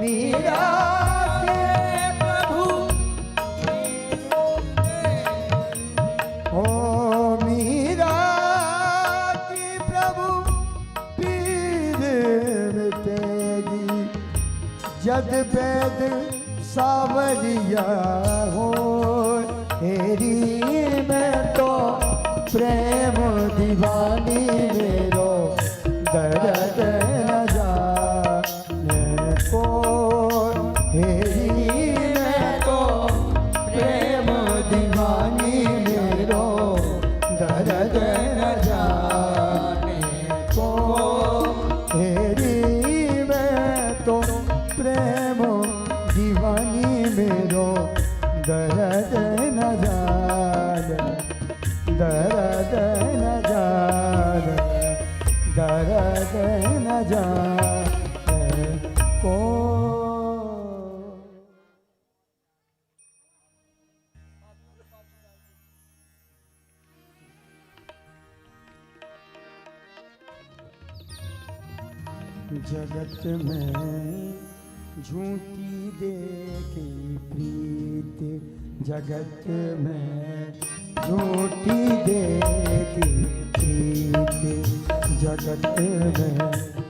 मीरा के प्रभु ओ मीरा की प्रभु पीर मिटेगी जद वेद सावरिया हो तेरी में तो प्रेम दीवानी मेरो दर्द न जाने को तेरी में तो प्रेम दीवानी मेरो दर्द न जाने को तेरी में तो प्रेम दीवानी मेरो दर्द न जाने दर्द न जाने दर्द न जाने को जगत में झूठी देखी प्रीत जगत में झूठी देखी प्रीत जगत में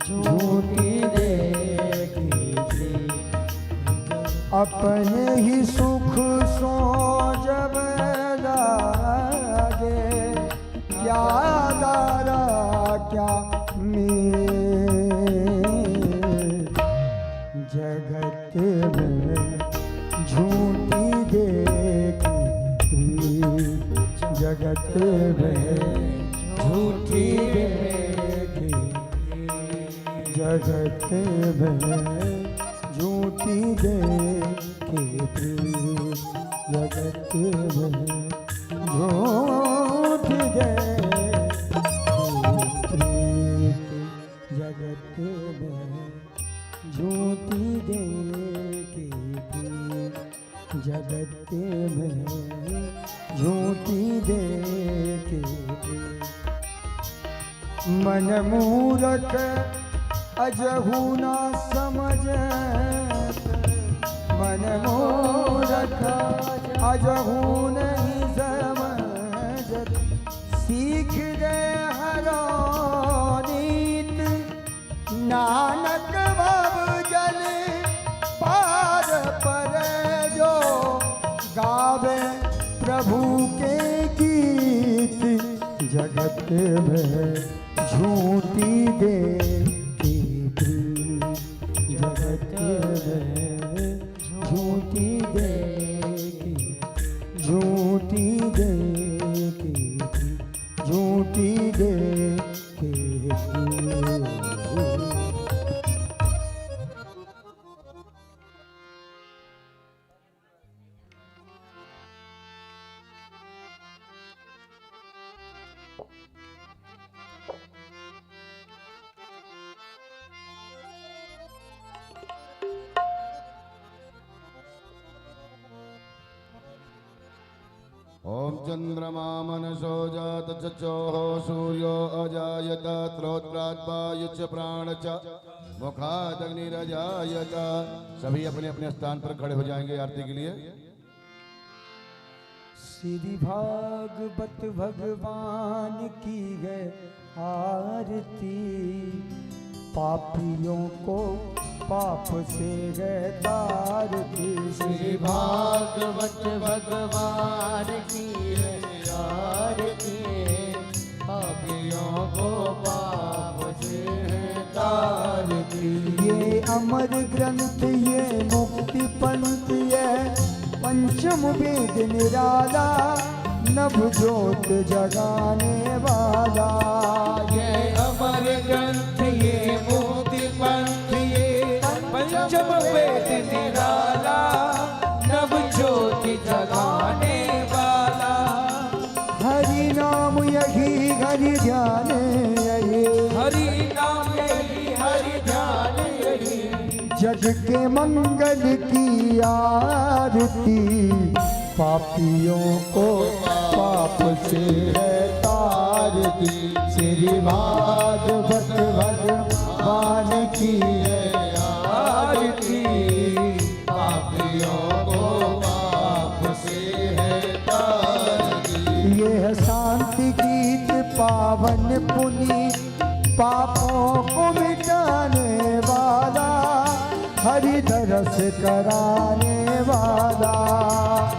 झूठी देखी प्रीत अपने ही सुख सो जब लागे क्या दारा क्या जगत में झूठी देखी जगत में झूठी देखी जगत में झूठी देखी जगत में झूठी देखी जगत में झूठी देखी जगत में झूठी देखी मन मूरख अजहू ना समझ मन मूरख अजहू नहीं समझ सीख गए हरो नीत नानक जन पार पर जो गावे प्रभु के गीत जगत में झूठी देखी जगत में झूठी देखी झूठी देखी झूठी देखी ओम चंद्रमा मनसो जात चचोः सूर्यो अजायत श्रोत्राद्वायुश्च प्राण च मुखादग्निरजायत। सभी अपने अपने स्थान पर खड़े हो जाएंगे आरती के लिए। श्री भागवत भगवान की है आरती पापियों को पाप से है तारती। श्री भागवत भगवान की है आरती पापियों को पाप से है तारती। ये अमर ग्रंथ ये मुक्ति पंथ ये पंचम वेद निराला नभ ज्योत जगाने वाला। ये अमर ग्रंथ ये मुक्ति पंथ ये पंचम वेद निराला नभ ज्योति जगाने वाला। हरि नाम यही हरि ध्यान यही हरि नाम यही हरि ध्यान यही जग के मंगल की आरती पापियों को पाप से है तारती। श्री भागवत भगवान की है आरती हरि दरस कराने वाला।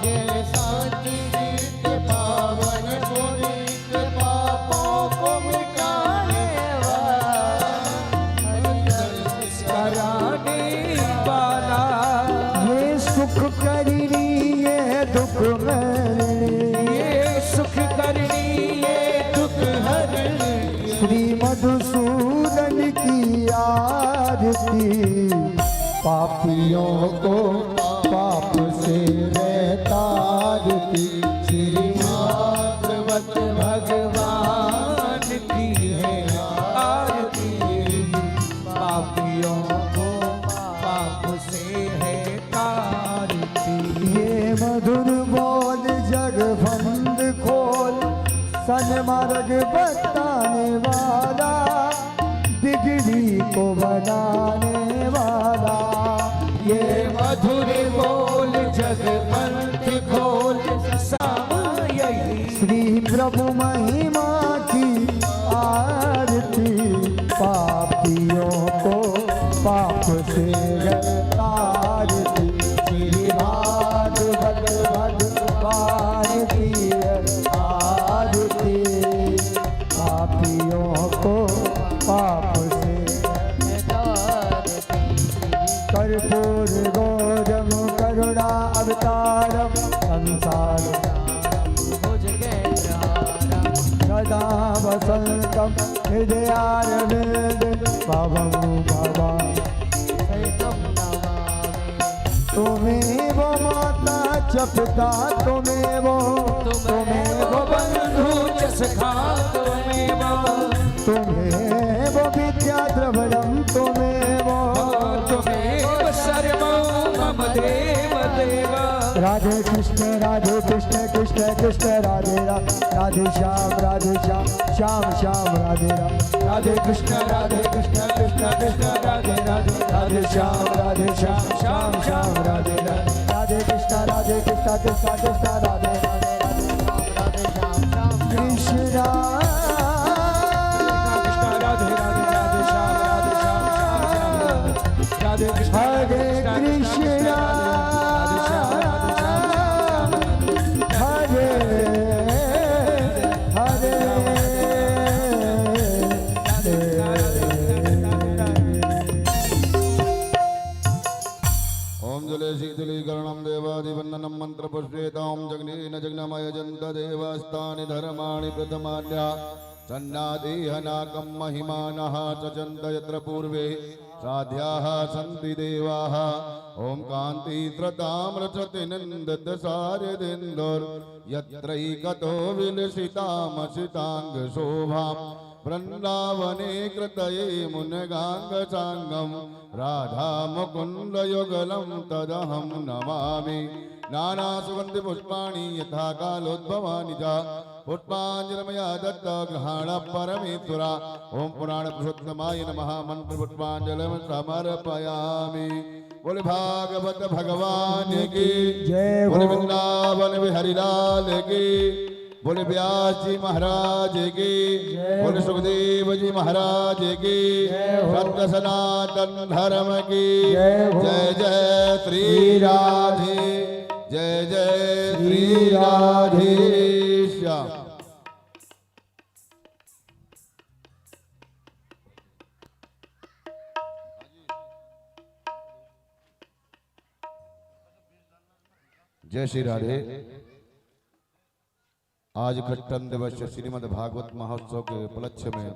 ये साची रीत पावन पुनीत पापों को मिटाने वाला, हरि दरस कराने वाला। ये सुख करनी ये दुख हरनी, ये सुख करनी ये दुख हरनी, श्री मधुसूदन की आरती। पापियों को पाप से तारती, श्री भागवत भगवान की है आरती। पापियों को पाप से है तारती। ये मधुर बोल जगबंद खोल, सन्मार्ग बताने वाला, बिगड़ी को बनाने वाला। ये मधुर बोल जगबंद खोल, सब यही श्री प्रभु महिमा की आरती। पापियों को पाप से तारती, श्री भागवत भगवान की आरती। पापियों को पाप से कर्पूर गौरम करुणा अवतारम, संसार सदा वसंतम हृदयारविंद भवं भवामि। तुमेव माता च पिता तुमेव, तुमेव बंधु च सखा त्वमेव, तुमेव विद्या द्रविणं तुमेव, त्वमेव सर्वं मम देव देव। राधे कृष्ण कृष्ण कृष्ण राधे राधे श्याम श्याम श्याम राधे राधे कृष्ण कृष्ण कृष्ण राधे राधे श्याम श्याम श्याम राधे राधे कृष्ण कृष्ण कृष्ण राधे राधे श्याम श्याम कृष्ण राधे राधे श्याम राधे श्याम राधे कृष्ण हरे कृष्ण शीतलीकरणं देवादिवन्दनं मन्त्रपुष्पेतां जग्नेन जग्नमयजन्त देवस्तानि धर्माणि प्रथमान्या सन्नादेहनाकं महिमानः चचन्त यत्र पूर्वे साध्याः सन्ति देवाः। ॐ कान्तित्रताम्रचतिनन्दसारदिन्दोर् यत्रैकतो विलसितामसिताङ्गशोभां वृन्दावने कृतये मुनगाङ्गसाङ्गं राधा मुकुन्दयुगलं तदहं नमामि। नानासुगन्धि पुष्पाणि यथा कालोद्भवानि च पुष्पाञ्जलिमया दत्त गृहाण परमेश्वरा। ओम पुराण पुरुषोत्तमाय नमः। मंत्र पुष्पाञ्जलिं समर्पयामि। बोले भागवत भगवान की जय हो। बोले वृंदावन बिहारी लाल की, बोले व्यास जी महाराज की, बोले सुखदेव जी महाराज की, सत्य सनातन धर्म की जय जय श्री राधे, जय जय श्री राधेश्याम। जय श्री राधे। आज कृष्ण दिवस श्रीमद् भागवत महोत्सव के उपलक्ष्य में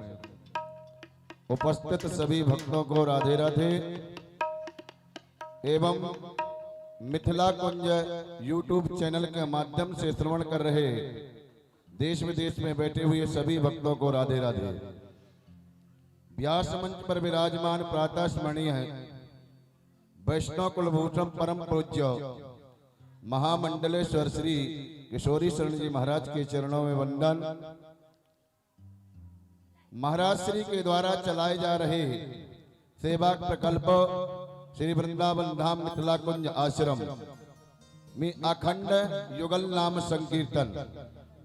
उपस्थित सभी भक्तों को राधे राधे एवं मिथिला कुंज यूट्यूब चैनल के माध्यम से श्रवण कर रहे देश विदेश में बैठे हुए सभी भक्तों को राधे राधे। व्यास मंच पर विराजमान प्रातः स्मरणीय है वैष्णव कुलभूषण परम पूज्य महामंडलेश्वर श्री किशोरी शरण जी महाराज के चरणों में वंदन। महाराज श्री के द्वारा चलाए जा रहे सेवा प्रकल्प श्री वृंदावन धाम मिथिला कुंज आश्रम में अखंड युगल नाम संकीर्तन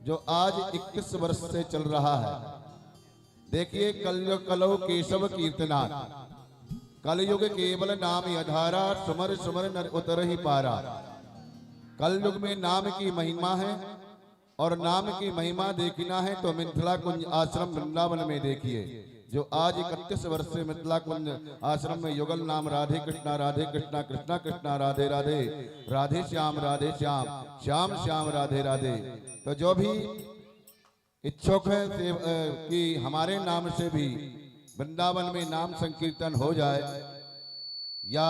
जो आज 21 वर्ष से चल रहा है। देखिए कलयो कलो केशव कीर्तना, कलयुग केवल नाम आधारा, सुमर सुमर नर उतर ही पारा। कलयुग में नाम की महिमा है, और नाम की महिमा देखना है तो मिथिला कुंज आश्रम वृंदावन में देखिए। जो आज 31 वर्ष से मिथिला कुंज आश्रम में युगल नाम राधे कृष्णा कृष्णा कृष्णा राधे राधे, राधे श्याम श्याम श्याम राधे राधे। तो जो भी इच्छुक है कि हमारे नाम से भी वृंदावन में नाम संकीर्तन हो जाए, या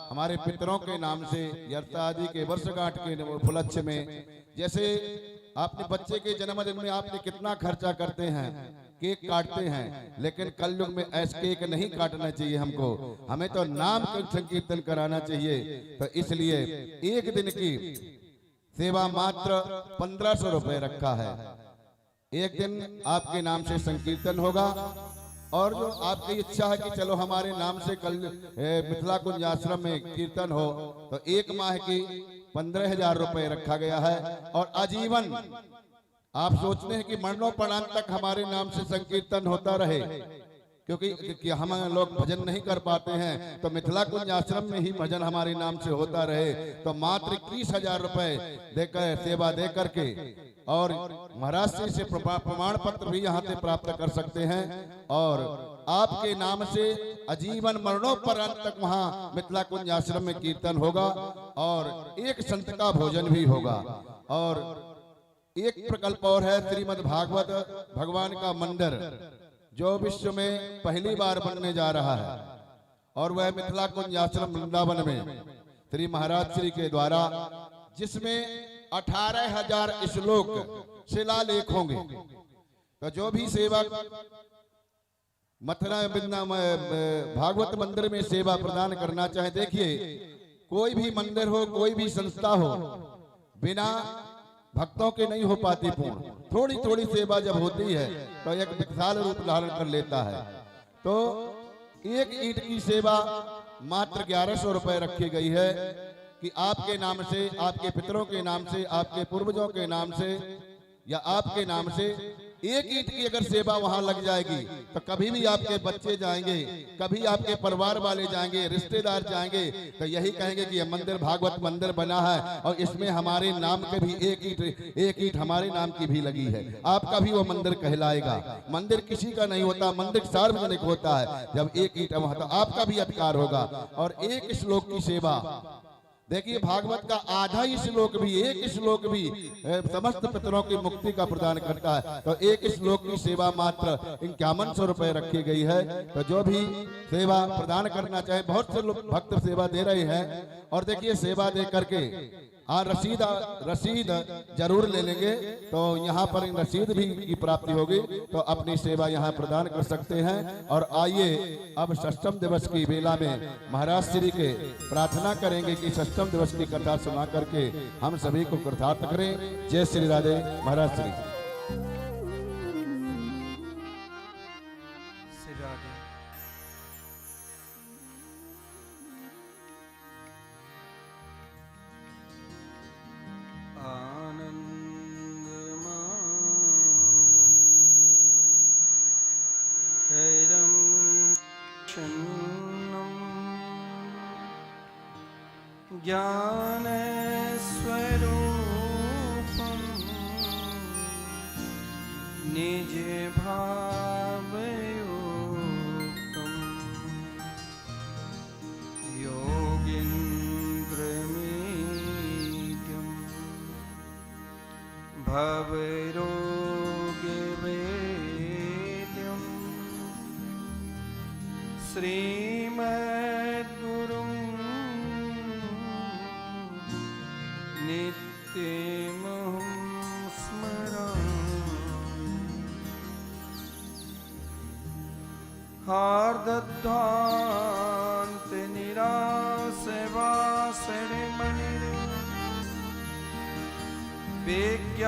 हमारे पितरों के नाम से यर्ता आदि के वर्षगांठ के उपलक्ष्य में, जैसे आपने बच्चे के जन्मदिन में आपने कितना खर्चा करते हैं, केक काटते हैं, लेकिन कलयुग में ऐसा केक नहीं काटना चाहिए हमको, हमें तो नाम संकीर्तन कराना चाहिए। तो इसलिए एक दिन की सेवा मात्र 1500 रुपए रखा है। एक दिन आपके नाम से संकीर्तन होगा, और जो आपकी इच्छा है कि चलो हमारे नाम से कल मिथिला कुंज आश्रम में कीर्तन हो, तो एक माह की 15,000 रुपए रखा गया है। और आजीवन आप सोचते हैं कि मरणोपरांत तक हमारे नाम से संकीर्तन होता रहे, क्योंकि हम लोग भजन नहीं कर पाते हैं, तो मिथिला कुंज आश्रम में ही भजन हमारे नाम से होता रहे। तो मात्र 21,000 रुपए देकर सेवा दे करके, और महाराष्ट्र से प्रमाण पत्र भी यहाँ से प्राप्त कर सकते हैं, और आपके नाम से आजीवन मरणोपरांत तक वहाँ मिथिला कुंज आश्रम में कीर्तन होगा, और एक संत का भोजन भी होगा। और एक प्रकल्प और है, श्रीमद् भागवत भगवान का मंदिर जो विश्व में पहली बार बनने जा रहा है, और वह मिथिला कुंज आश्रम वृंदावन में श्री महाराज श्री के द्वारा, जिसमें 18,000 श्लोक शिलालेख होंगे। तो जो भी सेवक मथुरा भागवत मंदिर में सेवा प्रदान करना चाहे, देखिए कोई भी मंदिर हो, कोई भी संस्था हो, बिना भक्तों के नहीं हो पाती पूर्ण। थोड़ी थोड़ी सेवा जब होती है तो एक विशाल रूप धारण कर लेता है। तो एक ईंट की सेवा मात्र 1100 रुपए रखी गई है, कि आपके नाम से, आपके पितरों के नाम से, आपके पूर्वजों के नाम से, या आपके नाम से एक ईंट की अगर सेवा वहां लग जाएगी, तो कभी भी आपके बच्चे जाएंगे, कभी आपके परिवार वाले जाएंगे, रिश्तेदार जाएंगे, तो यही कहेंगे कि यह मंदिर भागवत मंदिर बना है, और इसमें हमारे नाम के भी एक ईंट हमारे नाम की भी लगी है। आपका भी वो मंदिर कहलाएगा। मंदिर किसी का नहीं होता, मंदिर सार्वजनिक होता है। जब एक ईंट वहां, तो आपका भी अधिकार होगा। और एक श्लोक की सेवा, देखिए भागवत का आधा ही श्लोक भी, एक श्लोक भी समस्त पितरों की मुक्ति का प्रदान करता है। तो एक श्लोक की सेवा मात्र 5100 रुपए रखी गई है। तो जो भी सेवा प्रदान करना चाहे, बहुत से लोग भक्त सेवा दे रहे हैं, और देखिए सेवा दे करके रसीद जरूर ले लेंगे, तो यहाँ पर रसीद भी की प्राप्ति होगी, तो अपनी सेवा यहाँ प्रदान कर सकते हैं। और आइए अब षष्ठम दिवस की बेला में महाराज श्री के प्रार्थना करेंगे कि षष्ठम दिवस की कथा सुना करके हम सभी को कृतार्थ करें। जय श्री राधे। महाराज श्री ज्ञान स्वरूपम निज भावयुक्तम योगीन्द्रमीड्यम भवरोगवेद्यम श्रीमद्गुरुं नित्यमहं स्मरामि। हार्दध्वान्तनिरासवासरमणिः विज्ञानवारानिधिः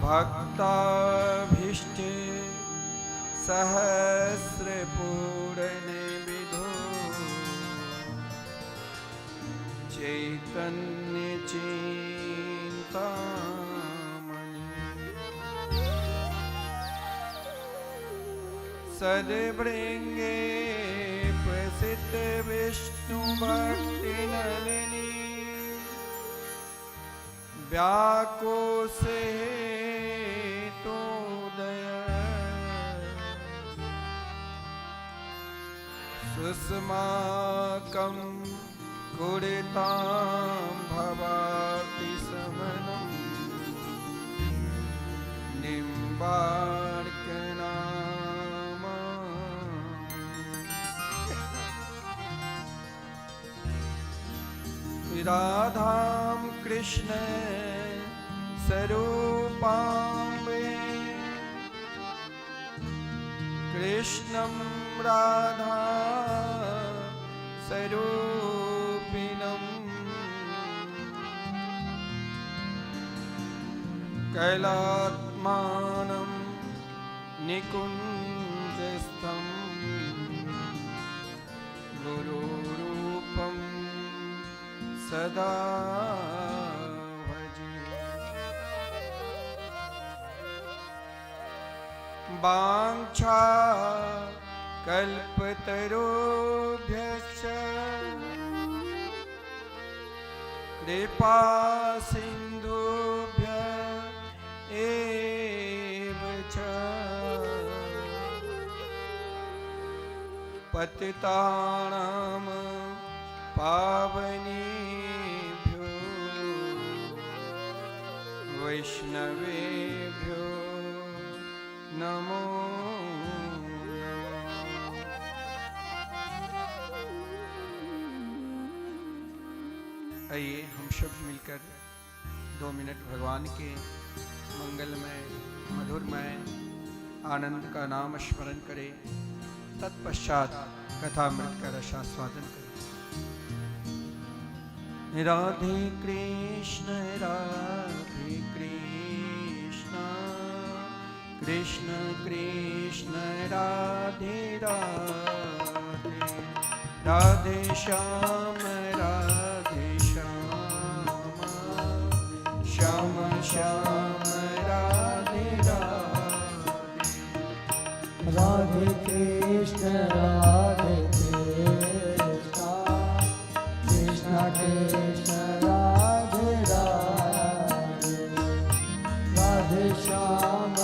भक्ताभीष्टे सहस्रपूरणविधो चैतन्यचिन्तामणि। सद्भृंगे प्रसिद्ध विष्णु भक्ति नलिनी व्याकोसे तो दया सुस्माकं कुरितां भवाति समनं निम्बार्कनामा राधां कृष्ण स्वरूपां वे कृष्णं राधा स्वरूपिणं कैलात्मानं निकुञ्जस्थं गुरुरूपं सदा भजे। वाञ्छा कल्पतरुभ्यश्च कृपा सिन्धुभ्य एव च पतितानां पावनेभ्यो वैष्णवेभ्यो नमो आइए हम सब मिलकर 2 मिनट भगवान के मंगलमय मधुरमय आनंद का नाम स्मरण करें। तत्पश्चात कथामृत का रसास्वादन करें। राधे कृष्ण कृष्ण कृष्ण राधे राधे राधे श्याम श्याम श्याम राधे राधे राधे कृष्ण कृष्ण कृष्ण राधे राधे राधे श्याम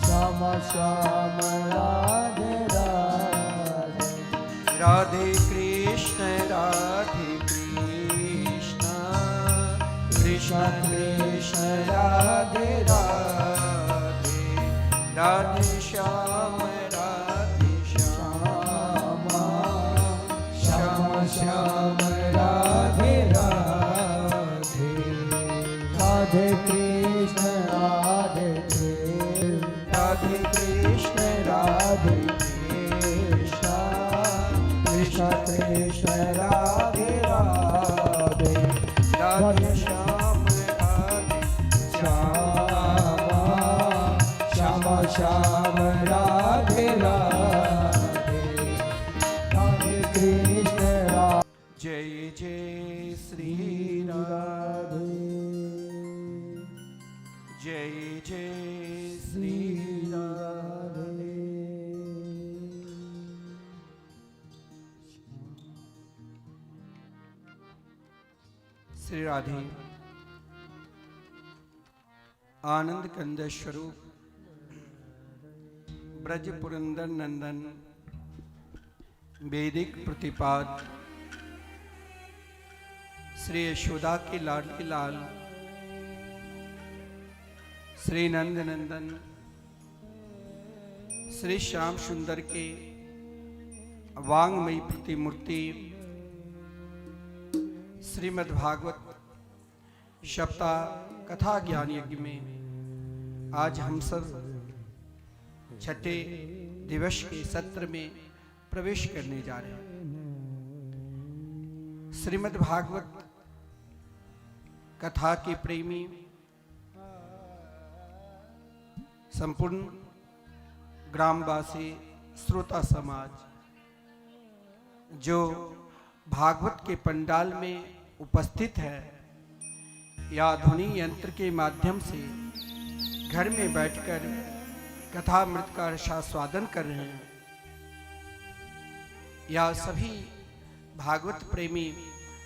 श्याम श्याम राधे राधे राधे कृष्ण कृष्ण कृष्ण राधे राधे राधे श्याम श्याम श्याम राधे राधे राधे कृष्ण राधे कृष्ण राधे कृष्ण कृष्ण राधे राधे राधे श्याम श्याम श्याम राधे राधे राधे कृष्ण जय जय श्री राधे जय जय श्री राधे। श्री राधे आनंद कंद स्वरूप ब्रज पुरंदर नंदन वैदिक प्रतिपाद श्री यशोदा के लाडले लाल श्री नंद नंदन श्री श्याम सुंदर के वांगमयी प्रतिमूर्ति श्रीमद्भागवत सप्ताह कथा ज्ञान यज्ञ में आज हम सब छठे दिवस के सत्र में प्रवेश करने जा रहे हैं। श्रीमद्भागवत कथा के प्रेमी संपूर्ण ग्रामवासी श्रोता समाज जो भागवत के पंडाल में उपस्थित है या ध्वनि यंत्र के माध्यम से घर में बैठकर कथामृत का रसास्वादन कर रहे हैं, या सभी भागवत प्रेमी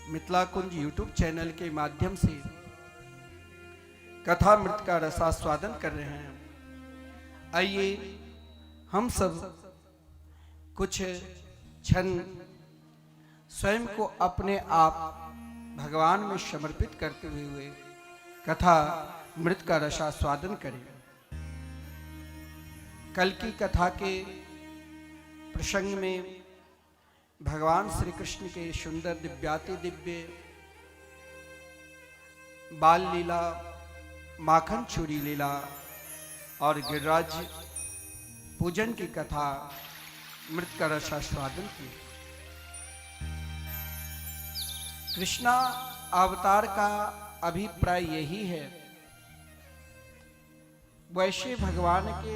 मिथिला कुंज यूट्यूब चैनल के माध्यम से कथामृत का रसास्वादन कर रहे हैं, आइए हम सब कुछ क्षण स्वयं को अपने आप भगवान में समर्पित करते हुए कथा मृत का रसास्वादन करें। कल की कथा के प्रसंग में भगवान श्री कृष्ण के सुंदर दिव्याति दिव्य बाल लीला, माखन चूरी लीला और गिरिराज पूजन की कथा मृत का रसास्वादन की। कृष्णा अवतार का अभिप्राय यही है। वैसे भगवान के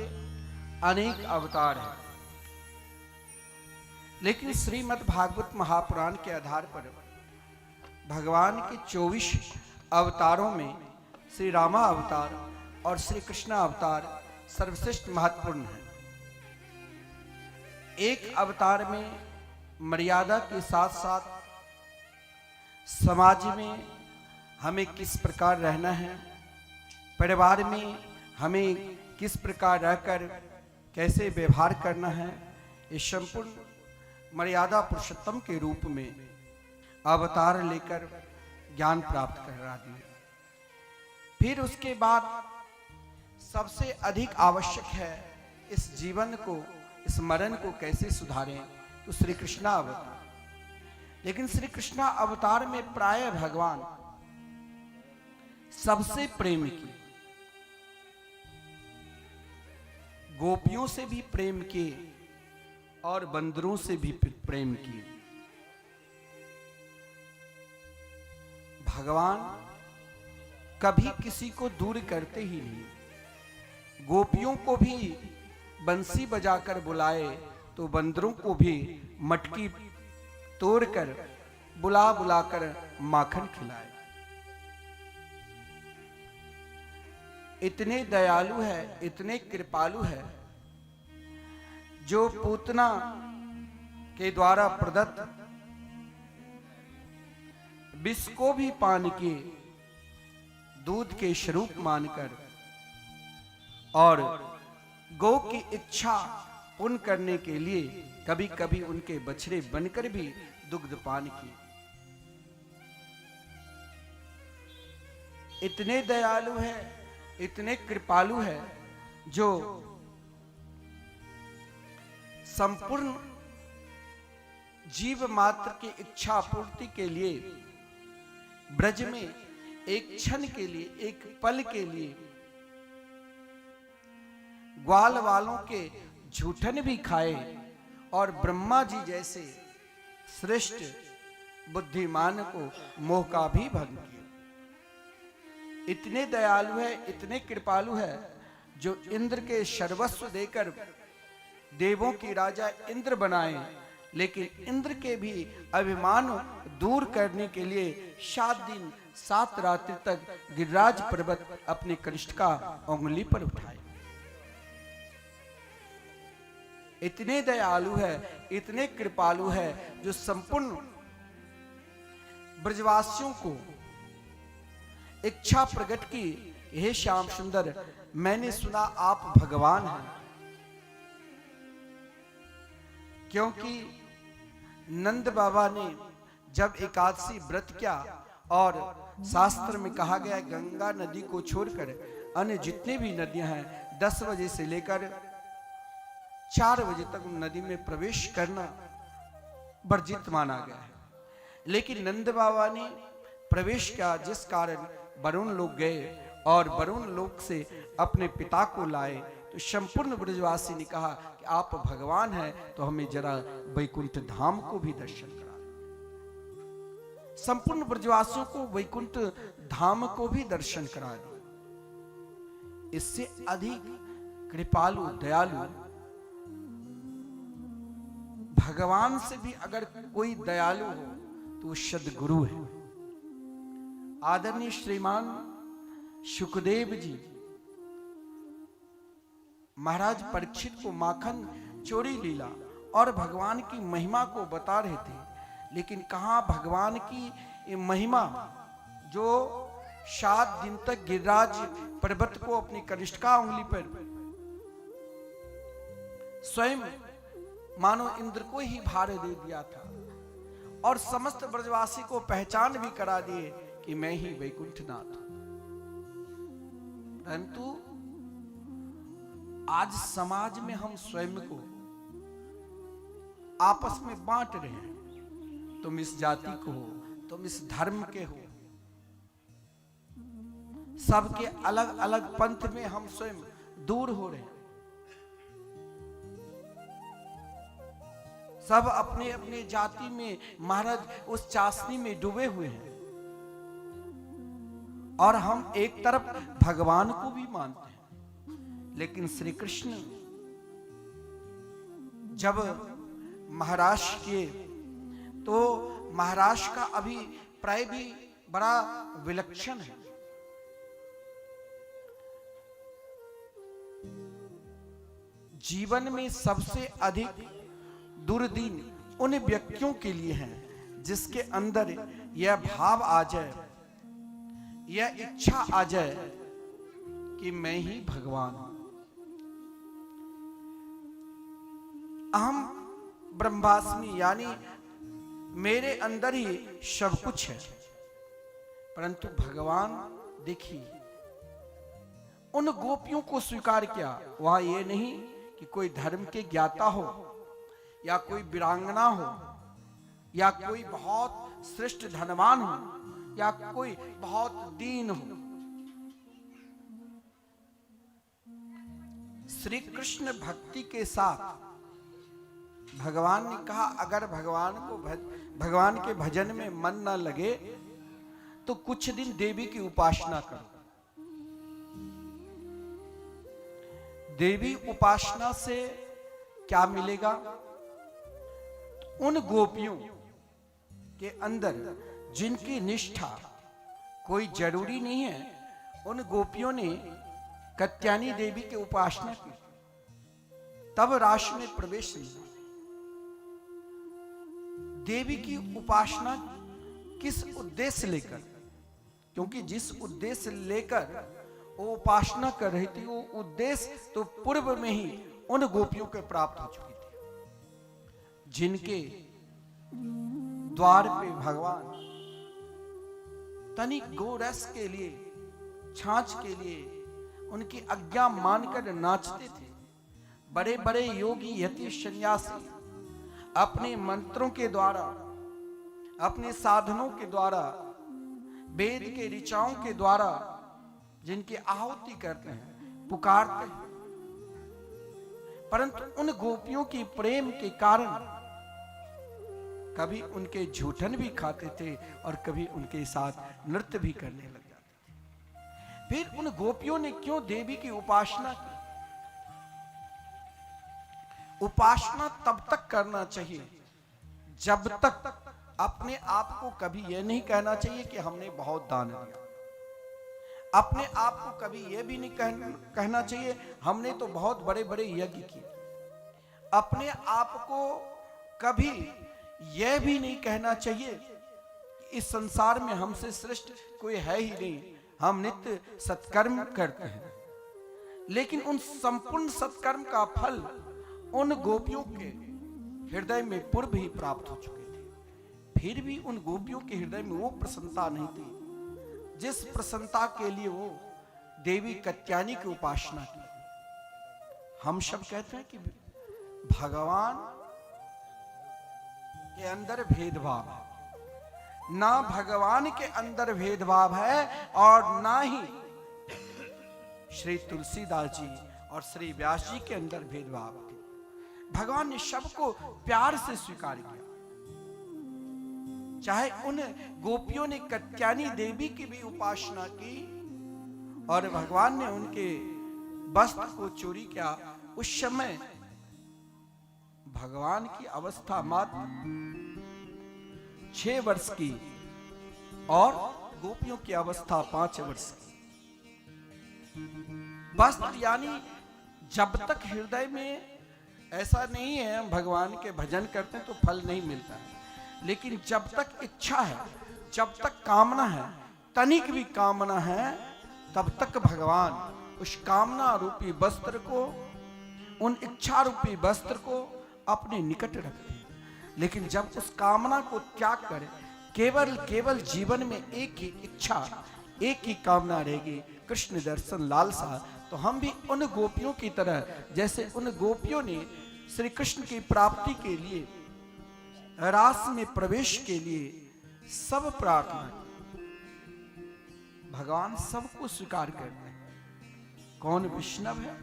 अनेक अवतार हैं, लेकिन श्रीमद् भागवत महापुराण के आधार पर भगवान के 24 अवतारों में श्री रामा अवतार और श्री कृष्णा अवतार सर्वश्रेष्ठ महत्वपूर्ण है। एक अवतार में मर्यादा के साथ साथ समाज में हमें किस प्रकार रहना है, परिवार में हमें किस प्रकार रहकर कैसे व्यवहार करना है, इस संपूर्ण मर्यादा पुरुषोत्तम के रूप में अवतार लेकर ज्ञान प्राप्त करा दिए। फिर उसके बाद सबसे अधिक आवश्यक है इस जीवन को, इस मरण को कैसे सुधारें, तो श्री कृष्णा अवतार। लेकिन श्री कृष्णा अवतार में प्राय भगवान सबसे प्रेम की, गोपियों से भी प्रेम किए और बंदरों से भी प्रेम किए। भगवान कभी किसी को दूर करते ही नहीं। गोपियों को भी बंसी बजाकर बुलाए तो बंदरों को भी मटकी तोड़कर बुला बुलाकर माखन खिलाए। इतने दयालु है, इतने कृपालु है, जो पूतना के द्वारा प्रदत्त विष को भी पान किए दूध के स्वरूप मानकर और गौ की इच्छा पूर्ण करने के लिए कभी कभी उनके बछड़े बनकर भी दुग्ध पान किए। इतने दयालु है, इतने कृपालु है, जो संपूर्ण जीव मात्र की इच्छा पूर्ति के लिए ब्रज में एक क्षण के लिए, एक पल के लिए ग्वाल वालों के झूठन भी खाए और ब्रह्मा जी जैसे श्रेष्ठ बुद्धिमान को मोह का भी भंग किया। इतने दयालु है, इतने कृपालु है, जो इंद्र के सर्वस्व देकर देवों की राजा इंद्र बनाए, लेकिन इंद्र के भी अभिमान दूर करने के लिए 7 दिन 7 रात्रि तक गिरिराज पर्वत अपने कनिष्ठ का उंगली पर उठाए। इतने दयालु है, इतने कृपालु है, जो संपूर्ण ब्रजवासियों को इच्छा प्रकट की, हे श्याम सुंदर, मैंने सुना आप भगवान हैं। क्योंकि नंद बाबा ने जब एकादशी व्रत किया और शास्त्र में कहा गया गंगा नदी को छोड़कर अन्य जितने भी नदियां हैं 10 बजे से लेकर 4 बजे तक नदी में प्रवेश करना वर्जित माना गया है। लेकिन नंद बाबा ने प्रवेश किया, जिस कारण वरुण लोग गए और वरुण लोक से अपने पिता को लाए। तो संपूर्ण ब्रजवासी ने कहा कि आप भगवान हैं, तो हमें जरा वैकुंठ धाम को भी दर्शन करा। संपूर्ण ब्रजवासियों को वैकुंठ धाम को भी दर्शन करा दिया। इससे अधिक कृपालु दयालु भगवान से भी अगर कोई दयालु हो तो सद्गुरु है। आदरणीय श्रीमान सुखदेव जी महाराज परीक्षित को माखन चोरी लीला और भगवान की महिमा को बता रहे थे, लेकिन कहां भगवान की ये महिमा जो 7 दिन तक गिरिराज पर्वत को अपनी कनिष्ठा उंगली पर स्वयं मानो इंद्र को ही भार दे दिया था और समस्त ब्रजवासी को पहचान भी करा दिए कि मैं ही वैकुंठनाथ हूं। परंतु आज समाज में हम स्वयं को आपस में बांट रहे हैं। तुम इस जाति को हो, तुम इस धर्म के हो, सबके अलग अलग पंथ में हम स्वयं दूर हो रहे हैं। सब अपने अपने जाति में महाराज उस चाशनी में डूबे हुए हैं और हम एक तरफ भगवान को भी मानते हैं। लेकिन श्री कृष्ण जब महाराष्ट्र के, तो महाराष्ट्र का अभिप्राय भी बड़ा विलक्षण है। जीवन में सबसे अधिक दुर्दिन उन व्यक्तियों के लिए हैं जिसके अंदर यह भाव आ जाए, यह इच्छा आ जाए कि मैं ही भगवान हूं। अहम ब्रह्मास्मि, यानी मेरे अंदर ही सब कुछ है। परंतु भगवान देखिए उन गोपियों को स्वीकार किया। वहां यह नहीं कि कोई धर्म के ज्ञाता हो या कोई वीरांगना हो या कोई बहुत श्रेष्ठ धनवान हो या कोई बहुत दीन हो। श्री कृष्ण भक्ति के साथ भगवान ने कहा, अगर भगवान के भजन में मन न लगे तो कुछ दिन देवी की उपासना करो। देवी उपासना से क्या मिलेगा? उन गोपियों के अंदर जिनकी निष्ठा कोई जरूरी नहीं है, उन गोपियों ने कात्यायनी देवी की उपासना की, तब रास में प्रवेश मिला। देवी की उपासना किस उद्देश्य लेकर? क्योंकि जिस उद्देश्य लेकर वो उपासना कर रही थी, वो उद्देश्य तो पूर्व में ही उन गोपियों को प्राप्त हो चुकी थी, जिनके द्वार पे भगवान तनिक गोरस के लिए, छाछ के लिए उनकी आज्ञा मानकर नाचते थे। बड़े बड़े योगी यति सन्यासी अपने मंत्रों के द्वारा, अपने साधनों के द्वारा, वेद के ऋचाओं के द्वारा जिनकी आहुति करते हैं, पुकारते हैं, परंतु उन गोपियों की प्रेम के कारण कभी उनके झूठन भी खाते थे और कभी उनके साथ नृत्य भी करने लग जाते थे। फिर उन गोपियों ने क्यों देवी की उपासना की? उपासना तब तक करना चाहिए जब तक अपने आप को कभी यह नहीं कहना चाहिए कि हमने बहुत दान दिया। अपने आप को कभी यह भी नहीं कहना चाहिए हमने तो बहुत बड़े बड़े यज्ञ किए। अपने आप को कभी यह भी नहीं कहना चाहिए इस संसार में हमसे श्रेष्ठ कोई है ही नहीं, हम नित्य सत्कर्म करते हैं। लेकिन उन संपूर्ण सत्कर्म का फल उन गोपियों के हृदय में पूर्व ही प्राप्त हो चुके थे। फिर भी उन गोपियों के हृदय में वो प्रसन्नता नहीं थी जिस प्रसन्नता के लिए वो देवी कात्यायनी की उपासना की। हम सब कहते हैं कि भगवान के अंदर भेदभाव है। ना भगवान के अंदर भेदभाव है और ना ही श्री तुलसीदास जी और श्री व्यास जी के अंदर भेदभाव थे। भगवान ने सबको प्यार से स्वीकार किया। चाहे उन गोपियों ने कात्यायनी देवी की भी उपासना की और भगवान ने उनके वस्त्र को चोरी किया, उस समय भगवान की अवस्था मात्र 6 वर्ष की और गोपियों की अवस्था 5 वर्ष की। वस्त्र यानी जब तक हृदय में ऐसा नहीं है, हम भगवान के भजन करते हैं तो फल नहीं मिलता है, लेकिन जब तक इच्छा है, जब तक कामना है, तनिक भी कामना है, तब तक भगवान उस कामना रूपी वस्त्र को, उन इच्छा रूपी वस्त्र को अपने निकट रखते हैं। लेकिन जब उस कामना को त्याग करे, केवल जीवन में एक ही इच्छा, एक ही कामना रहेगी, कृष्ण दर्शन लालसा, तो हम भी उन गोपियों की तरह, जैसे उन गोपियों ने श्री कृष्ण की प्राप्ति के लिए, रास में प्रवेश के लिए सब प्रार्थना, भगवान सबको स्वीकार करते हैं। कौन वैष्णव है,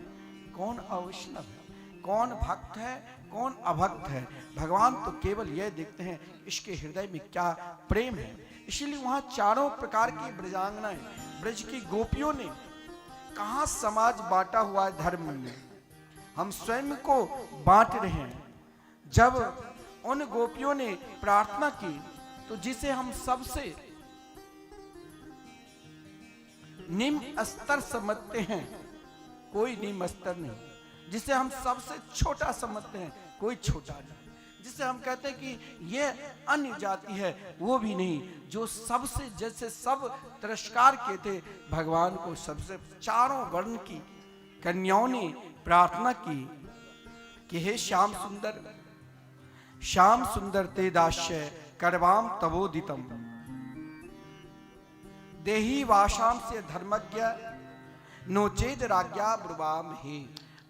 कौन अवैष्णव है, कौन भक्त है, कौन अभक्त है, भगवान तो केवल यह देखते हैं इसके हृदय में क्या प्रेम है। इसीलिए वहां चारों प्रकार की ब्रजांगनाएं, ब्रज की गोपियों ने कहां समाज बांटा हुआ है धर्म में, हम स्वयं को बांट रहे हैं। जब उन गोपियों ने प्रार्थना की तो जिसे हम सबसे निम्न स्तर समझते हैं, कोई निम्न स्तर नहीं, जिसे हम सबसे छोटा समझते हैं, कोई छोटा नहीं, जिसे हम कहते हैं कि यह अन्य जाति है, वो भी नहीं, जो सबसे, जैसे सब तिरस्कार किए थे भगवान को, सबसे चारों वर्ण की कन्याओं ने प्रार्थना की कि हे श्याम सुंदर ते दास्य करवाम तवोदितम देही वाशाम से धर्मज्ञ नोचेद राज्ञा ब्रुवाम हे।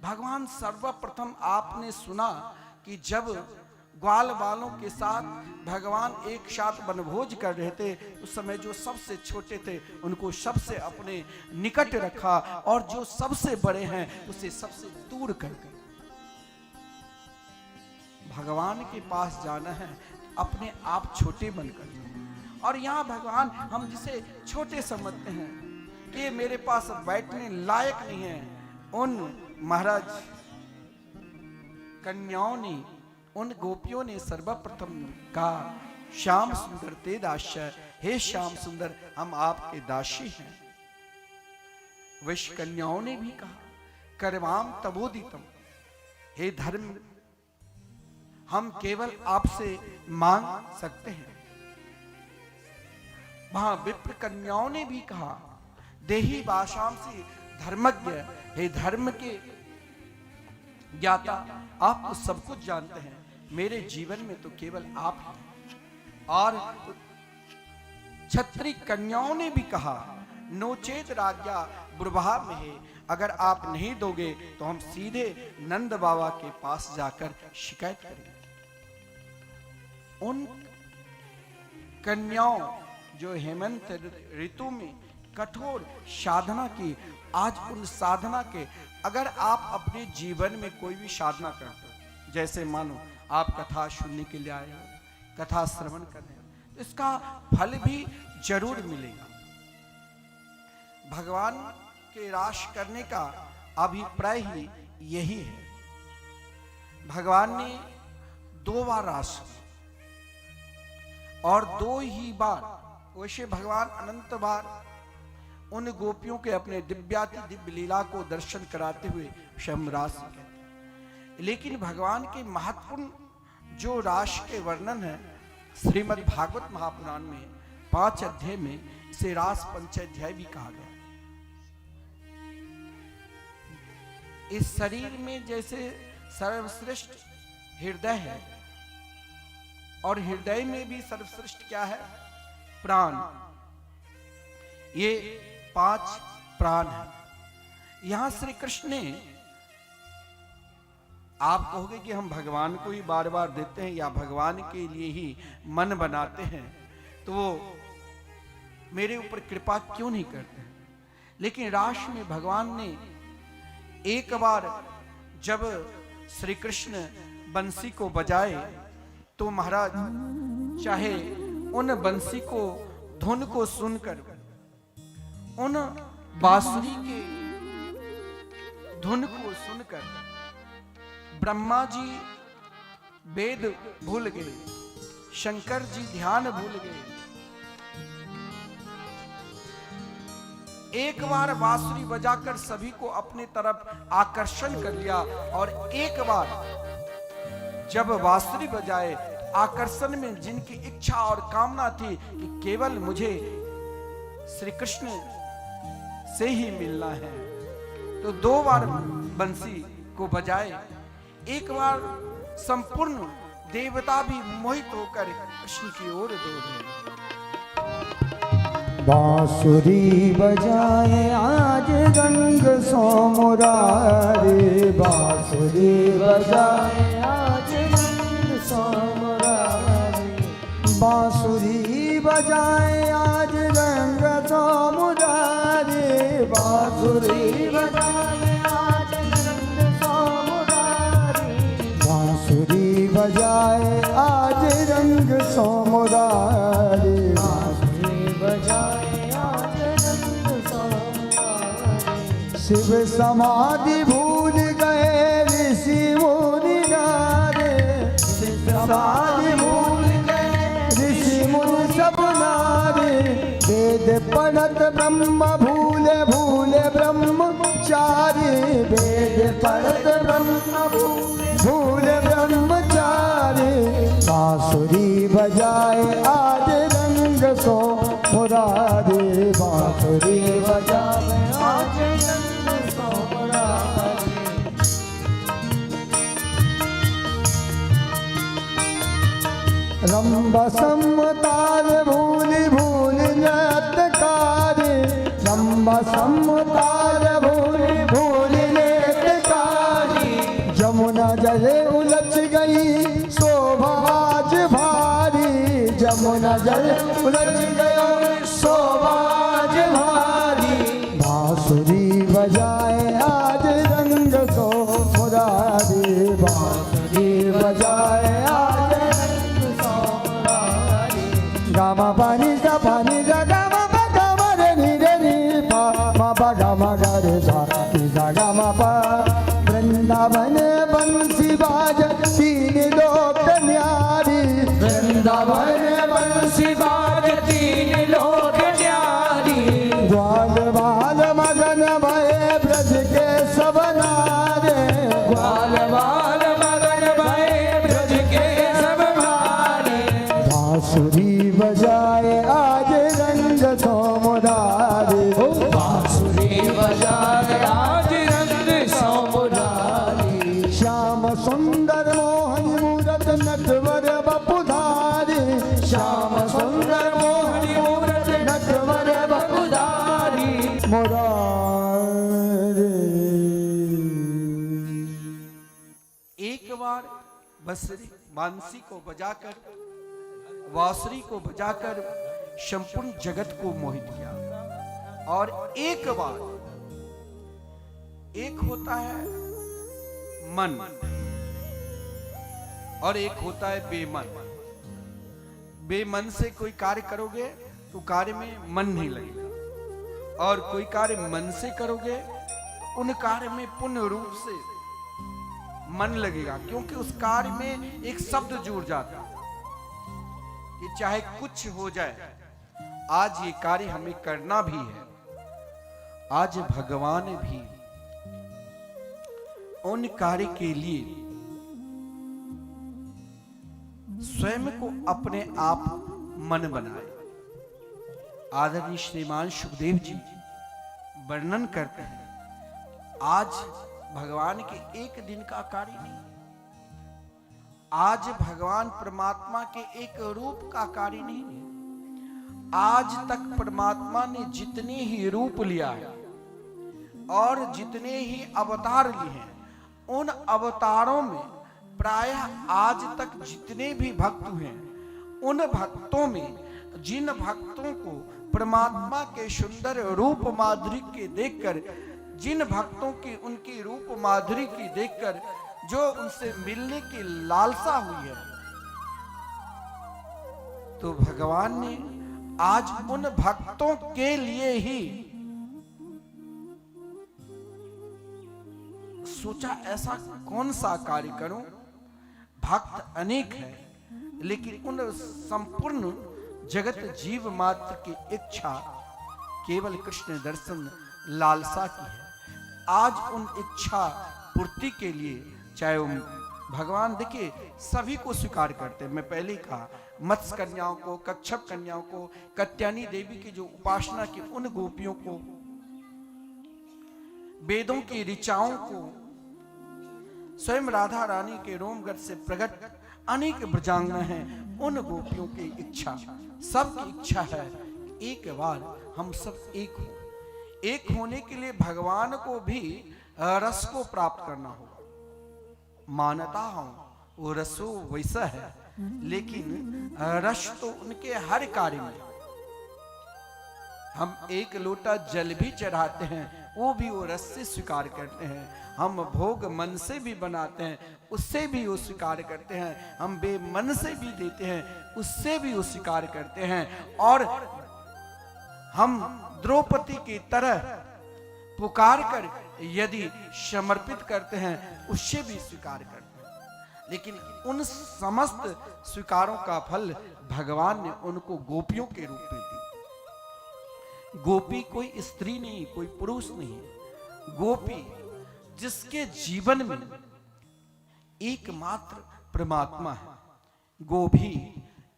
भगवान सर्वप्रथम आपने सुना कि जब ग्वाल बालों के साथ भगवान एक साथ वनभोज कर रहे थे, उस समय जो सबसे छोटे थे उनको सबसे अपने निकट रखा, और जो सबसे बड़े हैं उसे सबसे दूर कर गए। भगवान के पास जाना है, अपने आप छोटे बनकर जाओ। और यहाँ भगवान हम जिसे छोटे समझते हैं कि ये मेरे पास बैठने लायक नहीं है, उन महाराज कन्याओं ने, उन गोपियों ने सर्वप्रथम कहा श्याम सुंदर ते दास्य, हे श्याम सुंदर हम आपके दासी हैं। वैश्य कन्याओं ने भी कहा करवाम तबोदितम, हे धर्म हम केवल आपसे मांग सकते हैं। वहां विप्र कन्याओं ने भी कहा देही भाषाम से धर्मज्ञ, हे धर्म के ज्ञाता, आप तो सब कुछ जानते हैं, मेरे जीवन में तो केवल आप हैं। और क्षत्रिय कन्याओं ने भी कहा नोचेत राज्ञा ब्रुभा में है, अगर आप नहीं दोगे तो हम सीधे नंद बाबा के पास जाकर शिकायत करेंगे। उन कन्याओं जो हेमंत ऋतु में कठोर साधना की, आज उन साधना के, अगर आप अपने जीवन में कोई भी साधना करते हो, जैसे मानो आप कथा सुनने के लिए आए हो, कथा श्रवण कर रहे हो, तो इसका फल भी जरूर मिलेगा। भगवान के रास करने का अभिप्राय ही यही है। भगवान ने 2 बार रास और 2 ही बार, वैसे भगवान अनंत बार उन गोपियों के अपने दिव्याति दिव्य लीला को दर्शन कराते हुए स्वयं रास कहते हैं। लेकिन भगवान के महत्वपूर्ण जो रास के वर्णन है श्रीमद् भागवत महापुराण में 5 अध्याय में इसे रास पंचाध्याय भी कहा गया। इस शरीर में जैसे सर्वश्रेष्ठ हृदय है, और हृदय में भी सर्वश्रेष्ठ क्या है? प्राण। ये 5 प्राण है। यहां श्री कृष्ण ने, आप कहोगे कि हम भगवान को ही बार बार देते हैं या भगवान के लिए ही मन बनाते हैं, तो वो मेरे ऊपर कृपा क्यों नहीं करते हैं? लेकिन रास में भगवान ने एक बार जब श्री कृष्ण बंसी को बजाए तो महाराज चाहे उन बंसी को, धुन को सुनकर, उन बांसुरी के धुन को सुनकर ब्रह्मा जी वेद भूल गए, शंकर जी ध्यान भूल गए, एक बार बांसुरी बजाकर सभी को अपने तरफ आकर्षण कर लिया। और एक बार जब बांसुरी बजाए, आकर्षण में जिनकी इच्छा और कामना थी कि केवल मुझे श्री कृष्ण से ही मिलना है, तो 2 बार बंसी को बजाए। एक बार संपूर्ण देवता भी मोहित होकर कृष्ण की ओर दौड़े। बांसुरी बजाए आज रंग सो मुरारे, बांसुरी बजाए आज रंग सो मुरारे, बांसुरी बजाए आज रंग सो मुरारे, बांसुरी बजाए आज रंग सो मुरारे, बांसुरी बजाए आज रंग सो मुरारे, शिव समाधि भूल गए ऋषि मुनि नारे, शिव समाधि भूल गए ऋषि मुनि सब नारे, वेद पढ़त ब्रह्म भूले भूले ब्रह्मचारी, वेद पढ़त ब्रह्म भूले ब्रह्मचारी, बांसुरी बजाए आज रंग सो मुरारी, बांसुरी बजाए आज रंग सो मुरारी। रंब समतार भूल भूल नृत्यकारी, रंब समतार भूल भूल नृत्यकारी, जमुना जले उलझ गई शोभा आज भारी, जमुना जले उलझ गई शोभा आज भारी, बांसुरी बजाए आज रंग सो मुरारी, बांसुरी बजाए आज रंग सो मुरारी। गामा पानी सा गामा पा गामा रे नी पा मा पा गामा गा रे सा गामा पा। वृंदावन बंसी बाज तीन लोक न्यारी, वृंदावन बंसी बाज तीन लोक न्यारी, ग्वाल बाल मगन भये ब्रज के सब नारे, ग्वाल बाल मगन भये ब्रज के सब नारे, बांसुरी बजाए आज रंग सो मुरारी, बांसुरी बजाए आज रंग सो मुरारी, श्याम सुंदर मोहन मूरत नटवर बपुधारी, श्याम सुंदर मोहन मूरत नटवर बपुधारी, मुरारी। एक बार बांसुरी को बजाकर, बांसुरी को बजाकर संपूर्ण जगत को मोहित किया। और एक बार, एक होता है मन और एक होता है बेमन। बेमन से कोई कार्य करोगे तो कार्य में मन नहीं लगेगा, और कोई कार्य मन से करोगे उन कार्य में पूर्ण रूप से मन लगेगा, क्योंकि उस कार्य में एक शब्द जुड़ जाता है कि चाहे कुछ हो जाए, आज ये कार्य हमें करना भी है। आज भगवान भी उन कार्य के लिए स्वयं को अपने आप मन बनाए। आदरणीय श्रीमान सुखदेव जी वर्णन करते हैं, आज भगवान के एक दिन का कार्य नहीं, आज भगवान परमात्मा के एक रूप का कार्य नहीं। आज तक परमात्मा ने जितने ही रूप लिया है और जितने ही अवतार लिए हैं, उन अवतारों में प्रायः आज तक जितने भी भक्त हैं, उन भक्तों में जिन भक्तों को परमात्मा के सुंदर रूप माधुरी के देखकर, जिन भक्तों की उनकी रूप माधुरी की देखकर जो उनसे मिलने की लालसा हुई है, तो भगवान ने आज उन भक्तों के लिए ही सोचा ऐसा कौन सा कार्य करूं। भक्त अनेक है, लेकिन उन संपूर्ण जगत जीव मात्र की इच्छा केवल कृष्ण दर्शन लालसा की है। आज उन इच्छा पूर्ति के लिए चाहे वो भगवान देखिए सभी को स्वीकार करते हैं। मैं पहले ही कहा, मत्स्य कन्याओं को, कच्छप कन्याओं को, कत्यानी देवी की जो उपासना की उन गोपियों को, वेदों की ऋचाओं को, स्वयं राधा रानी के रोमगढ़ से प्रकट अनेक ब्रजांगना हैं, उन गोपियों की इच्छा, सबकी इच्छा है एक बार हम सब एक हो। एक होने के लिए भगवान को भी रस को प्राप्त करना होगा। मानता हूं वो रसो वैसा है, लेकिन रस तो उनके हर कार्य में। हम एक लोटा जल भी चढ़ाते हैं, वो भी वो रस से स्वीकार करते हैं। हम भोग मन से भी बनाते हैं, उससे भी वो स्वीकार करते हैं। हम बेमन से भी देते हैं, उससे भी वो स्वीकार करते हैं। और हम द्रौपदी की तरह पुकार कर यदि समर्पित करते हैं, उससे भी स्वीकार करते हैं। लेकिन उन समस्त स्वीकारों का फल भगवान ने उनको गोपियों के रूप में दी। गोपी कोई स्त्री नहीं, कोई पुरुष नहीं, गोपी जिसके जीवन में एकमात्र परमात्मा है। गोभी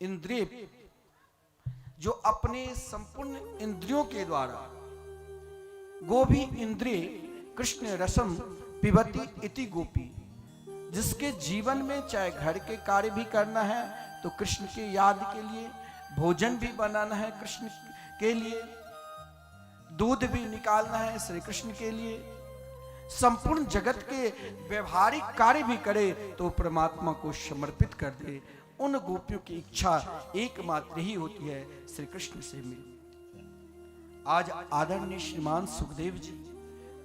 इंद्रिय जो अपने संपूर्ण इंद्रियों के द्वारा, गोभी इंद्रिय कृष्ण रसम पिबती इति गोपी, जिसके जीवन में चाहे घर के कार्य भी करना है तो कृष्ण के याद के लिए, भोजन भी बनाना है कृष्ण के लिए, दूध भी निकालना है श्री कृष्ण के लिए, संपूर्ण जगत के व्यवहारिक कार्य भी करे तो परमात्मा को समर्पित कर दे। उन गोपियों की इच्छा एकमात्र ही होती है श्री कृष्ण से मिल। आज आदरणीय श्रीमान सुखदेव जी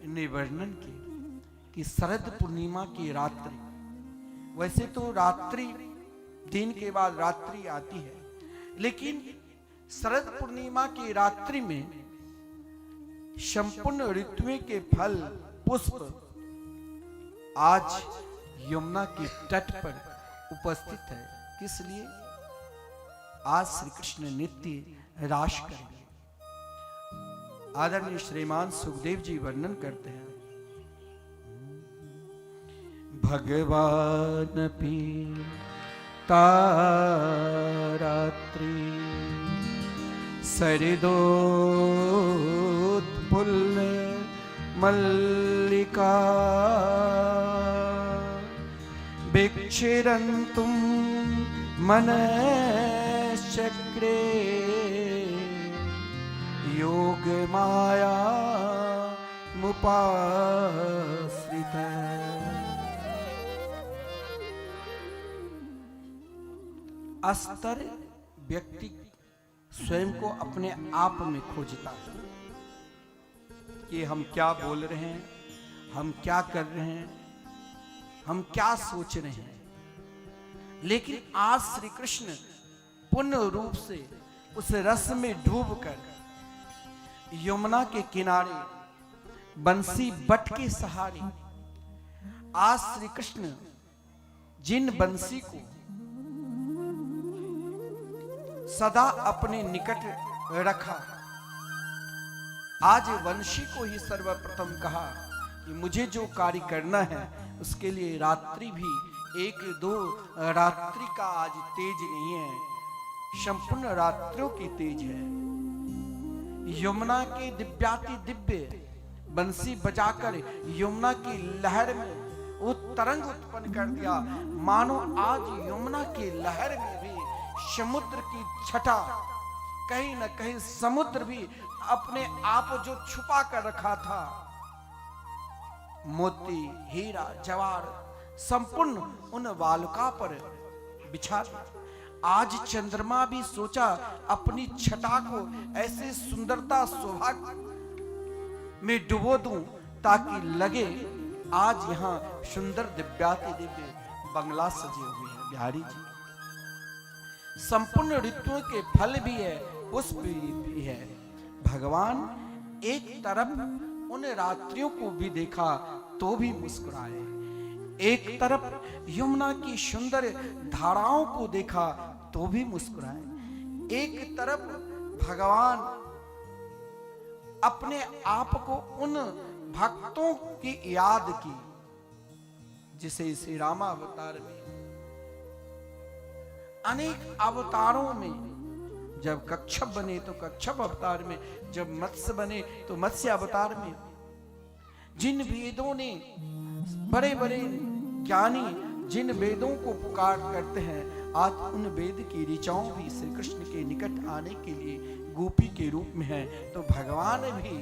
ने वर्णन किया कि शरद पूर्णिमा की रात्रि, वैसे तो रात्रि दिन के बाद रात्रि आती है, लेकिन शरद पूर्णिमा की रात्रि में संपूर्ण ऋतुओं के फल पुष्प आज यमुना के तट पर उपस्थित है। किस लिए? आज श्री कृष्ण नित्य रास करेंगे। आदरणीय श्रीमान सुखदेव जी वर्णन करते हैं, भगवान पीता रात्रि सरिदोत्फुल्ल मल्लिका विक्षिरन्तुं मनश्चक्रे योग माया मुपाश्रित। अस्तर व्यक्ति स्वयं को अपने आप में खोजता है कि हम क्या बोल रहे हैं, हम क्या कर रहे हैं, हम क्या सोच रहे हैं। लेकिन आज श्री कृष्ण पूर्ण रूप से उस रस में डूबकर यमुना के किनारे बंसी बट के सहारे, आज श्री कृष्ण जिन बंसी को सदा अपने निकट रखा, आज वंशी को ही सर्वप्रथम कहा कि मुझे जो कार्य करना है उसके लिए रात्रि भी एक दो रात्रि का आज तेज नहीं है, संपूर्ण रात्रियों की तेज है। यमुना के दिव्याति दिव्य बंसी बजाकर यमुना की लहर में वो तरंग उत्पन्न कर दिया, मानो आज यमुना की लहर में भी समुद्र की छटा, कहीं न कहीं समुद्र भी अपने आप जो छुपा कर रखा था, मोती हीरा जवाहर संपूर्ण उन बालुका पर बिछा दिया। आज चंद्रमा भी सोचा अपनी छटा को ऐसे सुंदरता सौभाग्य में डुबो दूं ताकि लगे आज यहाँ सुंदर दिव्याति दिव्य बंगला सजे हुए हैं। बिहारी जी, संपूर्ण ऋतुओं के फल भी है, पुष्प भी है। भगवान एक तरफ उन रात्रियों को भी देखा तो भी मुस्कुराए, एक तरफ यमुना की सुंदर धाराओं को देखा तो भी मुस्कुराए, एक तरफ भगवान अपने आप को उन भक्तों की याद की जिसे श्री रामावतार में, अनेक अवतारों में, जब कच्छप बने तो कच्छप अवतार में, जब मत्स्य बने तो मत्स्य अवतार में, जिन वेदों ने बड़े बड़े ज्ञानी जिन वेदों को पुकार करते हैं, आज उन वेद की ऋचाओं भी श्री कृष्ण के निकट आने के लिए गोपी के रूप में है। तो भगवान भी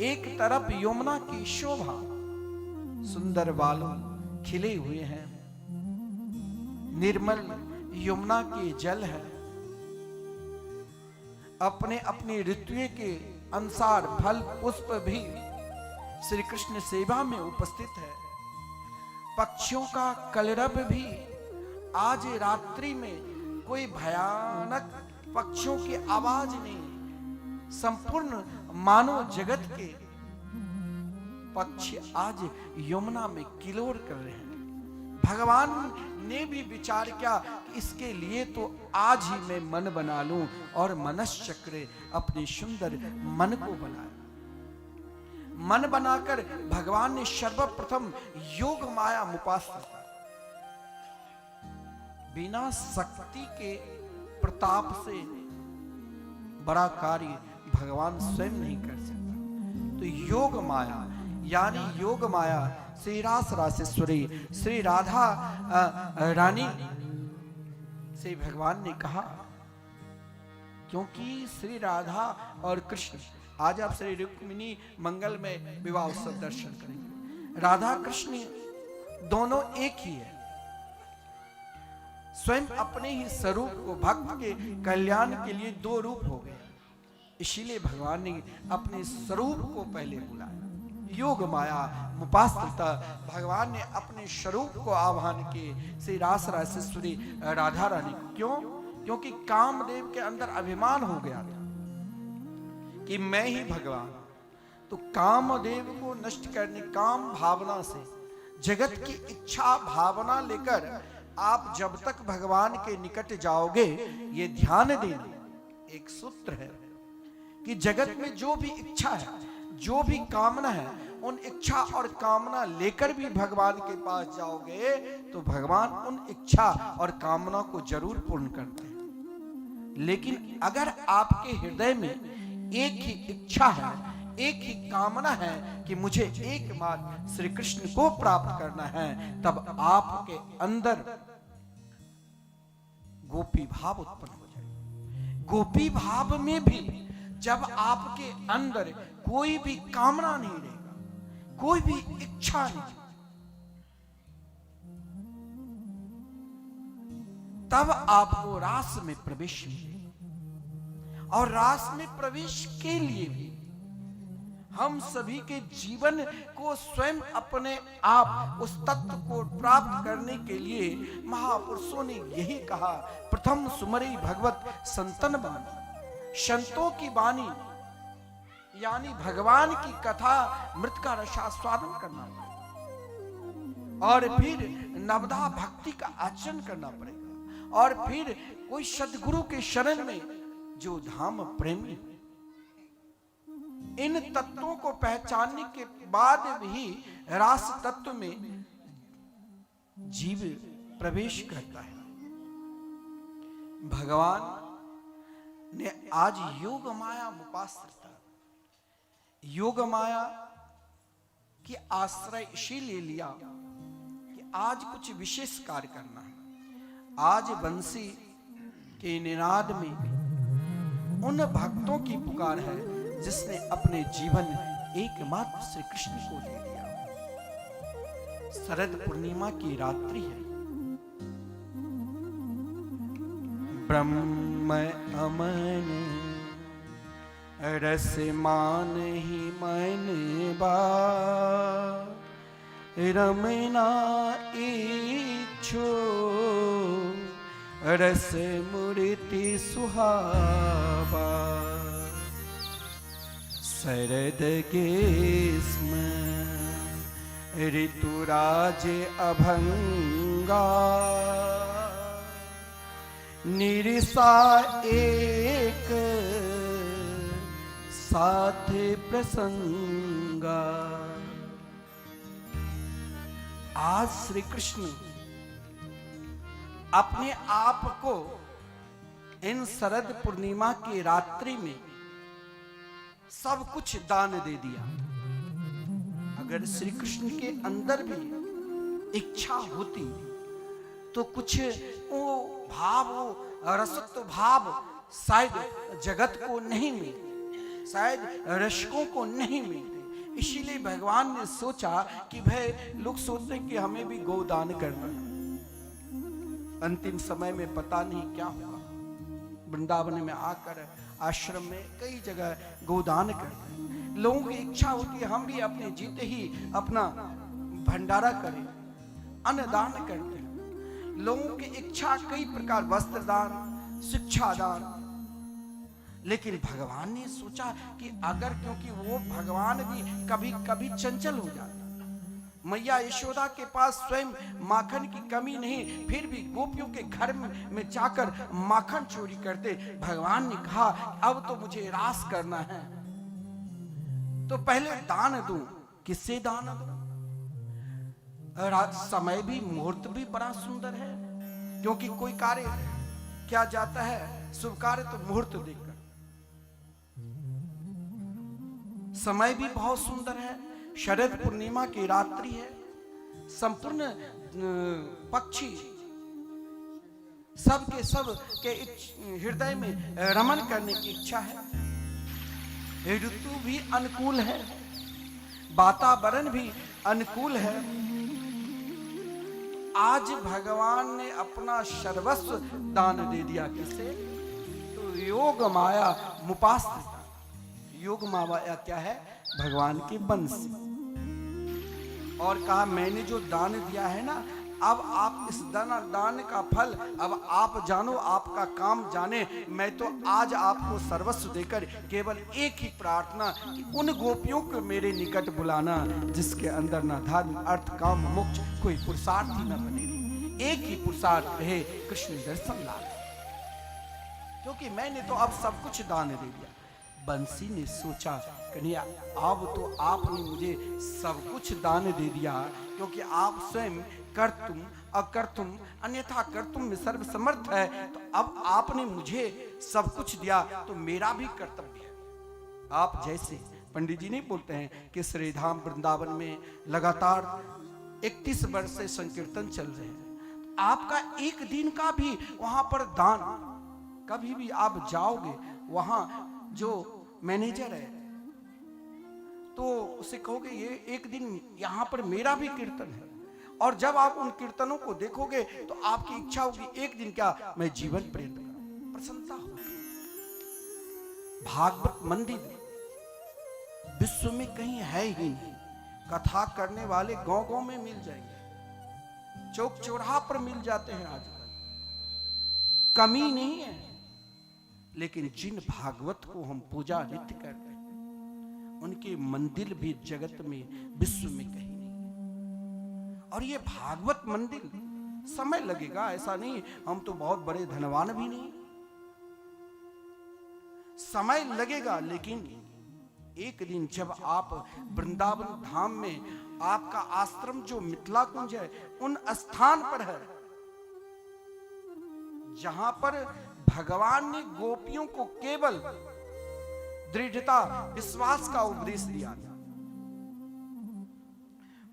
एक तरफ यमुना की शोभा, सुंदर बालों खिले हुए हैं, निर्मल यमुना के जल है, अपने अपने ऋतु के अनुसार फल पुष्प भी श्री कृष्ण सेवा में उपस्थित है। पक्षियों का कलरव भी, आज रात्रि में कोई भयानक पक्षियों की आवाज नहीं, संपूर्ण मानव जगत के पक्षी आज यमुना में किलोर कर रहे हैं। भगवान ने भी विचार किया कि इसके लिए तो आज ही मैं मन बना लूं, और मनश्चक्र अपने सुंदर मन को बनाया। मन बनाकर भगवान ने सर्वप्रथम योग माया मुपास्त्र, बिना शक्ति के प्रताप से बड़ा कार्य भगवान स्वयं नहीं कर सकता। तो योग माया यानी योग माया श्री रास रासेश्वरी श्री राधा रानी से भगवान ने कहा, क्योंकि श्री राधा और कृष्ण, आज आप श्री रुक्मिणी मंगल में विवाह उत्सव दर्शन करेंगे। राधा कृष्ण दोनों एक ही है, स्वयं अपने ही स्वरूप को भक्त के कल्याण के लिए दो रूप हो गए। इसीलिए भगवान ने अपने स्वरूप को पहले बुलाया, योग माया मुपास्त्रता। भगवान ने अपने स्वरूप को आह्वान किए श्री रास रासेश्वरी राधा रानी को। क्यों? क्योंकि कामदेव के अंदर अभिमान हो गया था कि मैं ही भगवान। तो कामदेव को नष्ट करने, काम भावना से, जगत की इच्छा भावना लेकर आप जब तक भगवान के निकट जाओगे, ये ध्यान देना एक सूत्र है कि जगत में जो भी इच्छा है, जो भी कामना है, उन इच्छा और कामना लेकर भी भगवान के पास जाओगे तो भगवान उन इच्छा और कामना को जरूर पूर्ण करते हैं। लेकिन अगर आपके हृदय में एक ही इच्छा है, एक ही कामना है कि मुझे एकमात्र श्री कृष्ण को प्राप्त करना है, तब आपके अंदर गोपी भाव उत्पन्न हो जाए। गोपी भाव में भी जब आपके अंदर कोई भी कामना नहीं रहेगा, कोई भी इच्छा नहीं, तब आपको रास में प्रवेश मिलेगा। और रास में प्रवेश के लिए भी हम सभी के जीवन को स्वयं अपने आप उस तत्व को प्राप्त करने के लिए महापुरुषों ने यही कहा, प्रथम सुमरी भगवत संतन बानी। संतों की वाणी यानी भगवान की कथा मृत का रसास्वादन करना पड़ेगा, और फिर नवदा भक्ति का आचरण करना पड़ेगा, और फिर कोई सदगुरु के शरण में जो धाम प्रेमी। इन तत्वों को पहचानने के बाद भी रास तत्व में जीव प्रवेश करता है। भगवान ने आज योग माया मुपास्त्रता, योग माया की आश्रय इसीलिए लिया कि आज कुछ विशेष कार्य करना है। आज बंसी के निनाद में उन भक्तों की पुकार है जिसने अपने जीवन एकमात्र श्री कृष्ण को दे दिया। शरद पूर्णिमा की रात्रि है, ब्रह्म अमन रस मान ही मन बा, रमना इच्छो रस मूर्ति सुहावा। शरद ग्रीष्म ऋतुराज अभंगा, निरिसा एक साथे प्रसंगा। आज श्री कृष्ण अपने आप को इन शरद पूर्णिमा की रात्रि में सब कुछ दान दे दिया। अगर श्री कृष्ण के अंदर भी इच्छा होती तो कुछ वो भाव, वो रसत्व भाव शायद जगत को नहीं मिलते, शायद रसिकों को नहीं मिलते। इसीलिए भगवान ने सोचा कि भाई लोग सोचते हैं कि हमें भी गोदान करना है। अंतिम समय में पता नहीं क्या होगा। वृंदावन में आकर आश्रम में कई जगह गोदान करते हैं। लोगों की इच्छा होती है हम भी अपने जीते ही अपना भंडारा करें, अन्नदान करते हैं। लोगों की इच्छा कई प्रकार, वस्त्र दान, शिक्षा दान। लेकिन भगवान ने सोचा कि अगर, क्योंकि वो भगवान भी कभी कभी चंचल हो जाता, मैया यशोदा के पास स्वयं माखन की कमी नहीं, फिर भी गोपियों के घर में जाकर माखन चोरी करते। भगवान ने कहा अब तो मुझे रास करना है, तो पहले दान दूं। किससे दान दूं? समय भी, मुहूर्त भी बड़ा सुंदर है, क्योंकि कोई कार्य क्या जाता है शुभ कार्य तो मुहूर्त देखकर। समय भी बहुत सुंदर है, शरद पूर्णिमा की रात्रि है, संपूर्ण पक्षी सब के सब के हृदय में रमन करने की इच्छा है। ऋतु भी अनुकूल है, वातावरण भी अनुकूल है। आज भगवान ने अपना सर्वस्व दान दे दिया। किसे? तो योग माया मुपास्त्र। योग माया क्या है? भगवान की बंसी। और कहा मैंने जो दान दिया है ना, अब आप इस दान का फल अब आप जानो, आपका काम जाने। मैं तो आज आपको सर्वस्व देकर केवल एक ही प्रार्थना कि उन गोपियों को मेरे निकट बुलाना जिसके अंदर न धर्म, अर्थ, काम, मोक्ष कोई पुरुषार्थ ही न बने। एक ही पुरुषार्थ रहे, कृष्ण दर्शन लाभ। क्योंकि मैंने तो अब सब कुछ दान दे दिया। बंसी ने सोचा कन्हैया अब तो आपने मुझे सब कुछ दान दे दिया, क्योंकि आप स्वयं कर्तुम अकर्तुम अन्यथा कर्तुम में सर्वसमर्थ है। तो अब आपने मुझे सब कुछ दिया तो मेरा भी कर्तव्य है। आप जैसे पंडित जी नहीं बोलते हैं कि श्री धाम वृंदावन में लगातार 31 वर्ष से संकीर्तन चल रहे हैं, आपका एक दिन का भी वहां पर दान, कभी भी आप जाओगे वहां जो मैनेजर है तो उसे कहोगे ये एक दिन यहां पर मेरा भी कीर्तन है। और जब आप उन कीर्तनों को देखोगे तो आपकी इच्छा होगी एक दिन क्या मैं जीवन पर्यंत करूं, प्रसन्नता होगी। भागवत मंदिर विश्व में कहीं है ही नहीं। कथा करने वाले गांव-गांव में मिल जाएंगे, चौक चौराहा पर मिल जाते हैं आजकल, कमी नहीं है। लेकिन जिन भागवत को हम पूजा नित्य करते हैं उनके मंदिर भी जगत में, विश्व में कहीं नहीं। और ये भागवत मंदिर समय लगेगा, ऐसा नहीं हम तो बहुत बड़े धनवान भी नहीं, समय लगेगा। लेकिन एक दिन जब आप वृंदावन धाम में, आपका आश्रम जो मिथिला कुंज है उन स्थान पर है जहां पर भगवान ने गोपियों को केवल दृढ़ता, विश्वास का उपदेश दिया था।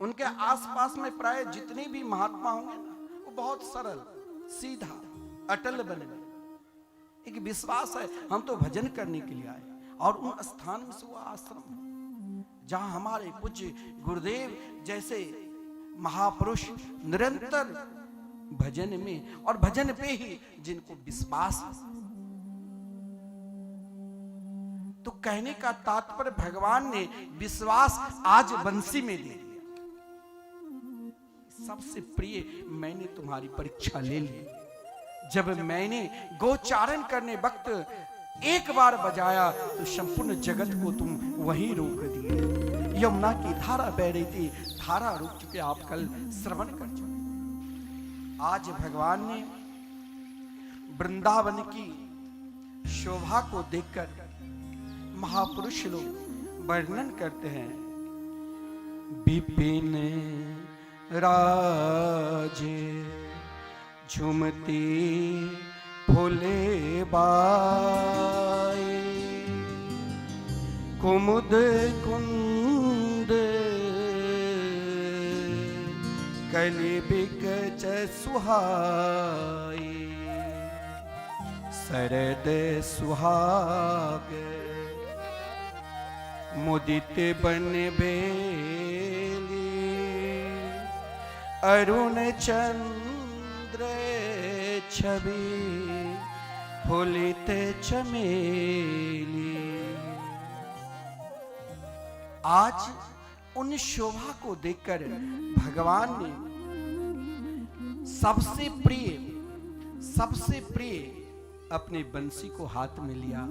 उनके आसपास में प्राय जितने भी महात्मा होंगे ना, वो बहुत सरल, सीधा, अटल बने। एक विश्वास है हम तो भजन करने के लिए आए। और उन स्थान में से वो आश्रम जहां हमारे पूज्य गुरुदेव जैसे महापुरुष निरंतर भजन में और भजन पे ही जिनको विश्वास है। तो कहने का तात्पर्य भगवान ने विश्वास आज बंसी में दे दिया। सबसे प्रिय मैंने तुम्हारी परीक्षा ले ली। जब मैंने गोचारण करने वक्त एक बार बजाया तो संपूर्ण जगत को तुम वहीं रोक दिए। यमुना की धारा बह रही थी, धारा रुक चुके, आप कल श्रवण कर चुके। आज भगवान ने वृंदावन की शोभा को देखकर महापुरुष लोग वर्णन करते हैं। विपिन राजे झुमती फूले बाई, कुमुद कुंद कलि बिकच सुहाई, शरद सुहाग मुदित बन बेली, अरुण चंद्र छवि फुलित चमेली। आज उन शोभा को देखकर भगवान ने सबसे प्रिय अपने बंसी को हाथ में लिया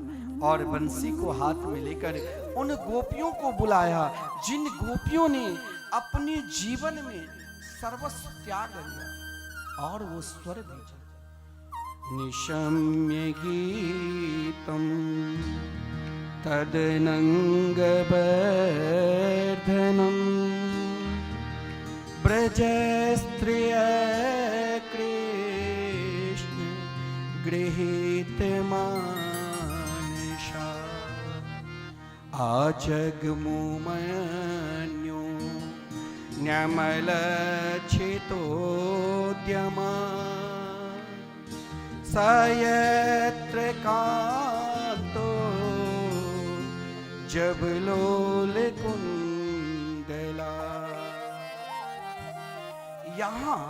और बंसी को हाथ में लेकर उन गोपियों को बुलाया जिन गोपियों ने अपने जीवन में सर्वस्व त्याग दिया और वो स्वर भेजा। निशम्य गीतम तदनंग वर्धनम ब्रज स्त्रिय कृष्ण गृहीत मानसा, आजगमुमन्यो न्यमल छितोद्यमा, सयत्र कांतो जबलोल कुंडला। यहाँ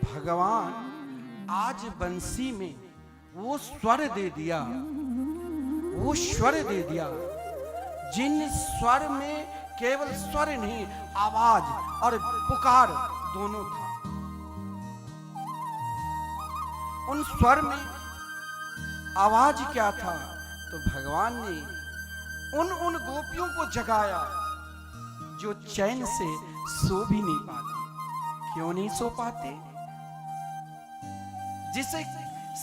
भगवान आज बंसी में वो स्वर दे दिया, वो स्वर दे दिया जिन स्वर में केवल स्वर नहीं, आवाज और पुकार दोनों था। उन स्वर में आवाज क्या था? तो भगवान ने उन गोपियों को जगाया जो चैन से सो भी नहीं पाते। क्यों नहीं सो पाते? जिसे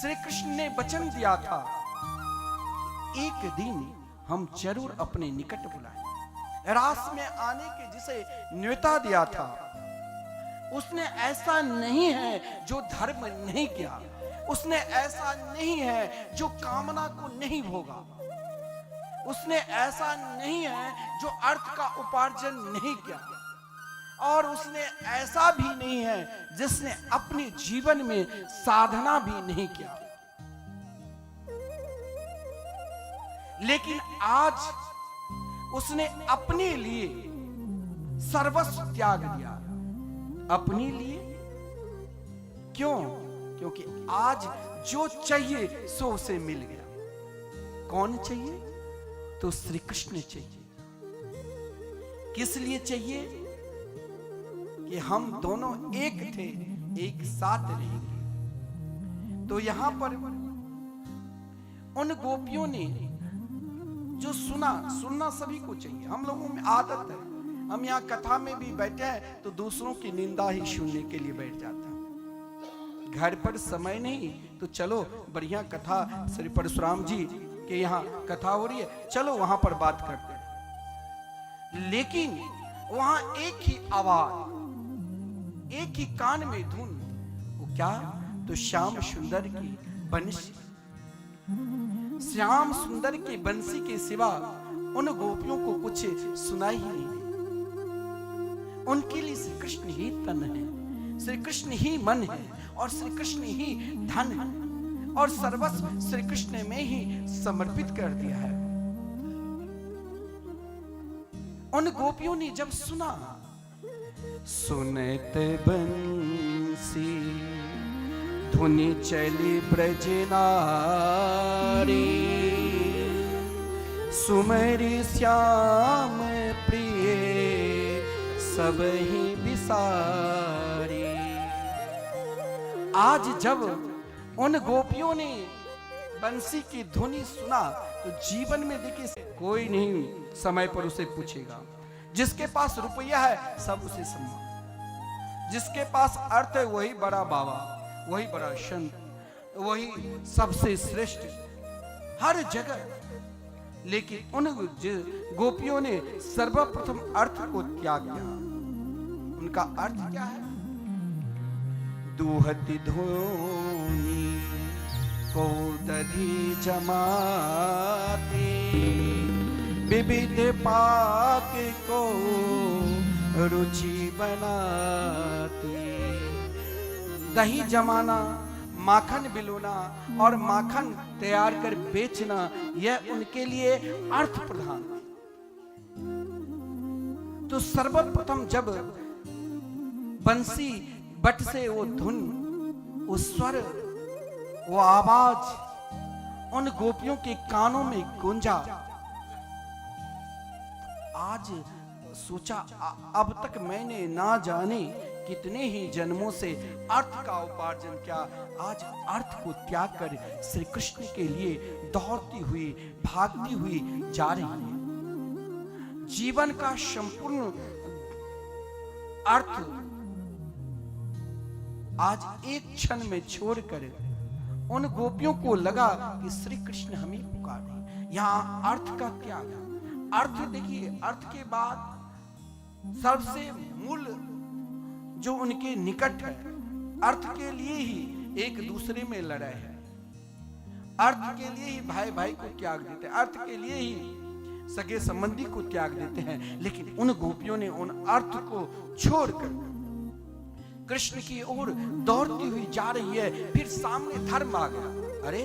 श्री कृष्ण ने वचन दिया था, एक दिन हम जरूर अपने निकट बुलाए। रास में आने के जिसे न्योता दिया था, उसने ऐसा नहीं है जो धर्म नहीं किया, उसने ऐसा नहीं है जो कामना को नहीं भोगा, उसने ऐसा नहीं है जो अर्थ का उपार्जन नहीं किया, और उसने ऐसा भी नहीं है जिसने अपने जीवन में साधना भी नहीं किया। लेकिन आज उसने अपने लिए सर्वस्व त्याग दिया। अपने लिए क्यों? क्योंकि आज जो चाहिए सो उसे मिल गया। कौन चाहिए? तो श्री कृष्ण चाहिए। किस लिए चाहिए? कि हम दोनों एक थे, एक साथ रहेंगे। तो यहां पर उन गोपियों ने जो सुनना सभी को चाहिए। हम लोगों में आदत है, हम यहाँ कथा में भी बैठे हैं तो दूसरों की निंदा ही सुनने के लिए बैठ जाता है। घर पर समय नहीं तो चलो बढ़िया कथा श्री परशुराम जी के यहाँ कथा हो रही है, चलो वहां पर बात करते हैं। लेकिन वहां एक ही आवाज, एक ही कान में धुन, वो क्या? तो श्याम सुंदर की बंसी। श्याम सुंदर की बंसी के सिवा उन गोपियों को कुछ सुनाई ही नहीं। उनके लिए श्री कृष्ण ही तन है, श्री कृष्ण ही मन है, और श्री कृष्ण ही धन है, और सर्वस्व श्री कृष्ण में ही समर्पित कर दिया है। उन गोपियों ने जब सुना, सुनत बंसी धुनि चली ब्रज नारी, सुमरि श्याम प्रिय सब ही बिसारी। आज जब उन गोपियों ने बंसी की धुनी सुना तो जीवन में देखिए कोई नहीं समय पर उसे पूछेगा। जिसके पास रुपया है सब उसे सम्मान, जिसके पास अर्थ है वही बड़ा बाबा, वही बड़ा संत, वही सबसे श्रेष्ठ। हर जगह लेकिन उन गोपियों ने सर्वप्रथम अर्थ को त्याग दिया। उनका अर्थ क्या है? दूहति धोनी को दधी जमाती, विविध पाक को रुचि बनाती। दही जमाना, माखन बिलोना और माखन तैयार कर बेचना, यह उनके लिए अर्थ प्रधान। तो सर्वप्रथम जब बंसी बट से वो धुन, वो स्वर, वो आवाज उन गोपियों के कानों में गूंजा, आज सोचा अब तक मैंने ना जाने कितने ही जन्मों से अर्थ का उपार्जन किया, आज अर्थ को त्याग कर श्री कृष्ण के लिए दौड़ती हुई, भागती हुई जा रही है। जीवन का संपूर्ण अर्थ आज एक क्षण में छोड़कर उन गोपियों को लगा कि श्री कृष्ण हमें पुकार रहे। यहां अर्थ का त्याग। अर्थ देखिए, अर्थ के बाद सबसे मूल जो उनके निकट है, अर्थ के लिए ही एक दूसरे में लड़ाई है, अर्थ के लिए ही भाई भाई को त्याग देते हैं, अर्थ के लिए ही सगे संबंधी को त्याग देते हैं। लेकिन उन गोपियों ने उन अर्थ को छोड़कर कृष्ण की ओर दौड़ती हुई जा रही है। फिर सामने धर्म आ गया। अरे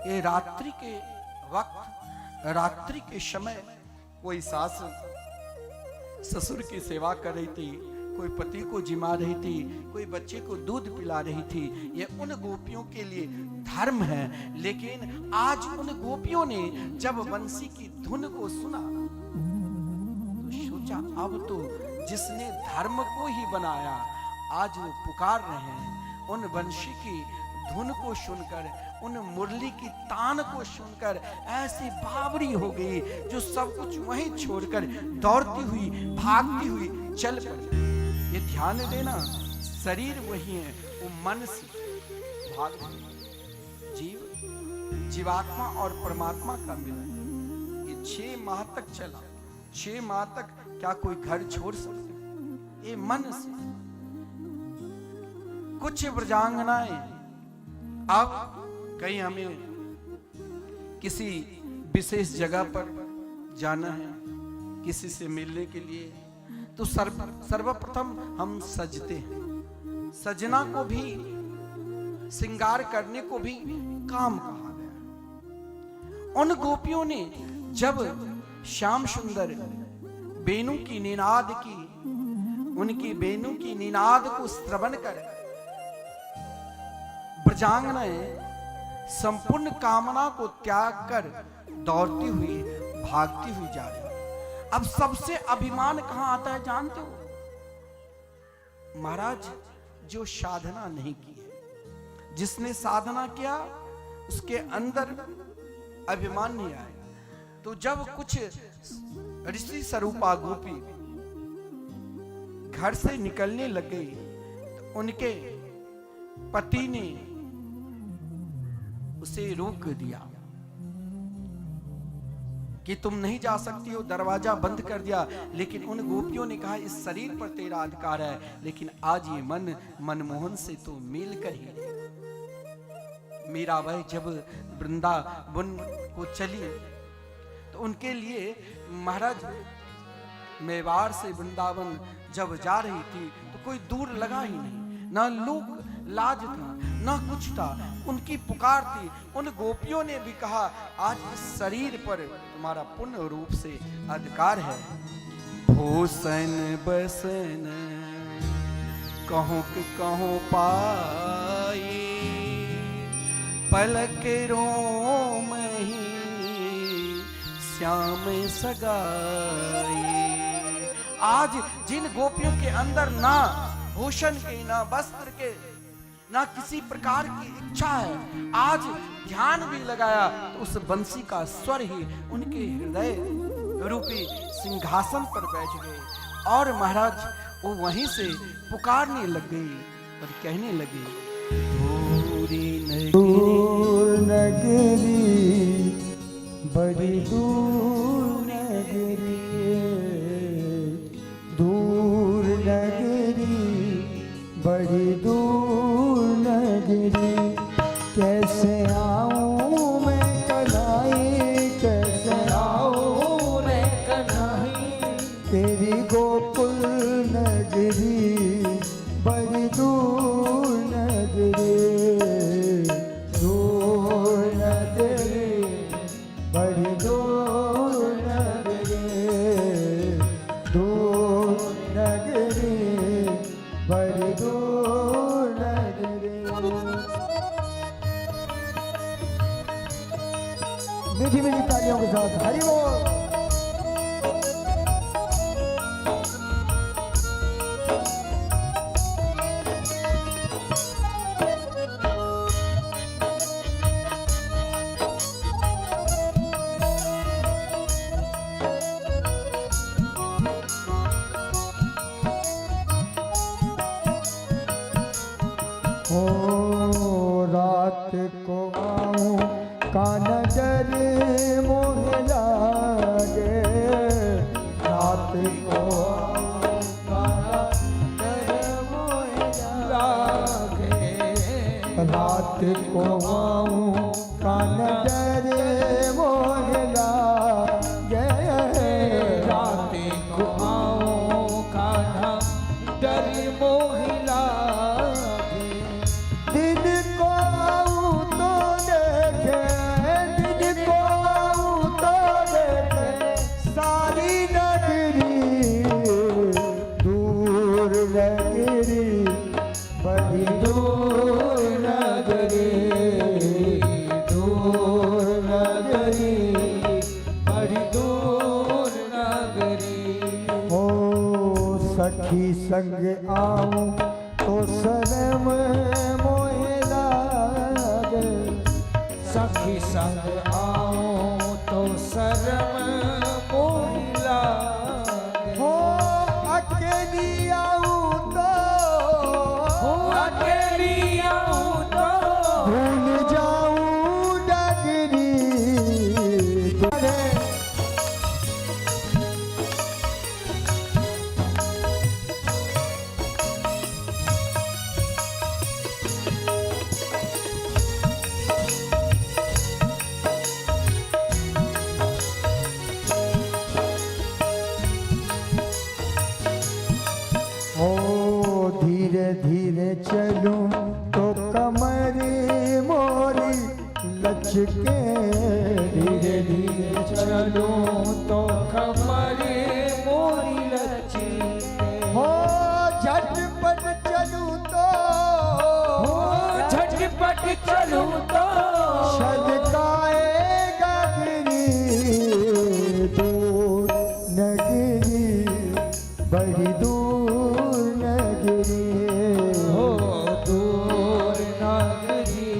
ये रात्रि के वक्त, रात्रि के समय कोई सास ससुर की सेवा कर रही थी, कोई पति को जिमा रही थी, कोई बच्चे को दूध पिला रही थी। ये उन गोपियों के लिए धर्म है। लेकिन आज उन गोपियों ने जब बंसी की धुन को सुना तो सोचा अब तो जिसने धर्म को ही बनाया आज वो पुकार रहे हैं। उन बंशी की धुन को सुनकर, उन मुरली की तान को सुनकर ऐसी बावरी हो गई जो सब कुछ वहीं छोड़कर दौड़ती हुई, भागती हुई चल पड़ी। ये ध्यान देना, शरीर वही है, वो मन से भाग रही। जीवात्मा और परमात्मा का मिलन ये 6 माह तक चला। 6 माह तक क्या कोई घर छोड़ सकते? ये मन से। कुछ व्रजांगनाएं, अब कहीं हमें किसी विशेष जगह पर जाना है, किसी से मिलने के लिए, तो सर्वप्रथम हम सजते हैं। सजना को भी, श्रृंगार करने को भी काम कहा गया। उन गोपियों ने जब श्याम सुंदर वेणु की निनाद की, उनकी वेणु की निनाद को श्रवण कर ब्रजांगनाएं संपूर्ण कामना को त्याग कर दौड़ती हुई, भागती हुई जा रही। अब सबसे अभिमान कहां आता है जानते हो? महाराज, जो साधना नहीं की है, जिसने साधना किया उसके अंदर अभिमान नहीं आया। तो जब कुछ ऋषि स्वरूपा गोपी घर से निकलने लग गई तो उनके पति ने उसे रोक दिया कि तुम नहीं जा सकती हो, दरवाजा बंद कर दिया। लेकिन उन गोपियों ने कहा इस शरीर पर तेरा अधिकार है, लेकिन आज ये मन मनमोहन से तो मिल कर ही ले। मीराबाई जब वृंदावन को चली तो उनके लिए महाराज मेवाड़ से वृंदावन जब जा रही थी तो कोई दूर लगा ही नहीं, ना लोक लाज था, ना कुछ था। उनकी पुकार थी। उन गोपियों ने भी कहा आज इस शरीर पर तुम्हारा पूर्ण रूप से अधिकार है। भूषण बसन कहो कि कहो पाई, पलक रोम ही श्याम सगाई। आज जिन गोपियों के अंदर ना भूषण के, ना वस्त्र के, ना किसी प्रकार की इच्छा है, आज ध्यान भी लगाया तो उस बंसी का स्वर ही उनके हृदय रूपी सिंहासन पर बैठ गए। और महाराज वो वहीं से पुकारने लग गई और कहने लगी, दूर नगरी बड़ी दूर नगरी, दूर नगरी, बड़ी दूर नगरी। कैसे आऊं मैं कन्हई, कैसे आऊं मैं कन्हई, तेरी गोकुल नगरी, बड़ी दूर नगरी, दूर नगरी, बड़ी दूर नगरी, दूर नगरी, बड़ी दूर नगरी। मीठी मीठी तालियों के साथ हरि बोल। हो रात को आऊं कान्हा डर मोह लागे, रात को आऊं कान्हा डर मोह लागे, रात को आऊं कान्हा डर मोह लागे, रात को आऊं कान्हा डर मोह लागे। दिन को आऊं तो देखे, दिन को आऊं तो देखे सारी नगरी, दूर नगरी, बड़ी दूर नगरी, दूर नगरी, बड़ी दूर नगरी। हो सखी संग आऊं तो शर्म मोहे लागे, सखी संग आऊं तो शर्म मोहे लागे। हो अकेली आऊं तो, हो अकेली आऊं तो भूल जाऊं डगरी। हो धीरे धीरे चलूं तो कमर मोरी लचके, धीरे धीरे चलूं तो कमर मोरी लचके। हो झटपट चलूं तो, हो झटपट चलूं तो छलकाएगा गिरी, दूर नगरी, बड़ी दूर नगरी, हो दूर नगरी,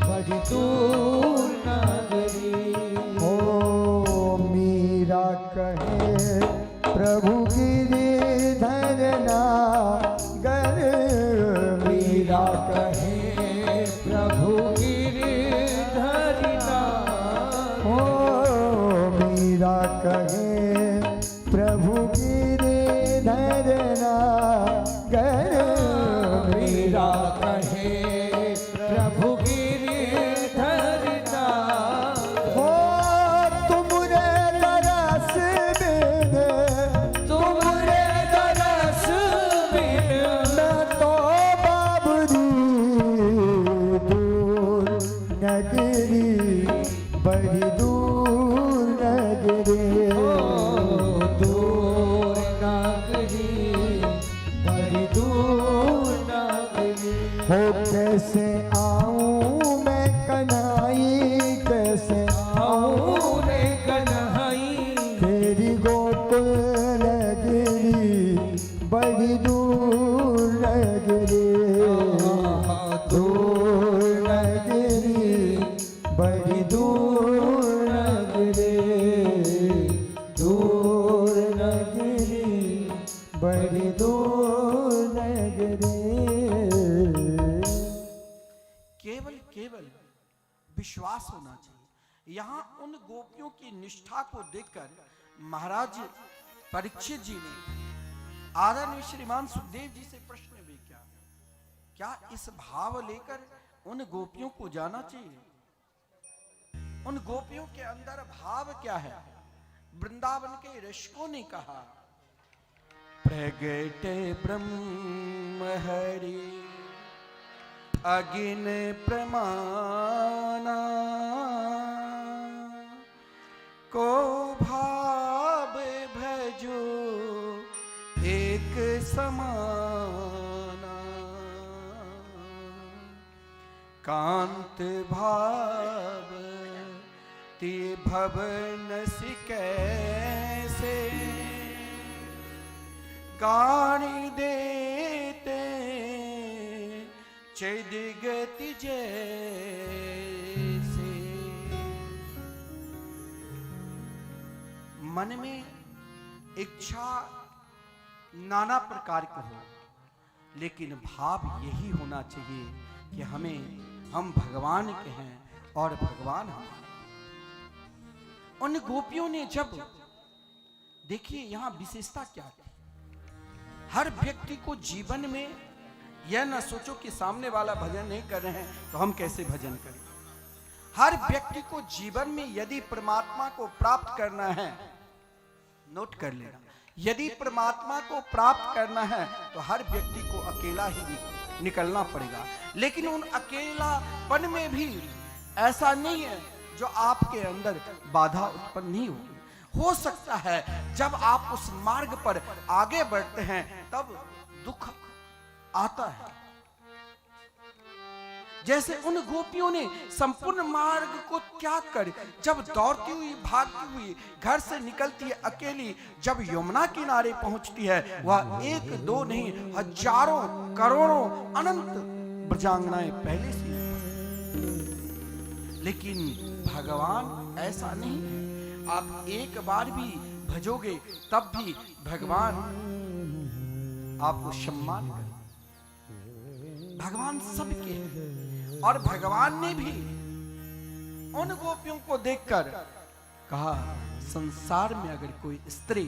बड़ी दूर नगरी। हो मीरा कहे प्रभु गिरिधर नागर, मीरा कहे प्रभु गिरिधर नागर। हो मीरा कहे प्रभु गिरिधर नागर, मीरा कहे प्रभु गिरिधर नागर। हो तुमरे दरस बिन, तुमरे दरस बिन मैं तो बाबरी, दूर नगरी, बड़ी दूर नगरी, दूर नगरी, बड़ी दूर नगरी। हो कैसे आऊं मैं कन्हई, कैसे आऊं मैं कन्हई, तेरी गोकुल नगरी, बड़ी दूर नगरी, दूर नगरी, बड़ी दूर नगरी, दूर नगरी, बड़ी दूर नगरी। केवल केवल विश्वास होना चाहिए। यहां उन गोपियों की निष्ठा को देखकर महाराज परीक्षित जी ने आदरणीय श्रीमान सुखदेव जी से प्रश्न भी किया, क्या इस भाव लेकर उन गोपियों को जाना चाहिए? उन गोपियों के अंदर भाव क्या है? वृंदावन के ऋषिकों ने कहा, प्रगट ब्रह्म हरि अगिन प्रमाणा, को भाव भजो एक समाना, कांत भाव ते भवन कैसे, गाणी देते चैदिगति जैसे। मन में इच्छा नाना प्रकार की हो, लेकिन भाव यही होना चाहिए कि हम भगवान के हैं और भगवान हमारे। उन गोपियों ने जब देखिए यहां विशेषता क्या थी, हर व्यक्ति को जीवन में यह ना सोचो कि सामने वाला भजन नहीं कर रहे हैं तो हम कैसे भजन करें। हर व्यक्ति को जीवन में यदि परमात्मा को प्राप्त करना है, नोट कर लेना, यदि परमात्मा को प्राप्त करना है तो हर व्यक्ति को अकेला ही निकलना पड़ेगा। लेकिन उन अकेलापन में भी ऐसा नहीं है जो आपके अंदर बाधा उत्पन्न नहीं होगी। हो सकता है जब आप उस मार्ग पर आगे बढ़ते हैं तब दुख आता है। जैसे उन गोपियों ने संपूर्ण मार्ग को त्याग कर जब दौड़ती हुई भागती हुई घर से निकलती है अकेली, जब यमुना किनारे पहुंचती है, वह एक दो नहीं हजारों करोड़ों अनंत ब्रजांगनाएं पहले से। लेकिन भगवान ऐसा नहीं, आप एक बार भी भजोगे तब भी भगवान आपको सम्मान करें। भगवान सबके हैं और भगवान ने भी उन गोपियों को देखकर कहा, संसार में अगर कोई स्त्री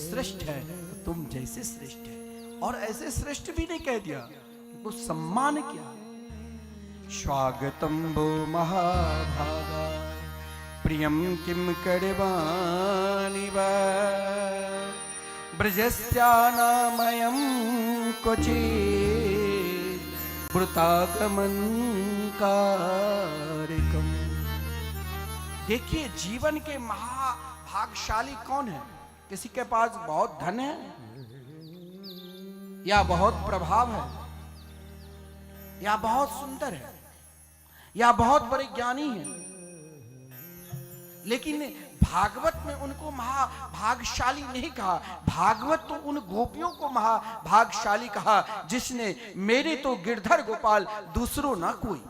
श्रेष्ठ है तो तुम जैसे श्रेष्ठ है। और ऐसे श्रेष्ठ भी नहीं कह दिया, वो सम्मान किया। स्वागतम वो महाभागा प्रियम किम करवाणि वा ब्रजस्यानामयं क्वचित् वृतागमन कारकम। देखिए जीवन के महाभागशाली कौन है? किसी के पास बहुत धन है या बहुत प्रभाव है या बहुत सुंदर है या बहुत बड़े ज्ञानी है, लेकिन भागवत में उनको महाभागशाली नहीं कहा। भागवत तो उन गोपियों को महाभागशाली कहा जिसने मेरे तो गिरधर गोपाल दूसरों ना कोई।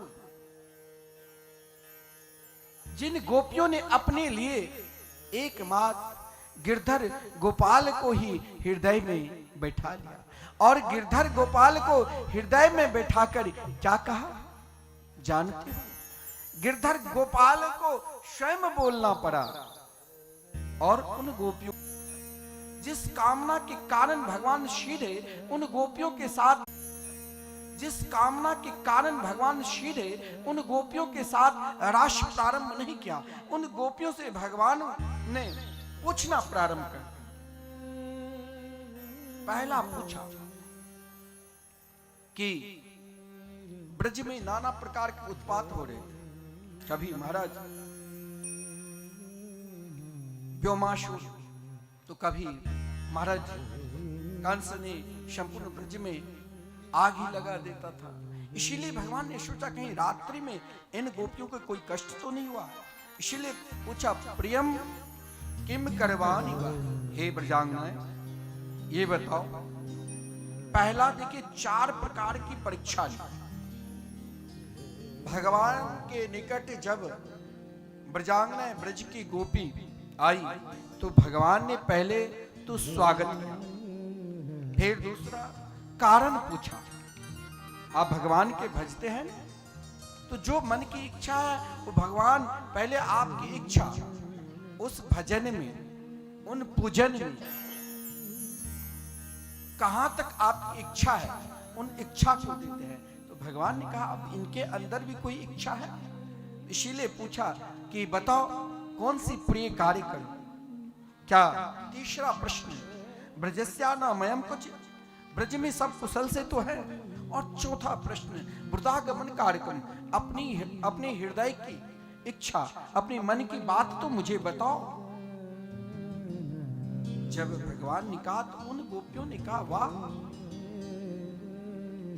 जिन गोपियों ने अपने लिए एकमात्र गिरधर गोपाल को ही हृदय में बैठा लिया और गिरधर गोपाल को हृदय में बैठाकर क्या कहा जानते हो? गिरधर गोपाल को स्वयं बोलना पड़ा। और उन गोपियों जिस कामना के कारण भगवान सीधे उन गोपियों के साथ, जिस कामना के कारण भगवान सीधे उन गोपियों के साथ रास प्रारंभ नहीं किया, उन गोपियों से भगवान ने पूछना प्रारंभ कर। पहला पूछा कि ब्रज में नाना प्रकार के उत्पात हो रहे थे। कभी महाराज व्योमासुर, तो कभी महाराज कंस ने संपूर्ण ब्रज में आग ही लगा देता था। इसीलिए भगवान ने सोचा कहीं रात्रि में इन गोपियों को कोई कष्ट तो नहीं हुआ। इसीलिए पूछा, प्रियम किम करवाणि वा, हे ब्रजांगनाएं ये बताओ। पहला देखिए 4 प्रकार की परीक्षा ली। भगवान के निकट जब ब्रजांगनाएं ब्रज की गोपी आई तो भगवान ने पहले तो स्वागत किया, फिर दूसरा कारण पूछा, आप भगवान के भजते हैं? तो तो जो मन की इच्छा है वो भगवान पहले आपकी इच्छा उस भजन में, उन पूजन में कहां तक आपकी इच्छा है, उन इच्छा को देते हैं। तो भगवान ने कहा अब इनके अंदर भी कोई इच्छा है, इसीलिए पूछा कि बताओ कौन सी प्रिय कार्य करूं। क्या तीसरा प्रश्न, ब्रजस्या न मयम कुछ, ब्रज में सब कुशल से तो है। और चौथा प्रश्न, वृद्धागमन कार्यक्रम, अपने हृदय की इच्छा, अपने मन की बात तो मुझे बताओ। जब भगवान ने कहा तो उन गोपियों ने कहा वाह,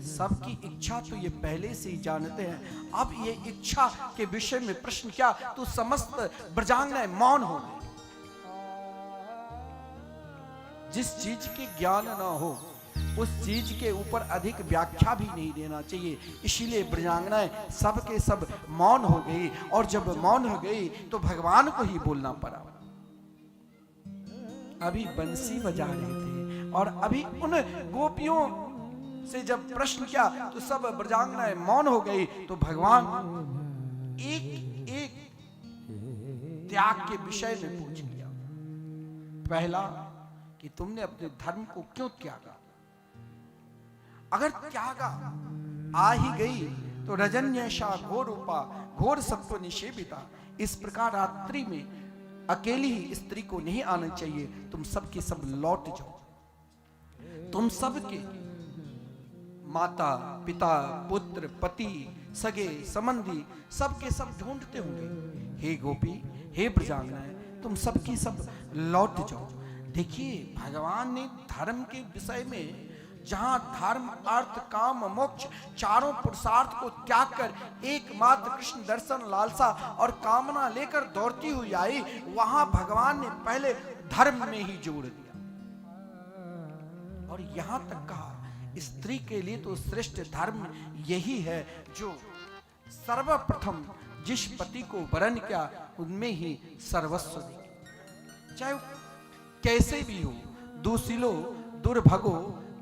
सबकी इच्छा तो ये पहले से ही जानते हैं, अब ये इच्छा के विषय में प्रश्न क्या, तो समस्त ब्रजांगनाएं मौन हो गई। जिस चीज के ज्ञान ना हो उस चीज के ऊपर अधिक व्याख्या भी नहीं देना चाहिए, इसीलिए ब्रजांगनाएं सब के सब मौन हो गई। और जब मौन हो गई तो भगवान को ही बोलना पड़ा। अभी बंसी बजा रहे थे और अभी उन गोपियों से जब प्रश्न किया तो सब ब्रजांगनाएं मौन हो गई। तो भगवान एक एक त्याग के विषय में पूछ लिया। पहला कि तुमने अपने धर्म को क्यों त्यागा, अगर त्यागा आ ही गई तो रजन्यशा घोर रूपा घोर सत्व निषेविता, इस प्रकार रात्रि में अकेली ही स्त्री को नहीं आना चाहिए, तुम सबके सब लौट जाओ। तुम सबके माता पिता पुत्र पति सगे संबंधी सबके सब ढूंढते होंगे। हे गोपी, हे ब्रजांगनाएं, तुम सबकी सब लौट जाओ। देखिए भगवान ने धर्म के विषय में, जहां धर्म अर्थ काम मोक्ष चारों पुरुषार्थ को त्याग कर एकमात्र कृष्ण दर्शन लालसा और कामना लेकर दौड़ती हुई आई, वहां भगवान ने पहले धर्म में ही जोड़ दिया। और यहां तक कहा स्त्री के लिए तो श्रेष्ठ धर्म यही है जो सर्वप्रथम जिस पति को वरण किया उनमें ही सर्वस्व दे, चाहे वो कैसे भी हो, दुशीलो दुर्भगो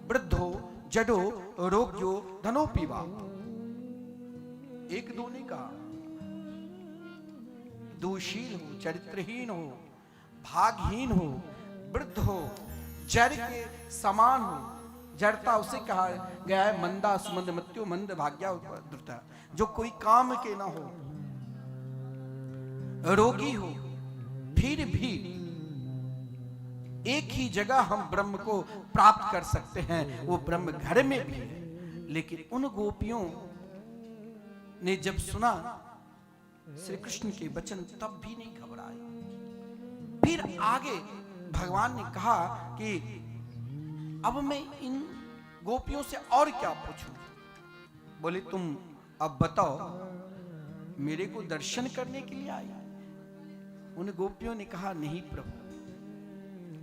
वृद्धो जडो रोग्यो धनो पीवा। एक दो ने कहा, दुशील हो, चरित्रहीन हो, भागहीन हो, वृद्ध हो, जड़ के समान हो। जड़ता उसे कहा गया है मंदा सुमंद मत्यो मंद भाग्या दुर्ता, जो कोई काम के ना हो, रोगी हो, फिर भी एक ही जगह हम ब्रह्म को प्राप्त कर सकते हैं, वो ब्रह्म घर में भी है। लेकिन उन गोपियों ने जब सुना श्री कृष्ण के वचन तब भी नहीं घबराए। फिर आगे भगवान ने कहा कि अब मैं इन गोपियों से और क्या पूछूं। बोले तुम अब बताओ, मेरे को दर्शन करने के लिए आई। उन गोपियों ने कहा नहीं प्रभु,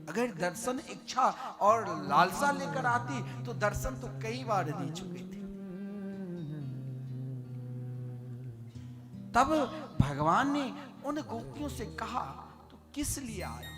अगर दर्शन इच्छा और लालसा लेकर आती तो दर्शन तो कई बार दे चुके थे। तब भगवान ने उन गोपियों से कहा तो किस लिए आया।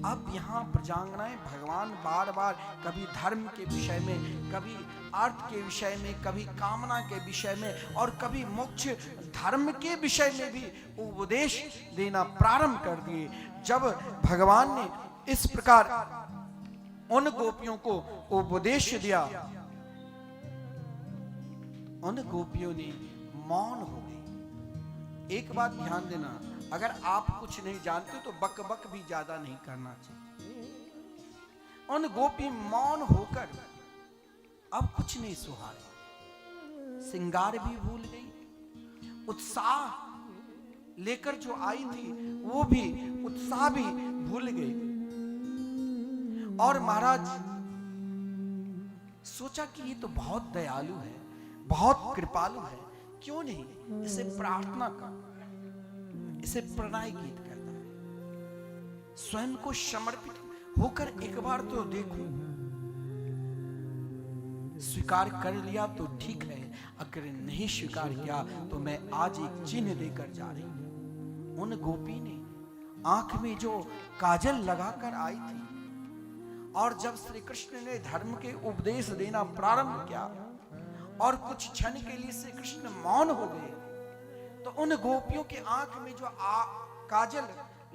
अब यहां ब्रजांगनाएं भगवान बार बार कभी धर्म के विषय में, कभी अर्थ के विषय में, कभी कामना के विषय में और कभी मोक्ष धर्म के विषय में भी उपदेश देना प्रारंभ कर दिए। जब भगवान ने इस प्रकार उन गोपियों को उपदेश दिया, उन गोपियों ने मौन हो गई। एक बात ध्यान देना, अगर आप कुछ नहीं जानते तो बक बक भी ज्यादा नहीं करना चाहिए। उन गोपी मौन होकर अब कुछ नहीं सुहाए, श्रृंगार भी भूल गई, उत्साह लेकर जो आई थी वो भी उत्साह भी भूल गई। और महाराज सोचा कि ये तो बहुत दयालु है, बहुत कृपालु है, क्यों नहीं इसे प्रार्थना कर, इसे प्रणय गीत करता है, स्वयं को समर्पित होकर एक बार तो देखो। स्वीकार कर लिया तो ठीक है, अगर नहीं स्वीकार किया तो मैं आज एक चिन्ह देकर जा रही हूं। उन गोपी ने आंख में जो काजल लगाकर आई थी और जब श्री कृष्ण ने धर्म के उपदेश देना प्रारंभ किया और कुछ क्षण के लिए श्री कृष्ण मौन हो गए, तो उन गोपियों के आंख में जो काजल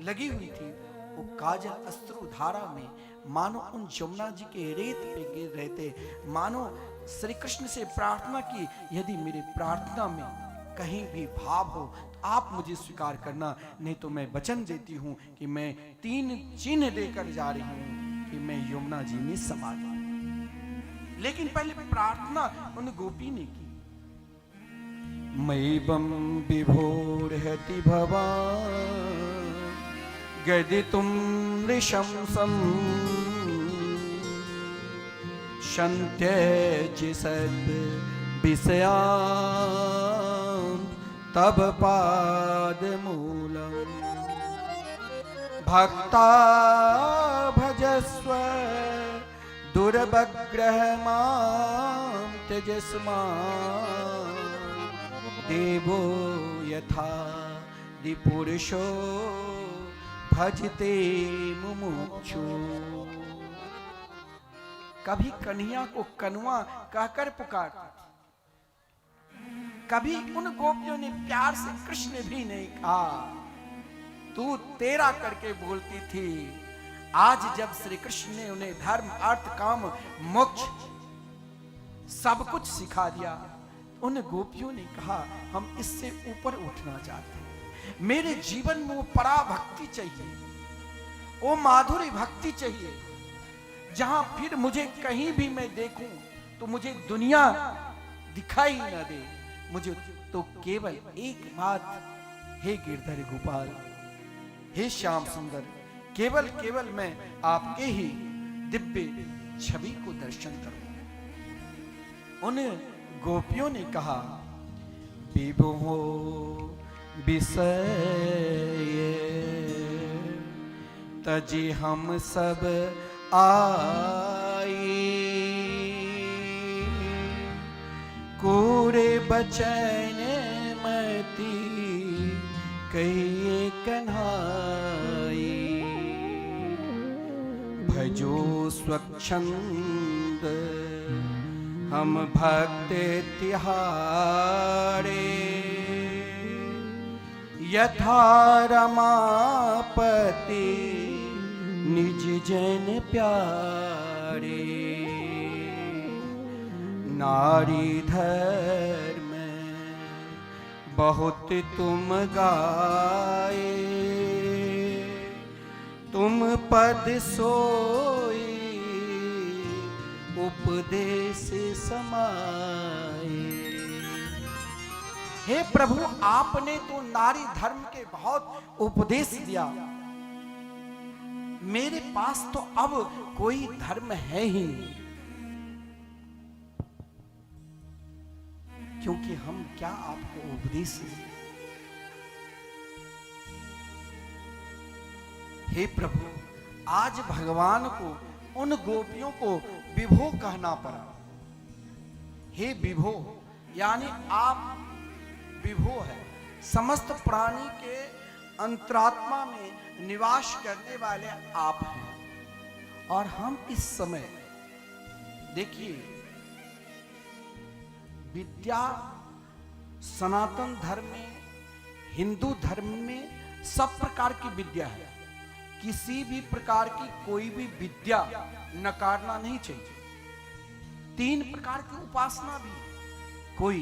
लगी हुई थी, वो काजल अश्रुधारा में मानो उन यमुना जी के रेत पे गिर रहे थे। मानो श्री कृष्ण से प्रार्थना की, यदि मेरी प्रार्थना में कहीं भी भाव हो तो आप मुझे स्वीकार करना, नहीं तो मैं वचन देती हूं कि मैं 3 चिन्ह लेकर जा रही हूं कि मैं यमुना जी में समा जाऊं। लेकिन पहले प्रार्थना उन गोपी ने की। मैबम विभोर्हति भवान् गदितुं नृशंसम् शन्त्यज्य सर्व विषयान् तब पादमूलम् भक्ता भजस्व दुर्भग्रह मां त्यजस्मान् देवो यथा दिपुरुषो भजते मुमुक्षु। कभी कन्हैया को कनुआ कहकर पुकारती थी, कभी उन गोपियों ने प्यार से कृष्ण भी नहीं कहा, तू तेरा करके बोलती थी। आज जब श्री कृष्ण ने उन्हें धर्म अर्थ काम मोक्ष सब कुछ सिखा दिया, उन गोपियों ने कहा हम इससे ऊपर उठना चाहते हैं, मेरे जीवन में वो पराभक्ति चाहिए, वो माधुरी भक्ति चाहिए, जहां फिर मुझे कहीं भी मैं देखूं तो मुझे दुनिया दिखाई न दे, मुझे तो केवल एक बात, हे गिरधर गोपाल, हे श्याम सुंदर, केवल केवल मैं आपके ही दिव्य छवि को दर्शन करूं। उन गोपियों ने कहा विभो विषय तजी हम सब आई, कोरे बचन मती कहिए कन्हाई, भजो स्वच्छंद हम भक्त तिहारे, यथा रमापति निज जन प्यारे, नारी धर्म बहुत तुम गाए, तुम पद सोई उपदेश समाए। हे प्रभु, आपने तो नारी धर्म के बहुत उपदेश दिया, मेरे पास तो अब कोई धर्म है ही नहीं, क्योंकि हम क्या आपको उपदेश दें। हे प्रभु, आज भगवान को, उन गोपियों को विभो कहना पड़ा। हे विभो, यानी आप विभो है, समस्त प्राणी के अंतरात्मा में निवास करने वाले आप हैं। और हम इस समय देखिए, विद्या सनातन धर्म में, हिंदू धर्म में सब प्रकार की विद्या है, किसी भी प्रकार की कोई भी विद्या नकारना नहीं चाहिए। 3 प्रकार की उपासना भी, कोई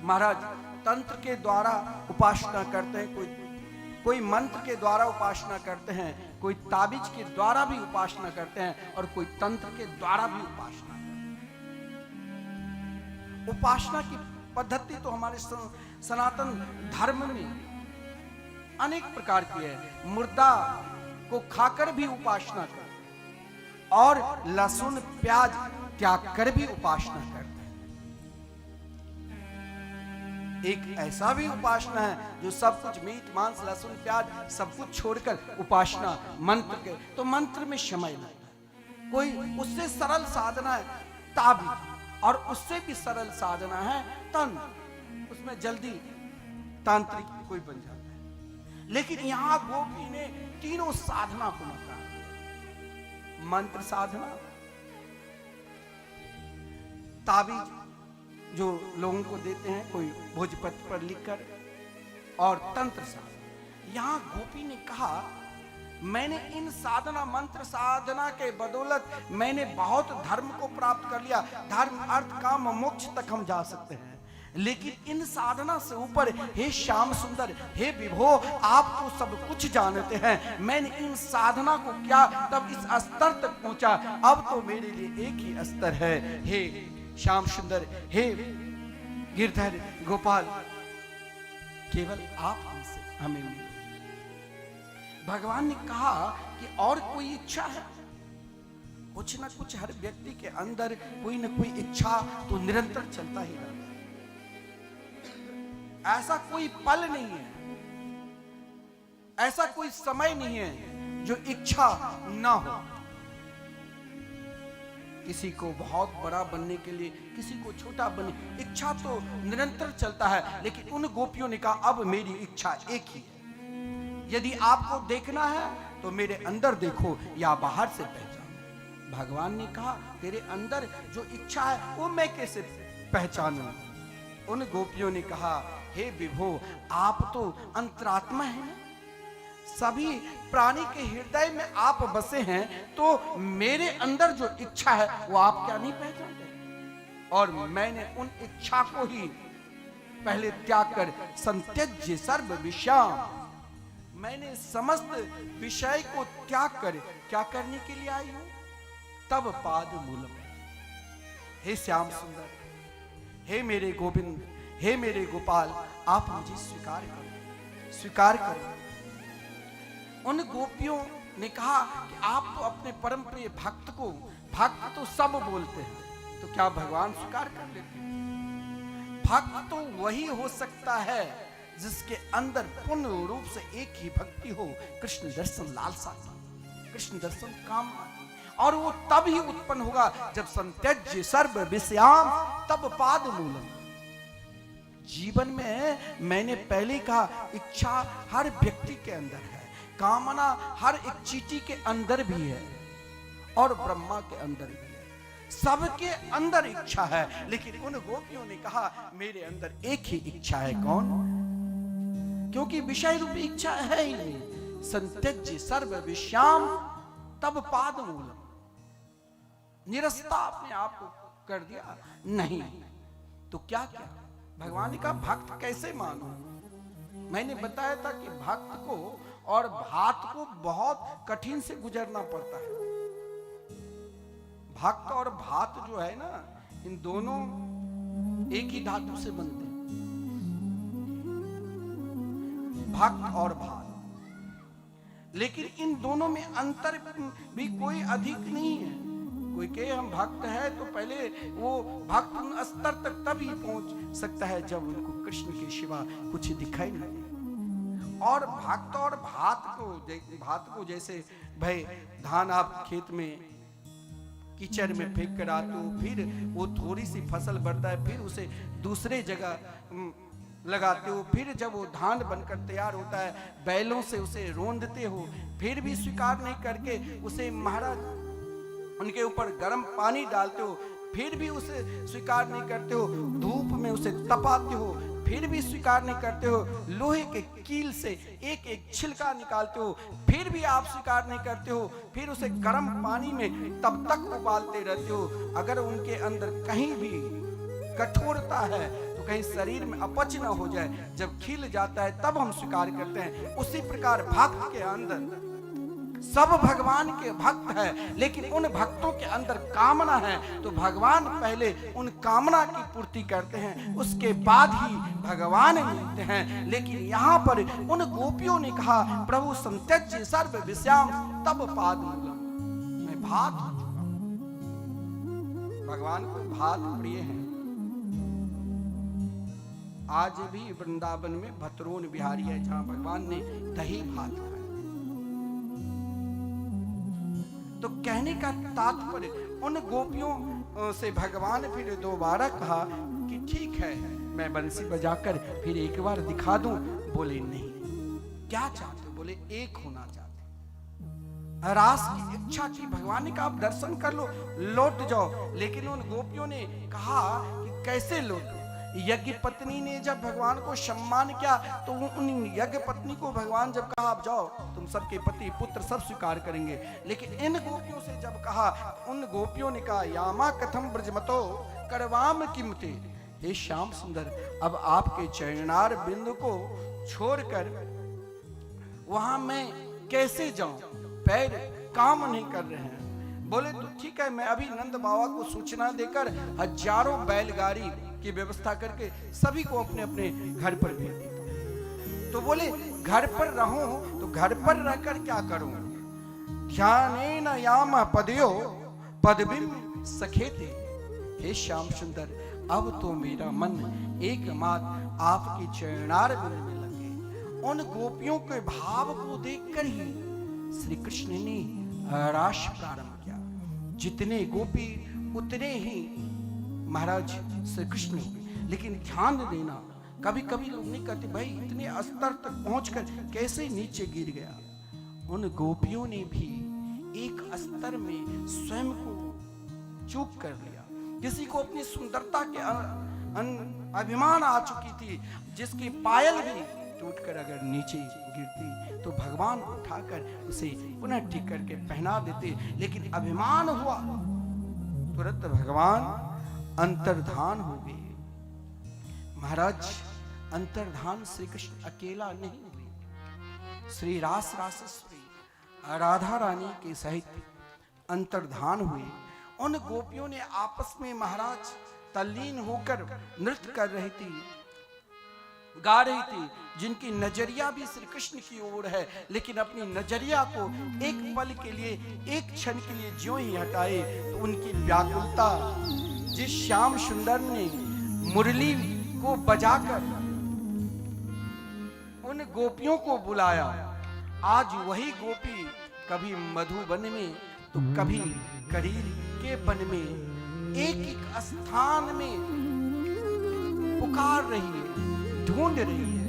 महाराज तंत्र के द्वारा उपासना करते हैं, कोई मंत्र के द्वारा उपासना करते हैं, कोई ताबीज के द्वारा भी उपासना करते हैं, और कोई तंत्र के द्वारा भी उपासना करते हैं। उपासना की पद्धति तो हमारे सनातन धर्म में अनेक प्रकार की है। मुर्दा को खाकर भी उपासना कर, और लहसुन प्याज त्याग कर भी उपासना करते हैं। एक ऐसा भी उपासना है जो सब कुछ मीट मांस लहसुन प्याज सब कुछ छोड़कर उपासना मंत्र के, तो मंत्र में समय लगता है। कोई उससे सरल साधना है ताबीज, और उससे भी सरल साधना है तंत्र, उसमें जल्दी तांत्रिक कोई बन जाता है। लेकिन यहां गोपी ने तीनों साधना को नकारा। मंत्र साधना, ताबीज जो लोगों को देते हैं कोई भोजपत्र पर लिखकर, और तंत्र साधना। यहां गोपी ने कहा मैंने इन साधना मंत्र साधना के बदौलत मैंने बहुत धर्म को प्राप्त कर लिया, धर्म अर्थ काम मोक्ष तक हम जा सकते हैं, लेकिन इन साधना से ऊपर, हे श्याम सुंदर, हे विभो, आप तो सब कुछ जानते हैं, मैंने इन साधना को क्या तब इस स्तर तक पहुंचा, अब तो मेरे लिए एक ही स्तर है, हे श्याम सुंदर, हे गिरधर गोपाल, केवल आप हमसे हमें मिलो। भगवान ने कहा कि और कोई इच्छा है? कुछ ना कुछ हर व्यक्ति के अंदर कोई ना कोई इच्छा तो निरंतर चलता ही रहता है। ऐसा कोई पल नहीं है, ऐसा कोई समय नहीं है जो इच्छा ना हो। किसी को बहुत बड़ा बनने के लिए, किसी को छोटा बनने, इच्छा तो निरंतर चलता है, लेकिन उन गोपियों ने कहा अब मेरी इच्छा एक ही है, यदि आपको देखना है तो मेरे अंदर देखो या बाहर से पहचानो। भगवान ने कहा तेरे अंदर जो इच्छा है वो मैं कैसे पहचानूं? उन गोपियों ने कहा हे विभो, आप तो अंतरात्मा हैं, सभी प्राणी के हृदय में आप बसे हैं, तो मेरे अंदर जो इच्छा है वो आप क्या नहीं पहचानते? और मैंने उन इच्छा को ही पहले त्याग कर संत्यज्य सर्व विषयाम, मैंने समस्त विषय को त्याग कर क्या करने के लिए आई हूं? तब पाद मूल में। हे श्याम सुंदर, हे मेरे गोविंद, हे मेरे गोपाल, आप मुझे स्वीकार करो, स्वीकार करो। उन गोपियों ने कहा कि आप तो अपने परम प्रिय भक्त को, भक्त तो सब बोलते हैं, तो क्या भगवान स्वीकार कर लेते हैं? भक्त तो वही हो सकता है जिसके अंदर पूर्ण रूप से एक ही भक्ति हो, कृष्ण दर्शन लालसा, कृष्ण दर्शन कामना, और वो तब ही उत्पन्न होगा जब संत्यज्य सर्व विषयाम तब पाद मूलम। जीवन में मैंने पहले कहा इच्छा हर व्यक्ति के अंदर है, कामना हर एक चींटी के अंदर भी है और ब्रह्मा के अंदर भी है, सबके अंदर इच्छा है। लेकिन उन गोपियों ने कहा मेरे अंदर एक ही इच्छा है, कौन? क्योंकि विषय रूपी इच्छा है ही नहीं। संत्यज्य सर्व विषयाम तब पाद मूलम, निरस्ता अपने आप को कर दिया नहीं, तो क्या क्या? भगवान ने कहा भक्त कैसे मानो? मैंने बताया था कि भक्त को और भात को बहुत कठिन से गुजरना पड़ता है। भक्त और भात जो है ना, इन दोनों एक ही धातु से बनते हैं, भक्त और भात, लेकिन इन दोनों में अंतर भी कोई अधिक नहीं है। कोई कहे हम भक्त है तो पहले वो भक्त स्तर तक तभी पहुंच सकता है जब उनको कृष्ण के सिवा कुछ दिखाई न दे। और भक्त और भात को जैसे भाई धान आप खेत में कीचड़ में फेंक कर आते हो, फिर वो थोड़ी सी फसल बढ़ता है, फिर उसे दूसरे जगह लगाते हो, फिर जब वो धान बनकर तैयार होता है बैलों से उसे रोंदते हो, फिर भी स्वीकार नहीं करके उसे महाराज उनके ऊपर गर्म पानी डालते हो, फिर भी उसे स्वीकार नहीं करते हो, धूप में उसे तपाते हो, फिर भी स्वीकार नहीं करते हो, लोहे के कील से एक एक छिलका निकालते हो, फिर भी आप स्वीकार नहीं करते हो, फिर उसे गर्म पानी में तब तक उबालते रहते हो। अगर उनके अंदर कहीं भी कठोरता है तो कहीं शरीर में अपच ना हो जाए, जब खिल जाता है तब हम स्वीकार करते हैं। उसी प्रकार भक्त के अंदर सब भगवान के भक्त है, लेकिन उन भक्तों के अंदर कामना है, तो भगवान पहले उन कामना की पूर्ति करते हैं, उसके बाद ही भगवान मिलते हैं। लेकिन यहाँ पर उन गोपियों ने कहा प्रभु संत्यज्य सर्व विषयाम तब पाद मूलम, मैं भात हो चुका हूं। भगवान को भात प्रिय है। आज भी वृंदावन में भतरोन बिहारी है जहां भगवान ने दही भात खाया। तो कहने का तात्पर्य उन गोपियों से भगवान फिर दोबारा कहा कि ठीक है मैं बंसी बजाकर फिर एक बार दिखा दूं। बोले नहीं, क्या चाहते? बोले एक होना चाहते, रास की इच्छा की, भगवान ने कहा आप दर्शन कर लो, लौट जाओ। लेकिन उन गोपियों ने कहा कि कैसे लौटो। यज्ञ पत्नी ने जब भगवान को सम्मान किया तो उन यज्ञ पत्नी को भगवान जब कहा आप जाओ, तुम सबके पति पुत्र सब स्वीकार करेंगे। लेकिन इन गोपियों से जब कहा, उन गोपियों ने कहा यामा कथम ब्रजमतो करवाम किमते, हे श्याम सुंदर, अब आपके चरणार बिंदु को छोड़कर वहां मैं कैसे जाऊं, पैर काम नहीं कर रहे हैं। बोले तो ठीक है, मैं अभी नंद बाबा को सूचना देकर हजारों बैलगाड़ी की व्यवस्था करके सभी को अपने अपने घर पर भेज देता हूं। तो बोले घर पर रहूं तो घर पर रहकर क्या करूं, ध्यानेन याम पदयो पदबिम सखेते, हे श्याम सुंदर, अब तो मेरा मन एकमात्र आपके चरणार बिंद में लगे। उन गोपियों के भाव को देखकर ही श्री कृष्ण ने रास प्रारंभ किया। जितने गोपी उतने ही महाराज श्री कृष्ण हुए। लेकिन ध्यान देना, कभी कभी लोग नहीं कहते भाई इतने स्तर तक पहुंचकर कैसे नीचे गिर गया। उन गोपियों ने भी एक स्तर में स्वयं को चूक कर लिया। किसी को अपनी सुंदरता के अभिमान आ चुकी थी, जिसकी पायल भी टूटकर अगर नीचे गिरती तो भगवान उठाकर उसे पुनः ठीक करके पहना देते। लेकिन अभिमान हुआ, तुरंत भगवान अंतर्धान हो गए। महाराज अंतर्धान श्री कृष्ण अकेला नहीं हुए, श्री रास रासेश्वरी राधा रानी के सहित अंतर्धान हुए। उन गोपियों ने आपस में महाराज तल्लीन होकर नृत्य कर रही थी, गा रही थी, जिनकी नजरिया भी श्री कृष्ण की ओर है। लेकिन अपनी नजरिया को एक पल के लिए, एक क्षण के लिए ज्यों ही हटाए तो उनकी व्याकुलता, जिस श्याम सुंदर ने मुरली को बजाकर उन गोपियों को बुलाया, आज वही गोपी कभी मधुबन में तो कभी करील के वन में एक एक स्थान में पुकार रही है, ढूंढ रही है।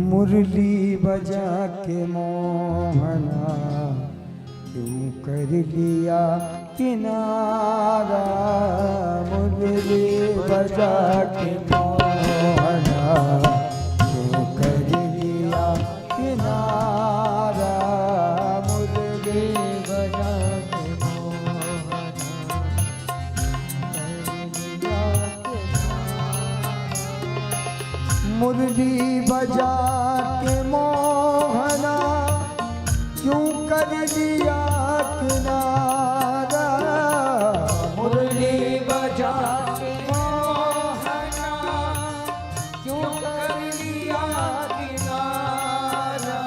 मुरली बजा के मोहना क्यों कर लिया किनारा, मुरली बजा के मोहना क्यों कर लिया किनारा, मुरली बजा के मोहना कर लिया किनारा, मुरली बजा के मोहना क्यों कर लिया किनारा, मुरली बजा के मोहना क्यों कर लिया किनारा,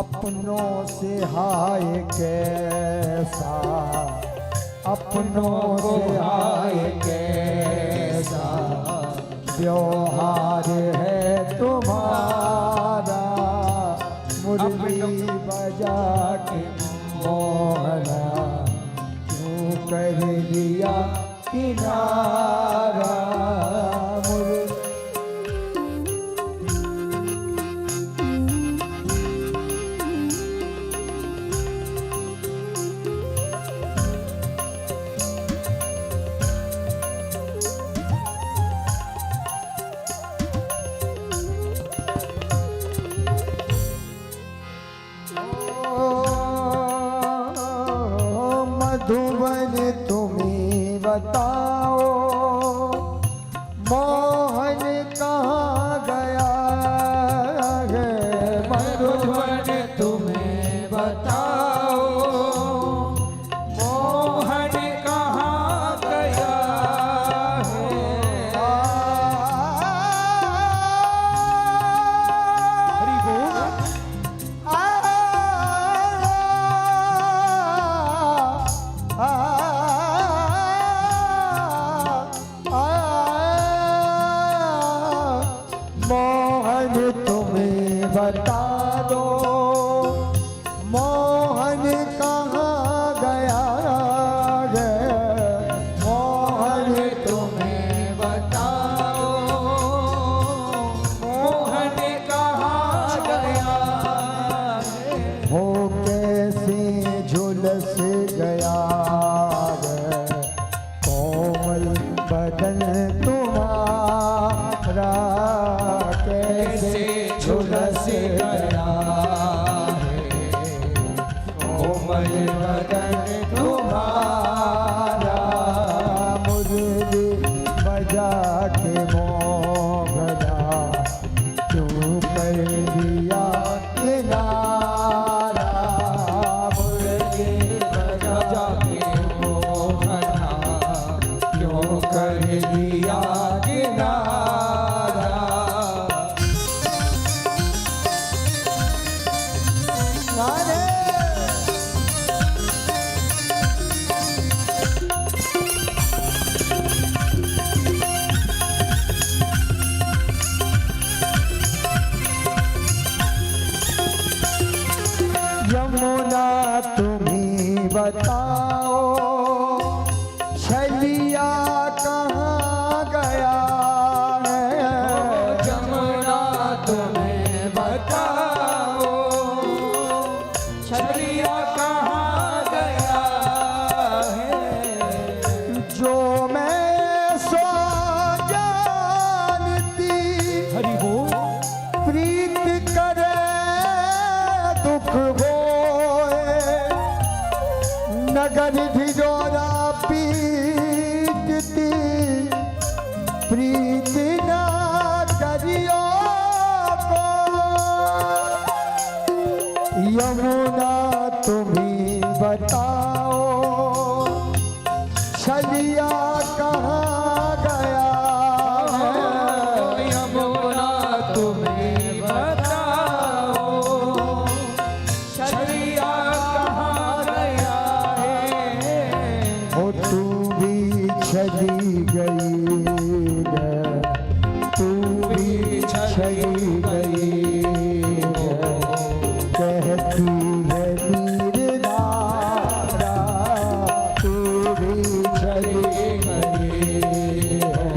अपनों से हाय कैसा, अपनों से हाय कैसा व्यवहार है तुम्हारा, मुरली बजा के मोहना क्यों कर लिया किनारा, मधुबन तुम्हें बताओ मोहन कहाँ गया है, मधुबन तुम्हें बताओ मोहन कहाँ गया है, हरि बोल झुलस गया रे कोमल बदन तुम्हारा कैसे झुलस गया है कोमल बदन तुम्हारा मुरली बजा के मोहरा क्यों कर दिया किनारा मुरली बजा के मोहरा क्यों कर दिया किनारा नारे यमुना तुम्ही बताओ छलिया कहाँ गया है यमुना तुम्हें बताओ छलिया कहाँ गया है जो मैं सो जानती हरि वो प्रीत करे दुख होए नगर धिजोरा पीटती प्रीत ना करियो को यमुना तुम्ही बताओ छलिया कहाँ गया है यमुना तुम्ही बताओ छलिया कहाँ गया है ओ तू भी छली गई है तू भी छली गई है कहती है वीर नारा तू भी छली गई है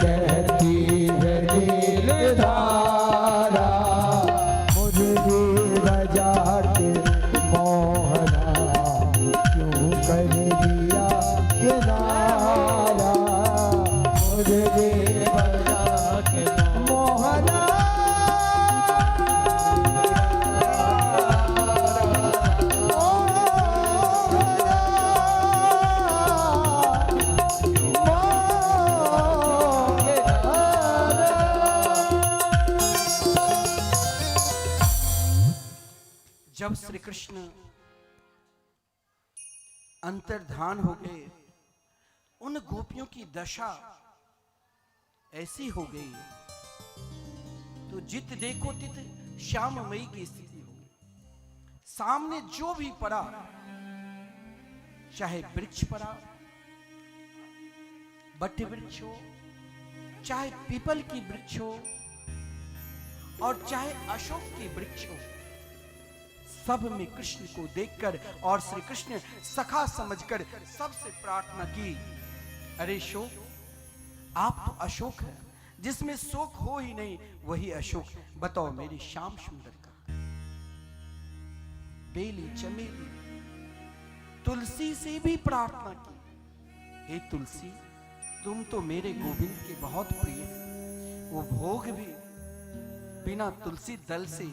कहती है वीर धारा मुरली बजा के मोहरा क्यों कर दिया किनारा मुरली बजा के मोहरा जब श्री कृष्ण अंतर्धान हो गए उन गोपियों की दशा ऐसी हो गई तो जित देखो तित श्याममयी की स्थिति हो गई। सामने जो भी पड़ा चाहे वृक्ष पड़ा बट्टे वृक्ष हो चाहे पीपल की वृक्ष हो और चाहे अशोक की वृक्ष हो सब में कृष्ण को देखकर और श्री कृष्ण सखा समझकर सबसे प्रार्थना की अरे शोक आप तो अशोक है जिसमें शोक हो ही नहीं वही अशोक बताओ मेरी श्याम सुंदर का बेली चमेली तुलसी से भी प्रार्थना की हे तुलसी तुम तो मेरे गोविंद के बहुत प्रिय वो भोग भी बिना तुलसी दल से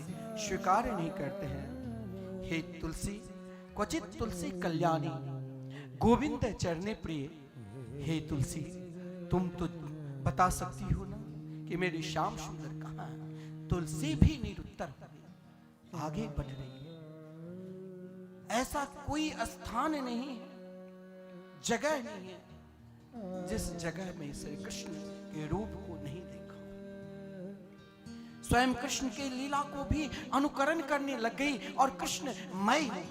स्वीकार नहीं करते हैं हे तुलसी क्वचित तुलसी कल्याणी गोविंद चरणे प्रिय हे तुलसी तुम तो बता सकती हो ना कि मेरी श्याम सुंदर कहाँ है तुलसी भी निरुत्तर आगे बढ़ रही है ऐसा कोई स्थान नहीं है जगह नहीं है जिस जगह में श्री कृष्ण के रूप को नहीं देखा स्वयं कृष्ण के लीला को भी अनुकरण करने लग गई और कृष्ण मैं हूं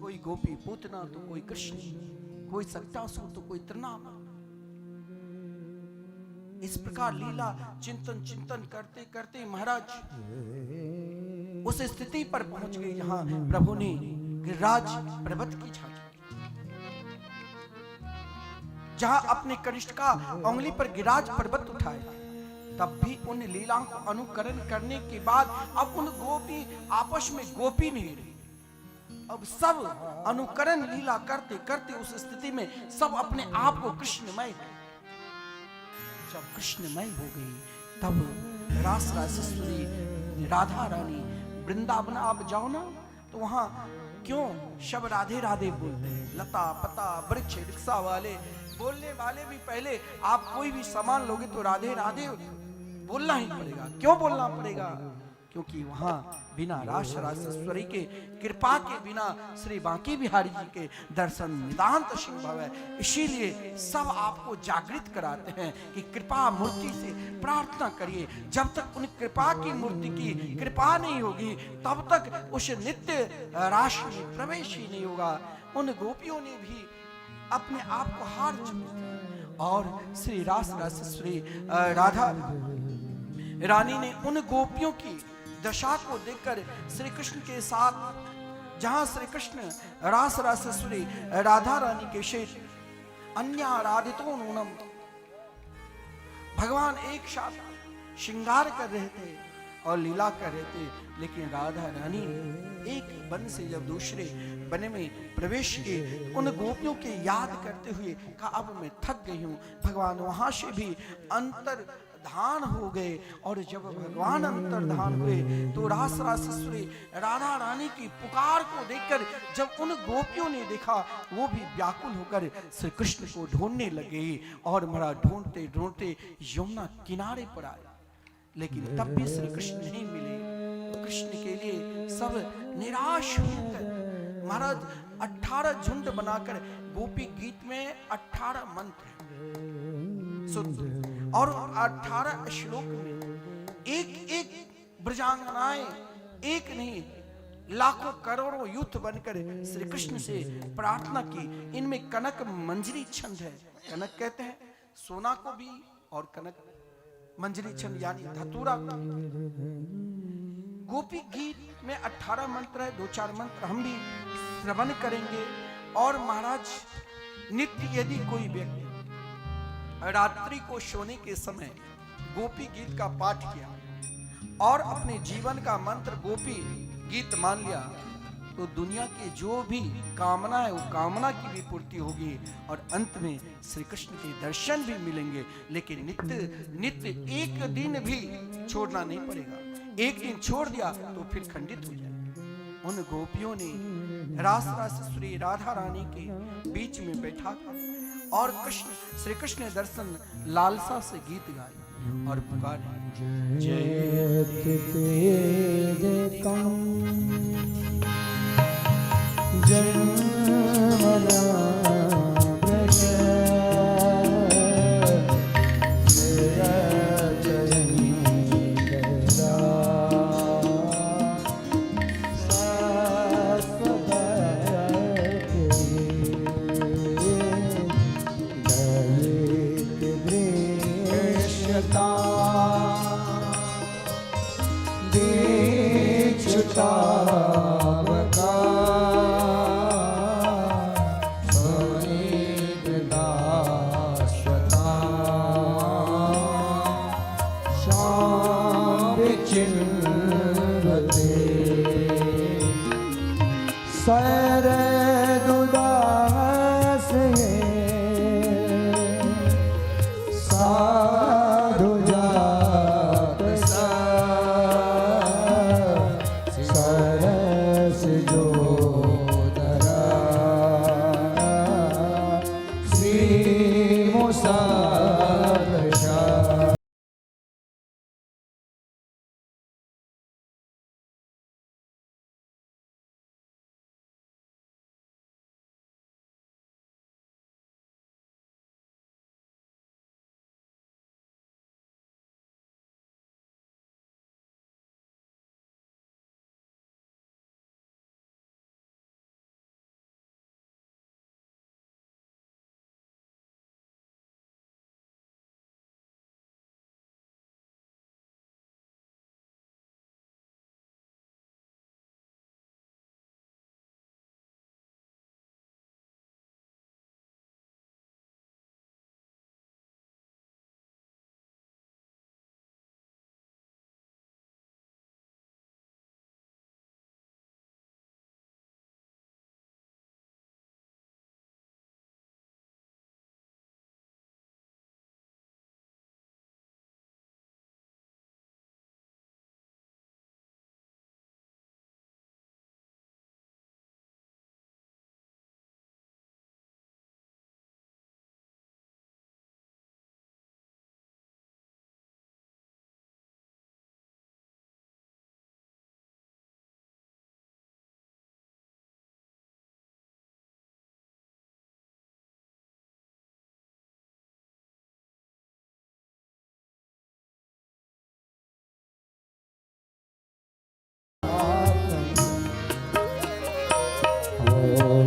कोई गोपी पूतना तो कोई कृष्ण कोई सक्टासुर तो कोई त्रिनाम इस प्रकार लीला चिंतन चिंतन करते करते महाराज उस स्थिति पर पहुंच गए जहां प्रभु ने गिरिराज पर्वत की झांकी जहां अपने कनिष्ठ का उंगली पर गिरिराज पर्वत उठाया तब भी उन लीलाओं को अनुकरण करने के बाद अब उन गोपी आपस में गोपी नहीं रही अब सब अनुकरण लीला करते करते उस स्थिति में सब अपने आप को कृष्णमय, जब कृष्णमय हो गई तब रास रासेश्वरी राधा रानी वृंदावन आप जाओ ना तो वहां क्यों सब राधे राधे बोलते हैं। लता पता वृक्ष रिक्शा वाले बोलने वाले भी पहले आप कोई भी सामान लोगे तो राधे राधे बोलना ही पड़ेगा। क्यों बोलना पड़ेगा? क्योंकि वहां बिना रास रासेश्वरी के कृपा के बिना श्री बांके बिहारी जी के दर्शन नितांत संभव है। इसीलिए सब आपको जागृत कराते हैं कि कृपा मूर्ति से प्रार्थना करिए। जब तक उन कृपा की मूर्ति की कृपा नहीं होगी तब तक उस नित्य रास में प्रवेश ही नहीं होगा। उन गोपियों ने भी अपने आप को हार चुके और श्री रास रासेश्वरी राधा रानी ने उन गोपियों की दशा को देखकर श्री कृष्ण के साथ, जहां श्री कृष्ण रास रासेश्वरी राधा रानी के शेष अन्य आराधितों नूनम, भगवान एक साथ श्रृंगार कर रहे थे और लीला कर रहे थे, लेकिन राधा रानी ने एक वन से जब दूसरे वन में प्रवेश किए उन गोपियों के याद करते हुए कहा अब मैं थक गई हूं। भगवान वहां से भी अंतर्धान हो गए और जब भगवान अंतर्धान हुए तो रास रासेश्वरी राधा रानी की पुकार को देखकर जब उन गोपियों ने देखा वो भी व्याकुल होकर श्री कृष्ण को ढूंढने लगे और मरा ढूंढते ढूंढते यमुना किनारे पर आए, लेकिन तब भी श्री कृष्ण नहीं मिले। तो कृष्ण के लिए सब निराश होकर महाराज 18 झुंड बनाकर गोपी गीत में 18 मंत्र सुन और 18 श्लोक में एक एक ब्रजांगनाएं, एक नहीं लाखों करोड़ों युद्ध बनकर श्री कृष्ण से प्रार्थना की। इनमें कनक मंजरी छंद है। कनक कहते हैं सोना को भी और कनक मंजरी छंद यानी धतूरा। गोपी गीत में 18 मंत्र है, 2-4 मंत्र हम भी श्रवण करेंगे। और महाराज नित्य यदि कोई व्यक्ति रात्रि को सोने के समय गोपी गीत का पाठ किया और अपने जीवन का मंत्र गोपी गीत मान लिया तो दुनिया के जो भी कामना है वो कामना की भी पूर्ति होगी और अंत में श्री कृष्ण के दर्शन भी मिलेंगे। लेकिन नित्य नित्य एक दिन भी छोड़ना नहीं पड़ेगा। एक दिन छोड़ दिया तो फिर खंडित हो जाए। उन गोपियों ने रास रासेश्वरी राधा रानी के बीच में बैठा और श्री कृष्ण दर्शन लालसा से गीत गाए और पुकारे जय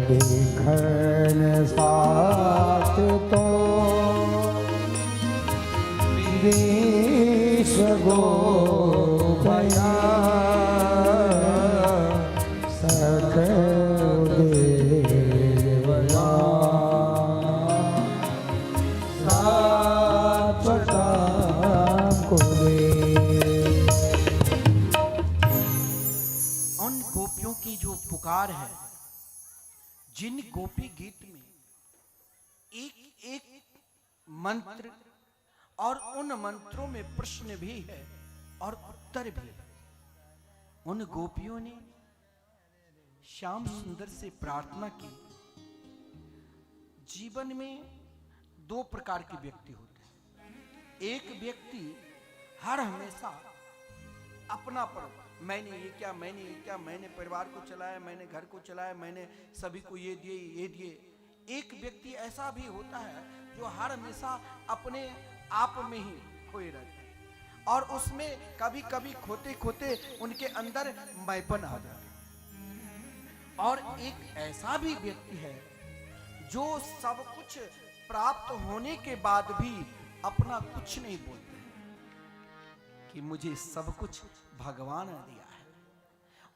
देखन साथ तो विश्व भया सख देवया सात्वता को दे। उन गोपियों की जो पुकार है, जिन गोपी गीत में एक एक मंत्र और उन मंत्रों में प्रश्न भी है और उत्तर भी है। उन गोपियों ने श्याम सुंदर से प्रार्थना की। जीवन में दो प्रकार के व्यक्ति होते हैं। एक व्यक्ति हर हमेशा अपना पर, मैंने ये किया, मैंने ये किया, मैंने परिवार को चलाया, मैंने घर को चलाया, मैंने सभी को ये दिए, ये दिए। एक व्यक्ति ऐसा भी होता है जो हर हमेशा अपने आप में ही खोए रहते हैं और उसमें कभी कभी खोते खोते उनके अंदर मैपन आ जाता है। और एक ऐसा भी व्यक्ति है जो सब कुछ प्राप्त होने के बाद भी अपना कुछ नहीं बोलते कि मुझे सब कुछ भगवान ने दिया है।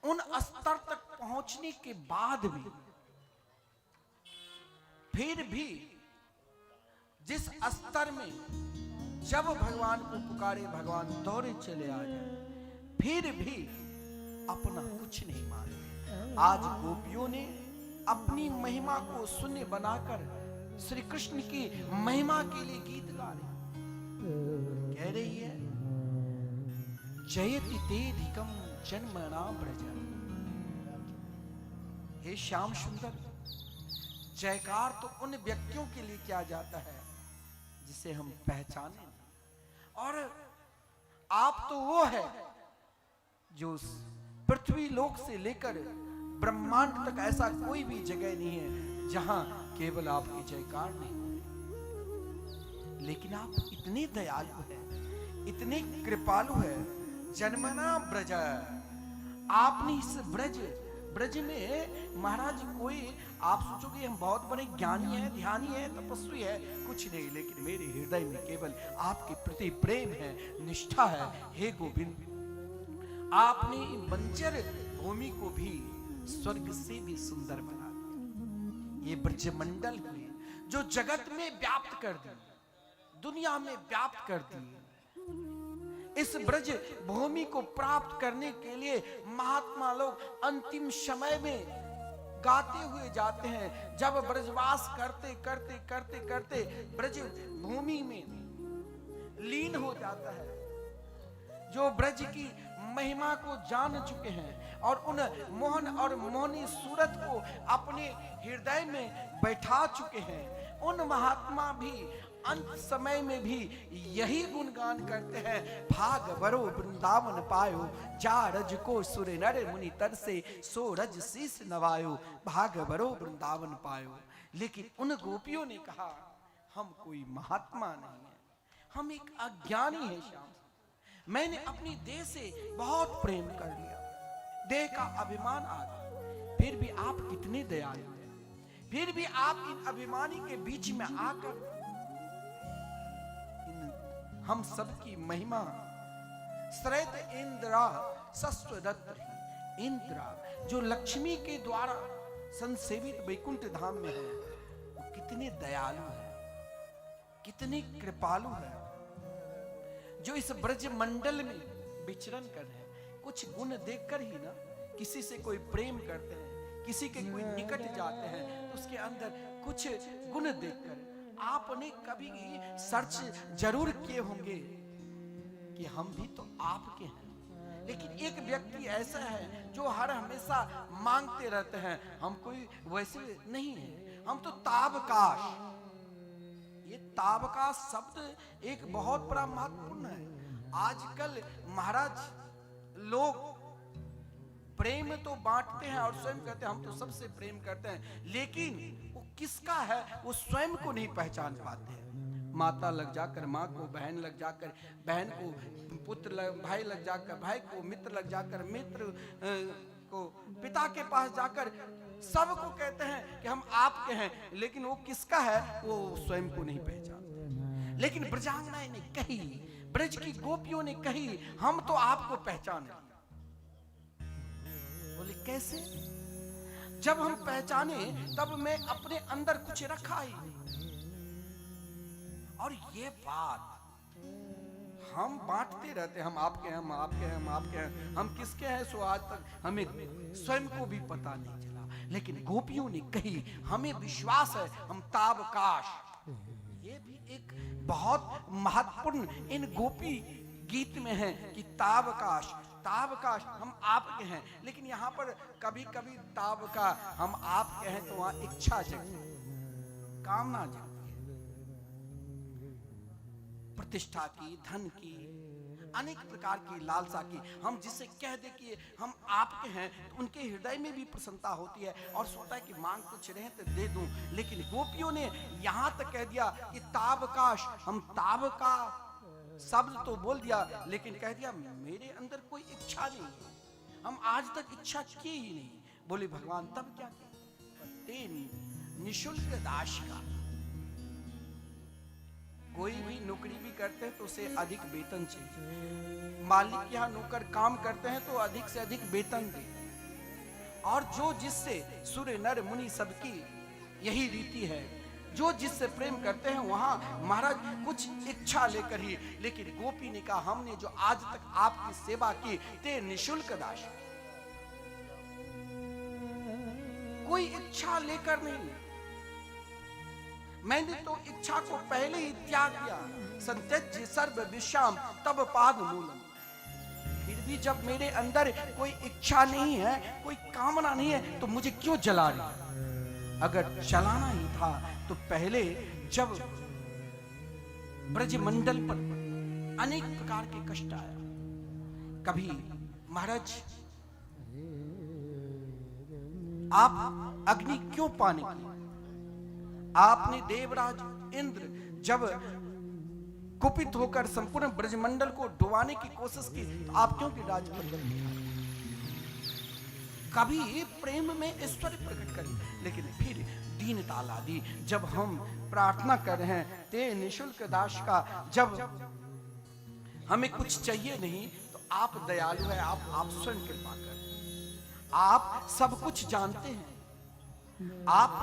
उन स्तर तक पहुंचने के बाद भी फिर भी जिस स्तर में जब भगवान को पुकारे भगवान दौड़े चले आ जाए, फिर भी अपना कुछ नहीं माने। आज गोपियों ने अपनी महिमा को शून्य बनाकर श्री कृष्ण की महिमा के लिए गीत गा रही, कह रही है जयति तेधिकम जन्मना ब्रज। हे श्याम सुंदर, जयकार तो उन व्यक्तियों के लिए किया जाता है जिसे हम पहचाने, और आप तो वो है जो पृथ्वी लोक से लेकर ब्रह्मांड तक ऐसा कोई भी जगह नहीं है जहां केवल आपकी जयकार नहीं हो। लेकिन आप इतने दयालु हैं, इतने कृपालु हैं। जन्मना ब्रज, आपने इस ब्रज में महाराज कोई, आप सोचोगे हम बहुत बड़े ज्ञानी हैं, ध्यानी हैं, तपस्वी है, कुछ नहीं, लेकिन मेरे हृदय में केवल आपके प्रति प्रेम है, निष्ठा है। हे गोविंद, आपने बंजर भूमि को भी स्वर्ग से भी सुंदर बना दिया। ये ब्रजमंडल हुए जो जगत में व्याप्त कर दी, दुनिया में व्याप्त कर दी। इस ब्रज भूमि को प्राप्त करने के लिए महात्मा लोग अंतिम समय में गाते हुए जाते हैं। जब ब्रजवास करते करते करते करते ब्रज भूमि में लीन हो जाता है, जो ब्रज की महिमा को जान चुके हैं और उन मोहन और मोहनी सूरत को अपने हृदय में बैठा चुके हैं, उन महात्मा भी अंत समय में भी यही गुणगान करते हैं, भाग बरो वृंदावन पायो, जा रज को सुर नर मुनि तर से सो रज शीस नवायो, भाग बरो वृंदावन पायो। लेकिन उन गोपियों ने कहा हम कोई महात्मा नहीं है, हम एक अज्ञानी है श्याम। मैंने अपनी देह से बहुत प्रेम कर लिया, देह का अभिमान आ गया, फिर भी आप कितने दयालु हैं, फिर भी आप इन अभिमानी के बीच में आकर हम सबकी महिमा श्रेत इंद्रा सस्वदत्र, इंद्रा जो लक्ष्मी के द्वारा संसेवित वैकुंठ धाम में है, वो कितने दयालु है, कितने कृपालु है, जो इस ब्रज मंडल में विचरण कर रहे हैं। कुछ गुण देखकर ही ना किसी से कोई प्रेम करते हैं, किसी के कोई निकट जाते हैं तो उसके अंदर कुछ गुण देखकर आपने कभी सर्च जरूर किए होंगे कि हम भी तो आपके हैं। लेकिन एक व्यक्ति ऐसा है जो हर हमेशा मांगते रहते हैं, हम कोई वैसे नहीं है, हम तो ताबकाश। ये ताबकाश शब्द एक बहुत बड़ा महत्वपूर्ण है। आजकल महाराज लोग प्रेम तो बांटते हैं और स्वयं कहते हैं हम तो सबसे प्रेम करते हैं, लेकिन वो किसका है वो स्वयं को नहीं पहचान पाते हैं। माता लग जाकर माँ को, बहन लग जाकर बहन को, पुत्र भाई लग जाकर भाई को, मित्र लग जाकर मित्र को, पिता के पास जाकर सबको कहते हैं कि हम आपके हैं, लेकिन वो किसका है वो स्वयं को नहीं पहचानते। लेकिन ब्रजांगनाएं ने कही, ब्रज की गोपियों ने कही, हम तो आपको पहचान रहे। बोले कैसे? जब हम पहचाने तब मैं अपने अंदर कुछ रखा ही नहीं। और ये बात हम बांटते रहते, हम आपके हैं, हम आपके हैं, हम आपके हैं, हम किसके हैं सो आज तक हमें स्वयं को भी पता नहीं चला। लेकिन गोपियों ने कही, हमें विश्वास है हम ताबकाश। ये भी एक बहुत महत्वपूर्ण इन गोपी गीत में है कि ताबकाश, ताबकाश हम आपके हैं। लेकिन यहाँ पर कभी कभी ताबका हम आपके हैं तो वहां इच्छा जगती है, कामना जगती है, प्रतिष्ठा की, धन की, अनेक प्रकार की लालसा की। हम जिसे कह दे कि हम आपके हैं तो उनके हृदय में भी प्रसन्नता होती है और सोचता है कि मांग कुछ रहे तो दे दूं। लेकिन गोपियों ने यहां तक कह दिया कि ताबकाश, हम ताबका शब्द तो बोल दिया लेकिन कह दिया मेरे अंदर कोई इच्छा नहीं है, हम आज तक इच्छा की ही नहीं। बोले भगवान तब क्या किया? निशुल्क दास का, कोई भी नौकरी भी करते हैं तो उसे अधिक वेतन चाहिए। मालिक यहाँ नौकर काम करते हैं तो अधिक से अधिक वेतन दे। और जो जिससे सूर्य नर मुनि सबकी यही रीति है, जो जिससे प्रेम करते हैं वहां महाराज कुछ इच्छा लेकर ही। लेकिन गोपी ने कहा हमने जो आज तक आपकी सेवा की ते निशुल्क दास, कोई इच्छा लेकर नहीं। मैंने तो इच्छा को पहले ही त्याग दिया। संत्यज्य सर्व विश्राम तब पाद मूलम। फिर भी जब मेरे अंदर कोई इच्छा नहीं है, कोई कामना नहीं है तो मुझे क्यों जला रही? अगर जलाना ही था तो पहले जब ब्रज मंडल पर अनेक प्रकार के कष्ट आया, कभी महाराज आप अग्नि क्यों पाने की? आपने देवराज इंद्र जब कुपित होकर संपूर्ण ब्रजमंडल को डुबाने की कोशिश की तो आप क्यों की राज पर? कभी प्रेम में ऐश्वर्य प्रकट करें, लेकिन फिर दीनता ला दी। जब हम प्रार्थना कर रहे हैं ते निशुल्क दास का, जब हमें कुछ चाहिए नहीं तो आप दयालु है, आप स्वयं कृपा कर, आप सब कुछ जानते हैं, आप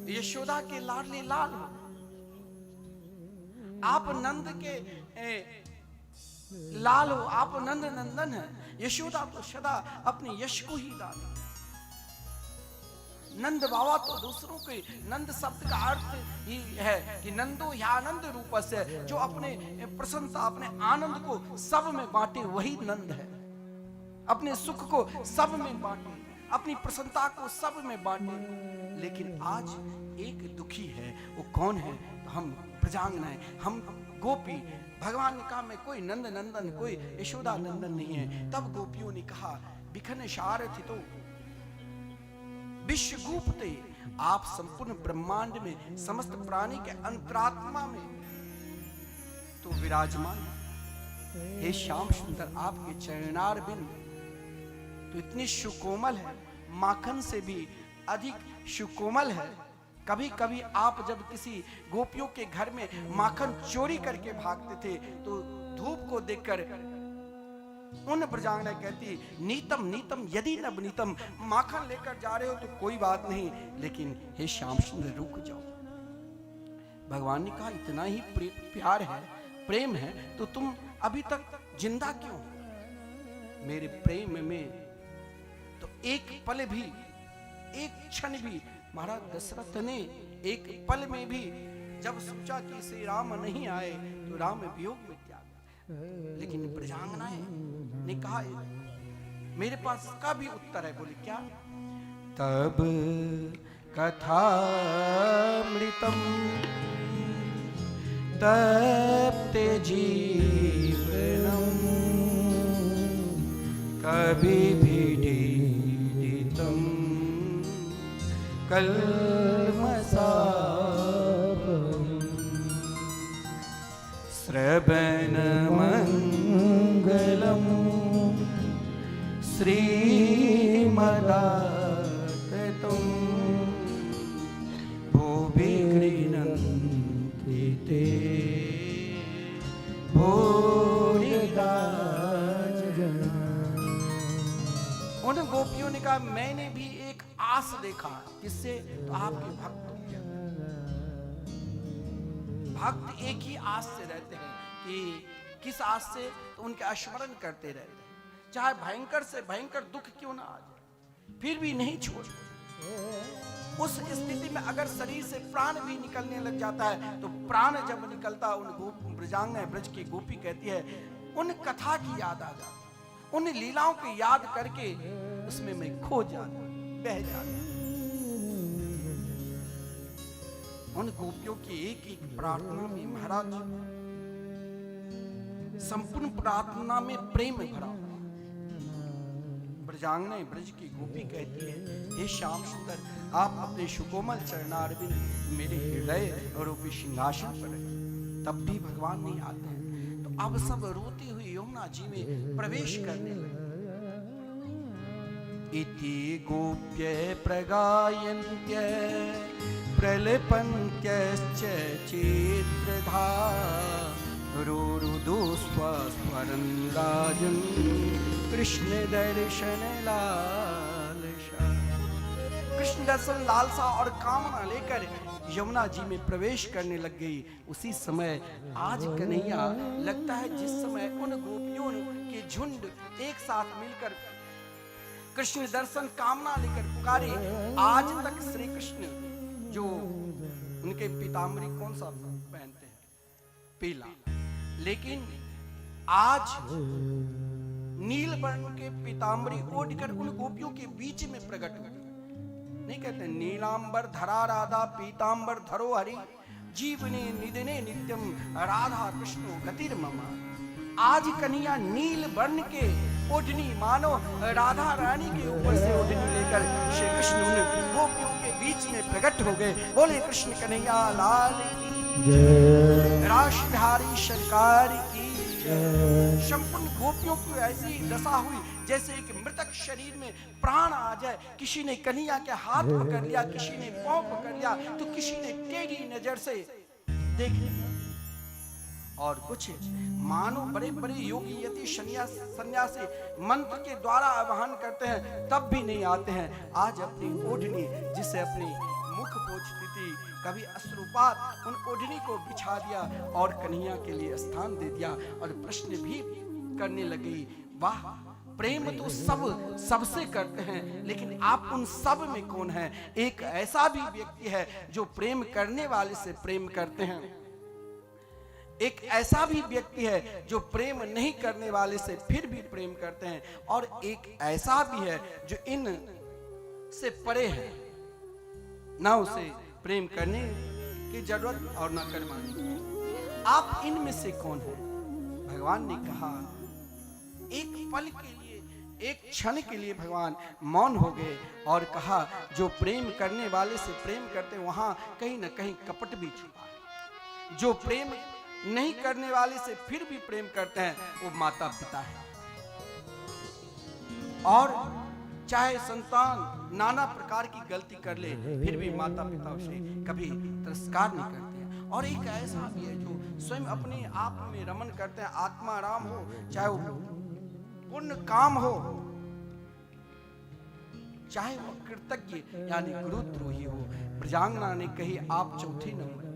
यशोदा के लाडले लाल हो, आप नंद के लाल हो, आप नंद नंदन है। यशोदा तो सदा अपने यश को ही डाले। नंद बाबा तो दूसरों के, नंद शब्द का अर्थ ही है कि नंदो यानंद रूप से, जो अपने प्रसन्नता, अपने आनंद को सब में बांटे वही नंद है। अपने सुख को सब में बांटे, अपनी प्रसन्नता को सब में बांटे। लेकिन आज एक दुखी है, वो कौन है? तो हम ब्रजांगनाएं, हम गोपी। भगवान ने कहा मैं कोई नंद नंदन, कोई यशोदा नंदन नहीं है। तब गोपियों ने कहा बिखन सारथि तो विश्वगुप्ते, आप संपूर्ण ब्रह्मांड में समस्त प्राणी के अंतरात्मा में तो विराजमान। हे श्याम सुंदर, आपके चरणार बिंद तो इतनी सुकोमल है, माखन से भी अधिक सुकोमल है। कभी कभी आप जब किसी गोपियों के घर में माखन चोरी करके भागते थे तो धूप को देखकर उन ब्रजांगना कहती नीतम नीतम यदि न नीतम, माखन लेकर जा रहे हो तो कोई बात नहीं, लेकिन हे श्याम सुंदर रुक जाओ। भगवान ने कहा इतना ही प्यार है, प्रेम है तो तुम अभी तक जिंदा क्यों? मेरे प्रेम में तो एक पल भी, एक क्षण भी, महाराज दशरथ ने एक पल में भी जब सोचा कि श्री राम नहीं आए तो राम वियोग में त्याग। लेकिन ब्रजांगनाएं ने कहा मेरे पास का भी उत्तर है। बोले क्या? तब कथामृतम तप्ते जीवनम कभी भी श्रवण मंगलम श्रीमदाततम् आस देखा। किससे? तो आपके भक्तों के। भक्त एक ही आस से रहते हैं कि किस आस से? तो उनके स्मरण करते रहते हैं, चाहे भयंकर से भयंकर दुख क्यों ना आ जाए, फिर भी नहीं छोड़ते। उस स्थिति में अगर शरीर से प्राण भी निकलने लग जाता है, तो प्राण जब निकलता, उन ब्रजांगना ब्रज की गोपी कहती है, उन कथा की याद आ जाती, उन लीलाओं की याद करके उसमें मैं खो जाता, बह जाता। उन गोपियों की एक एक प्रार्थना में महाराज, संपूर्ण प्रार्थना में प्रेम भरा हुआ। ब्रजांगना ब्रज की गोपी कहती है, हे श्याम सुंदर, आप अपने सुकोमल चरणारविंद मेरे हृदय रूपी सिंहासन पर रखें। तब भी भगवान नहीं आते हैं। तो अब सब रोती हुई यमुना जी में प्रवेश करने लगे। इति गोप्य प्रगायन्त्य प्रलपन्त्यश्च चित्रधा रोरुदो स्वरं राजन् कृष्ण दर्शन लालसा। कृष्ण दर्शन लालसा और कामना लेकर यमुना जी में प्रवेश करने लग गई। उसी समय आज कन्हैया, लगता है जिस समय उन गोपियों के झुंड एक साथ मिलकर कृष्ण दर्शन कामना लेकर पुकारे, आज तक श्री कृष्ण जो उनके पीताम्बरी कौन सा पहनते हैं? पीला। लेकिन आज नील वर्ण के पीताम्बरी ओढ़कर उन गोपियों के बीच में प्रकट हुए। नहीं कहते नीलांबर धरा राधा पीतांबर धरो हरि जीवने निदने नित्यम राधा कृष्णो गतिर्मम। आज कन्हैया नील वर्ण के ओढ़नी, मानो राधा रानी के ऊपर से ओढ़नी लेकर श्री कृष्ण उन गोपियों के बीच में प्रकट हो गए। बोले कृष्ण कन्हैया लाल की जय, रास बिहारी सरकार की जय। संपूर्ण गोपियों को ऐसी दशा हुई जैसे एक मृतक शरीर में प्राण आ जाए। किसी ने कन्हैया के हाथ पकड़ लिया, किसी ने पांव पकड़ लिया, तो किसी ने टेढ़ी नजर से देख लिया, और कुछ मानो बड़े बड़े योगी यति सन्यासी मंत्र के द्वारा आवाहन करते हैं, तब भी नहीं आते हैं। आज अपनी ओढ़नी, जिसे अपनी मुख पोंछती थी, कभी अश्रुपात उन ओढ़नी को बिछा दिया और कन्हैया के लिए स्थान दे दिया और प्रश्न भी करने लगी। वाह, प्रेम तो सब सबसे करते हैं, लेकिन आप उन सब में कौन हैं? एक ऐसा भी व्यक्ति है जो प्रेम करने वाले से प्रेम करते हैं, एक ऐसा भी व्यक्ति है जो प्रेम नहीं करने वाले से फिर भी प्रेम करते हैं, और एक ऐसा भी है जो इन से परे है, ना उसे प्रेम करने की जरूरत और ना करवाने की। आप इनमें से कौन है? भगवान ने कहा, एक पल के लिए, एक क्षण के लिए भगवान मौन हो गए और कहा, जो प्रेम करने वाले से प्रेम करते हैं वहां कहीं ना कहीं कपट भी छुपा है। जो प्रेम नहीं करने वाले से फिर भी प्रेम करते हैं, वो माता पिता है। और चाहे संतान नाना प्रकार की गलती कर ले, फिर भी माता पिता उसे कभी तिरस्कार नहीं करते हैं। और एक ऐसा भी है जो स्वयं अपने आप में रमन करते हैं, आत्मा राम हो, चाहे वो पुण्य काम हो, चाहे वो कृतज्ञ यानी गुरुद्रोही हो। ब्रजांगना ने कही, आप चौथे नंबर,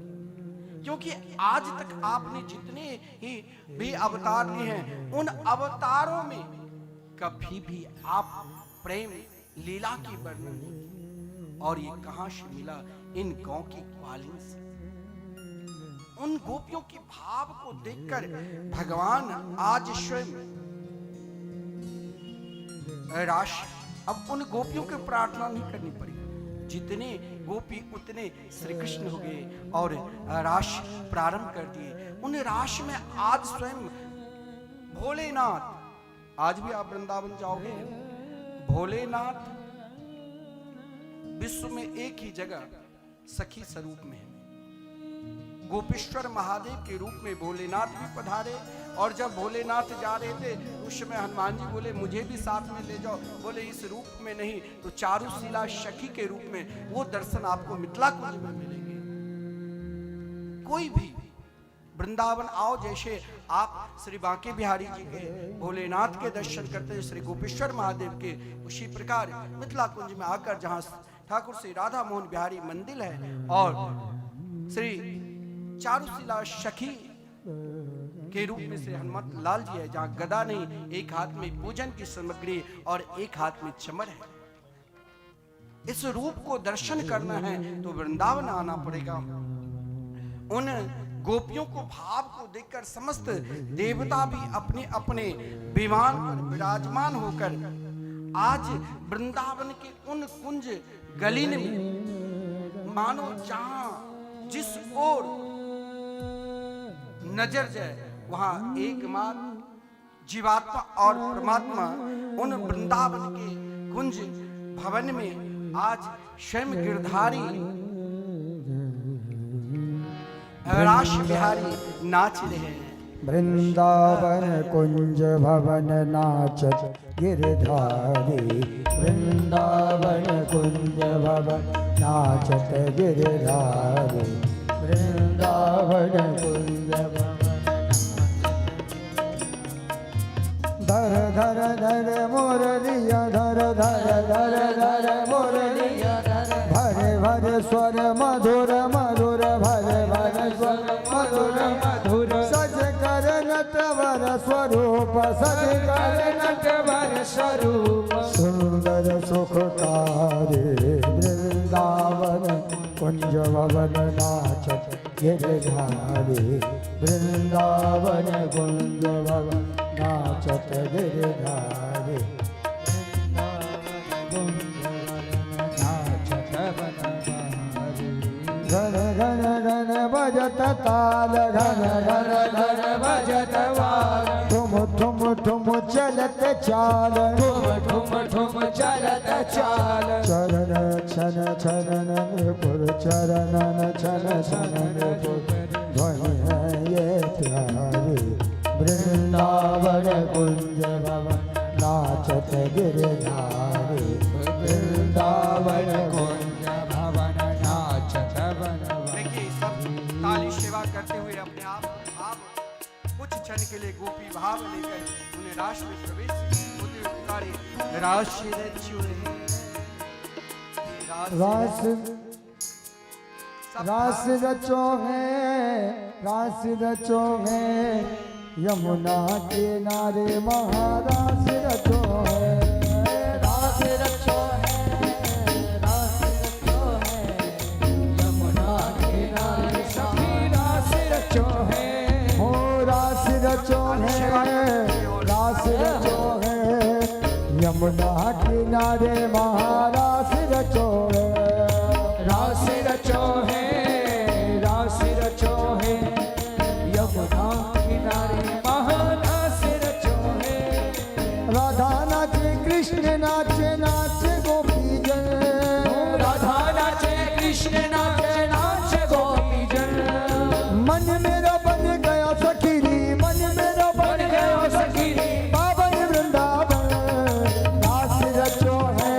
क्योंकि आज तक आपने जितने ही भी अवतार लिए हैं, उन अवतारों में कभी भी आप प्रेम लीला की वर्णन नहीं की। और ये कहां से मिला? इन गांव की ग्वालिन से। उन गोपियों के भाव को देखकर भगवान आज स्वयं राश, अब उन गोपियों की प्रार्थना नहीं करनी पड़ी, जितने गोपी उतने श्री कृष्ण हो गए और रास प्रारंभ कर दिए। उन रास में आज स्वयं भोलेनाथ, आज भी आप वृंदावन जाओगे, भोलेनाथ विश्व में एक ही जगह सखी स्वरूप में है। गोपेश्वर महादेव के रूप में भोलेनाथ भी पधारे, और जब भोलेनाथ जा रहे थे उस समय हनुमान जी बोले, मुझे भी साथ में ले जाओ। बोले, इस रूप में नहीं तो चारुशीला सखी के रूप में वो दर्शन आपको मिथिला कुंज में मिलेंगे। कोई भी वृंदावन आओ, जैसे आप श्री बांके बिहारी जी के भोलेनाथ के दर्शन करते हैं, श्री गोपेश्वर महादेव के, उसी प्रकार मिथिला कुंज में आकर जहाँ ठाकुर श्री राधा मोहन बिहारी मंदिर है और श्री चारुशिला सखी के रूप में श्री हनुमत लाल जी है, जहां गदा नहीं, एक हाथ में पूजन की सामग्री और एक हाथ में चमर है। इस रूप को दर्शन करना है तो वृंदावन आना पड़ेगा। उन गोपियों को, भाव को देखकर समस्त देवता भी अपने अपने विमान पर विराजमान होकर आज वृंदावन के उन कुंज गलिन में मानो जहां जिस ओर नजर जाए वहां एकमात्र जीवात्मा और परमात्मा उन वृंदावन के कुंज भवन में आज स्वयं गिरधारी रास बिहारी नाच रहे हैं। वृंदावन कुंज भवन नाचत गिरधारी, वृंदावन कुंज भवन नाचत गिरधारी, वृंदावन कुंज भवन। धर धर धर मुरलिया धर धर धर धर मुरलिया धर, भरे भरे स्वर मधुर मधुर, भरे भरे स्वर मधुर मधुर, सज कर नटवर स्वरूप, सज कर नटवर स्वरूप, सुंदर सुखकारी वृंदावन कुंज भवन नाचत गिरधारी, वृंदावन कुंज भवन नाचत गिरधारी, घन घन घन बजत ताल, घन घन घन बजत वाल, ठुम ठुम ठुम चलत चाल, ठुम ठुम ठुम चलत चाल, चरण छन छन नपुर, चरणन छन छन नपुर, ध्वनि है ये प्यारी वृंदावन कुंज भवन नाचत गिरधारी, वृंदावन कुंज भवन नाचत वनवन। देखिए सब ताली सेवा करते हुए अपने आप भाव कुछ क्षण के लिए गोपी भाव लेकर उन्हें रास में प्रवेश होते हुए पुकारे, रास रचो है, रास रचो है, रास रचो है, यमुना किनारे महारास रचो है, रास रचो है, रास रचो है, यमुना किनारे सखी रास रचो है, हो रास रचो है, रास रचो है, यमुना किनारे महारास रचो है, रास रचो है, रास रचो है, यमुना किनारे महारास रचो है, राधा नाचे कृष्ण नाचे नाचे गोपी जन, राधा नाचे कृष्ण नाचे नाचे गोपी जन, मन मेरा बन गया सखीरी, मन मेरा बन गया सखीरी, पावन वृंदावन रास रचो है,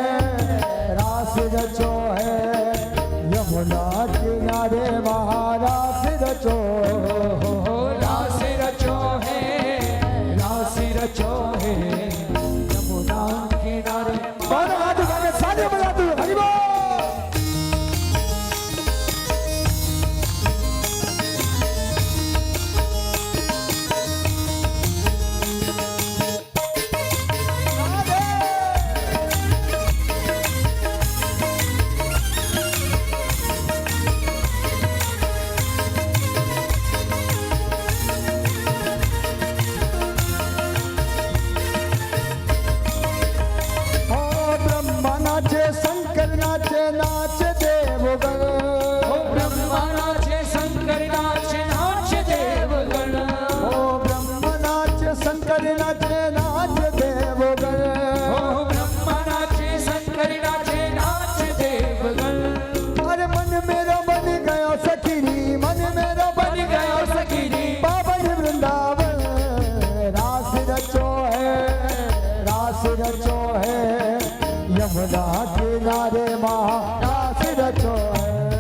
रास रचो है, यमुना किनारे महारास रचो, रास रचो है, रास रचो है, यमुना किनारे। बारह हाथ उठा के सारे बजा दो, हरि बोल। नाचे शंकर नाचे नाच देवगण, ओ ब्रह्मा नाचे शंकर नाचे नाच देवगण, ओ ब्रह्मा नाचे शंकर नाचे नाच देवगण, ओ ब्रह्मा नाचे शंकर नाचे नाच देवगण, अरे मन मेरा बन गया सखीरी, मन मेरा बन गया सखीरी, पावन वृंदावन रास रचो है, रास रचो है, यमुना किनारे महारास रचो है,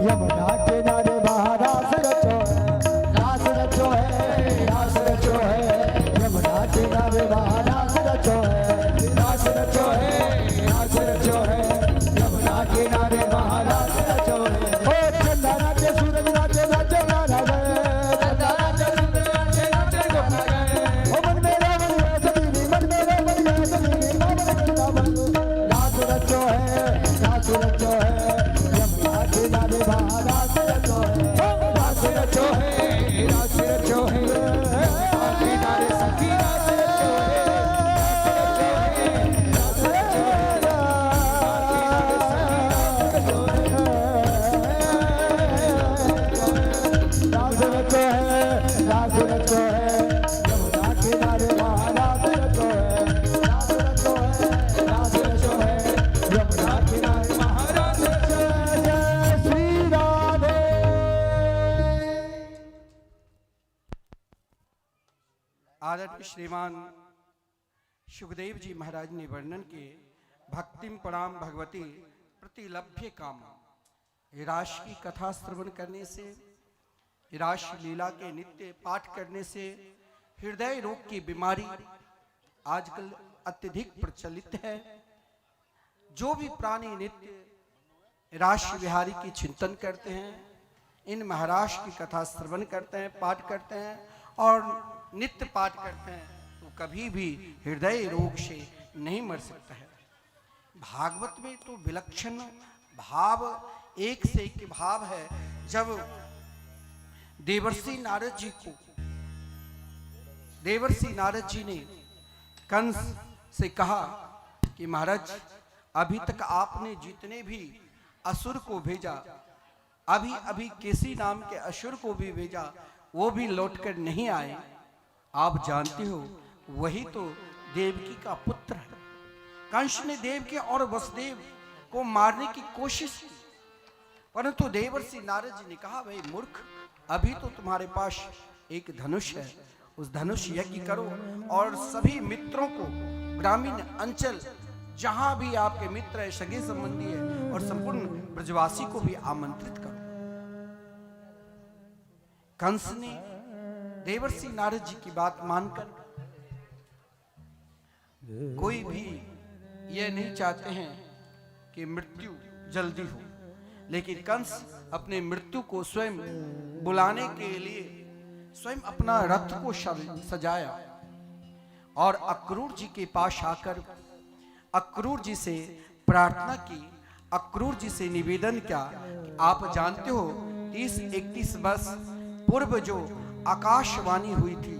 यमुना किनारे वहाँ रास रचो है, रास रचो है, रास रचो है। यमुना किनारे वहाँ रास रचो है, रास रचो है, रास रचो है। यमुना किनारे वहाँ रास रचो है। ओ चंदा नाचे सूरज नाचे नाचे गाना गए, चंदा नाचे सूरज नाचे नाचे गाना गए। ओ मन मेरा बलिया सदीवी, मन मेरा बलिया सदीवी, बाबा वृंदावन रास रचो है, रास रचो है। यमुना किनारे वहाँ रास रचो है, रास रचो है, रास रचो है। यमुना किनारे सखी रास रचो है, रास रचो है, रास रचो है, रास रचो है। यमुना किनारे वहाँ रास रचो है, रास रचो है, रास रचो है। यमुना किनारे वहाँ रास रचो है। जय श्री राधे। आदरणीय श्रीमान सुखदेव जी महाराज ने वर्णन किए भक्तिम प्रणाम भगवती प्रतिलभ्य काम। राश की कथा श्रवण करने से, राश लीला के नित्य पाठ करने से हृदय रोग की बीमारी आजकल अत्यधिक प्रचलित है। जो भी प्राणी नित्य राश विहारी की चिंतन करते हैं, इन महाराज की कथा श्रवण करते हैं, पाठ करते हैं और नित्य पाठ करते हैं, तो कभी भी हृदय रोग से नहीं मर सकता है। भागवत में तो विलक्षण भाव, एक से एक भाव है। जब देवर्षि नारद जी को, देवर्षि नारद जी ने कंस से कहा कि महाराज अभी तक आपने जितने भी असुर को भेजा, अभी अभी केसी नाम के असुर को भी भेजा, वो भी लौटकर नहीं आए। आप जानते हो वही तो देवकी का पुत्र है। कंस ने देवकी और वसुदेव को मारने की कोशिश की, परंतु देवर्षि नारद जी ने कहा भाई मूर्ख, अभी तो तुम्हारे पास एक धनुष है, उस धनुष यज्ञ करो और सभी मित्रों को, ग्रामीण अंचल जहां भी आपके मित्र है, सगे संबंधी है, और संपूर्ण ब्रजवासी को भी आमंत्रित करो। कंस ने देवर्षि नारद जी की बात मानकर, कोई भी ये नहीं चाहते हैं कि मृत्यु जल्दी हो, लेकिन कंस अपने मृत्यु को स्वयं बुलाने के लिए स्वयं अपना रथ को सजाया और अक्रूर जी के पास आकर अक्रूर जी से प्रार्थना की, अक्रूर जी से निवेदन किया कि आप जानते हो 30-31 वर्ष पूर्व जो आकाशवाणी हुई थी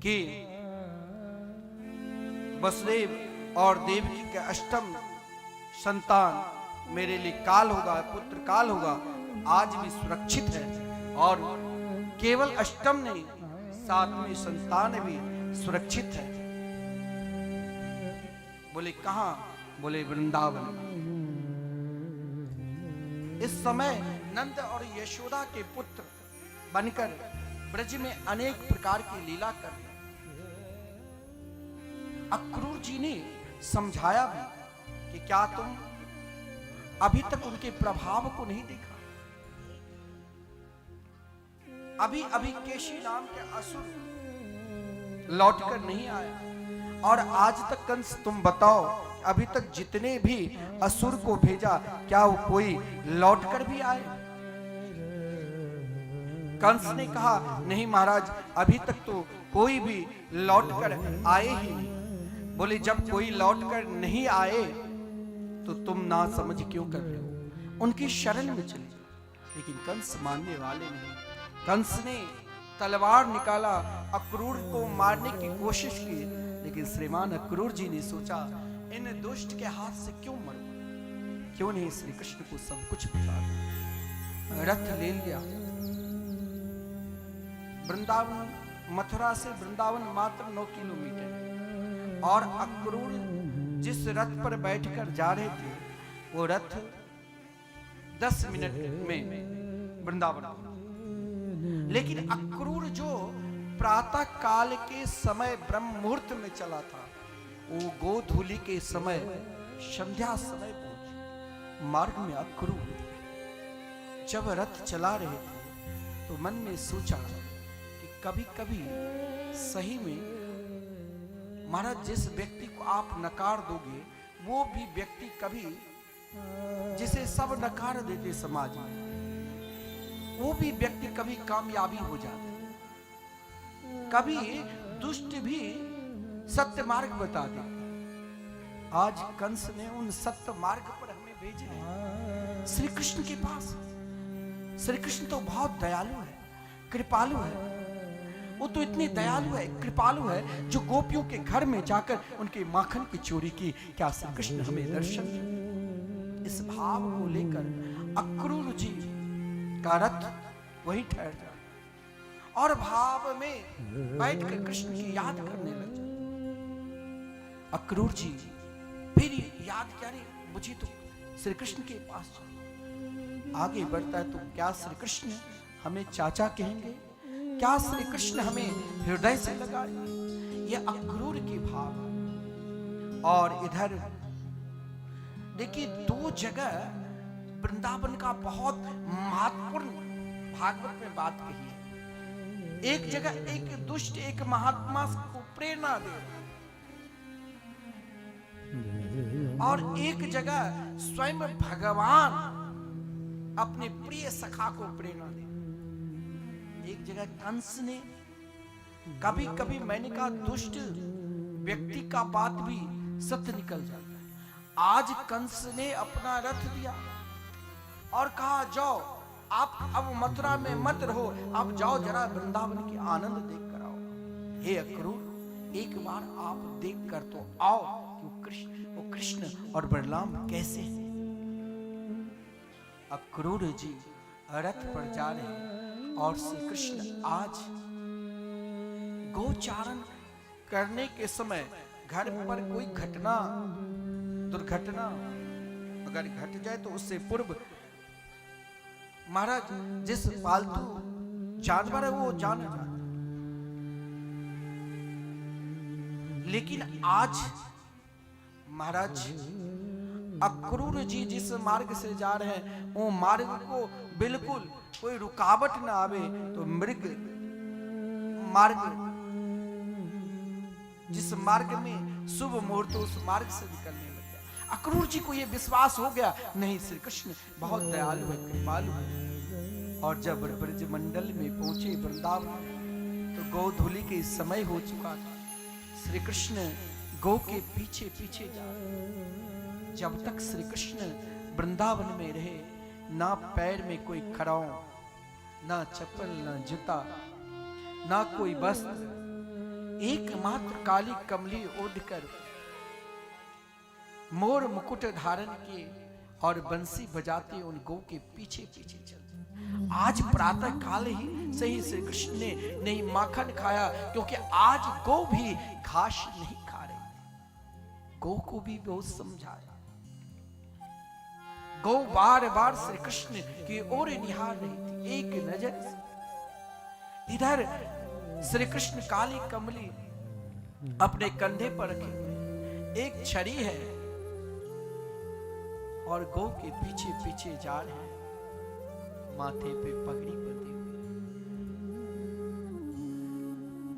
कि वसुदेव और देवकी के अष्टम संतान मेरे लिए काल होगा, पुत्र काल होगा, आज भी सुरक्षित है। और केवल अष्टम नहीं, सातवीं संतान भी सुरक्षित है। बोले कहां? बोले वृंदावन। इस समय नंद और यशोदा के पुत्र बनकर ब्रज में अनेक प्रकार की लीला कर रहे। अक्रूर जी ने समझाया भी कि क्या तुम अभी तक उनके प्रभाव को नहीं देखा? अभी अभी केशी नाम के असुर लौटकर नहीं आया और आज तक कंस तुम बताओ, अभी तक जितने भी असुर को भेजा क्या वो कोई लौटकर भी आए? कंस ने कहा नहीं महाराज, अभी तक तो कोई भी लौटकर आए ही नहीं। बोले जब कोई लौटकर नहीं आए तो तुम ना समझ क्यों कर रहे हो? उनकी शरण में चले। लेकिन कंस मानने वाले नहीं। कंस ने तलवार निकाला, अक्रूर को मारने की कोशिश की, लेकिन श्रीमान अक्रूर जी ने सोचा इन दुष्ट के हाथ से क्यों मरूं, क्यों नहीं श्री कृष्ण को सब कुछ बता दूं। रथ ले लिया। वृंदावन, मथुरा से वृंदावन मात्र 9 किलोमीटर, और अक्रूर जिस रथ पर बैठकर जा रहे थे वो रथ 10 मिनट में वृंदावन पहुंचा। लेकिन अक्रूर जो प्रातः काल के समय ब्रह्म मुहूर्त में चला था, वो गोधूली के समय संध्या समय पहुंचे। मार्ग में अक्रूर जब रथ चला रहे थे तो मन में सोचा कि कभी कभी सही में महाराज जिस व्यक्ति को आप नकार दोगे वो भी व्यक्ति कभी जिसे सब नकार देते समाज में, वो भी व्यक्ति कभी कामयाबी हो जाता है। कभी दुष्ट भी सत्य मार्ग बता दे। आज कंस ने उन सत्य मार्ग पर हमें भेजे हैं, श्री कृष्ण के पास। श्री कृष्ण तो बहुत दयालु है, कृपालु है। वो तो इतनी दयालु है, कृपालु है, जो गोपियों के घर में जाकर उनके माखन की चोरी की। क्या श्री कृष्ण हमें दर्शन दिए? इस भाव को लेकर अक्रूर जी का रथ वही ठहर जाए और भाव में बैठकर कृष्ण की याद करने लग जाए। अक्रूर जी फिर याद क्या रे, मुझे तो श्री कृष्ण के पास आगे बढ़ता है तो क्या श्री कृष्ण हमें चाचा कहेंगे? क्या श्री कृष्ण हमें हृदय से लगाएंगे? ये अक्रूर की भाव। और इधर देखिए, दो जगह वृंदावन का बहुत महत्वपूर्ण भागवत में बात कही है। एक जगह एक दुष्ट एक महात्मा को प्रेरणा दे और एक जगह स्वयं भगवान अपने प्रिय सखा को प्रेरणा दे। एक जगह कंस ने, कभी कभी मैंने कहा दुष्ट व्यक्ति का बात भी सत्य निकल जाता है। आज कंस ने अपना रथ दिया और कहा जाओ आप अब मथुरा में मत रहो, आप जाओ जरा वृंदावन की आनंद देख कर आओ। हे अक्रूर, एक बार आप देख कर तो आओ कि वो कृष्ण और बलराम कैसे हैं। अक्रूर जी रथ पर जा रहे हैं और श्री कृष्ण आज गोचारण करने के समय घर पर कोई घटना दुर्घटना अगर घट जाए तो उससे पूर्व महाराज जिस पालतू जानवर है वो जान जाए। लेकिन आज महाराज अक्रूर जी जिस मार्ग से जा रहे हैं वो मार्ग को बिल्कुल कोई रुकावट ना आवे तो मृग मार्ग जिस मार्ग में शुभ मुहूर्त उस मार्ग से निकलने लग गया। अक्रूर जी को यह विश्वास हो गया, नहीं श्री कृष्ण बहुत दयालु है, कृपालु है। और जब ब्रज मंडल में पहुंचे वृंदावन तो गोधूलि के समय हो चुका था। श्री कृष्ण गौ के पीछे पीछे जा रहे। जब तक श्री कृष्ण वृंदावन में रहे, ना पैर में कोई खड़ाऊ, ना चप्पल, ना जूता, ना कोई वस्त्र, एकमात्र काली कमली ओढ़कर मोर मुकुट धारण किए और बंसी बजाते उन गौ के पीछे पीछे चलते। आज प्रातः काल ही से ही श्री कृष्ण ने नहीं माखन खाया, क्योंकि आज गौ भी घास नहीं खा रही। गौ को भी बहुत समझाया। गौ बार बार श्री कृष्ण की ओर निहार रही थी एक नजर से। इधर श्री कृष्ण काली कमली अपने कंधे पर रखे, एक छड़ी है और गौ के पीछे पीछे जा रहे हैं, माथे पे पगड़ी बंधी हुई।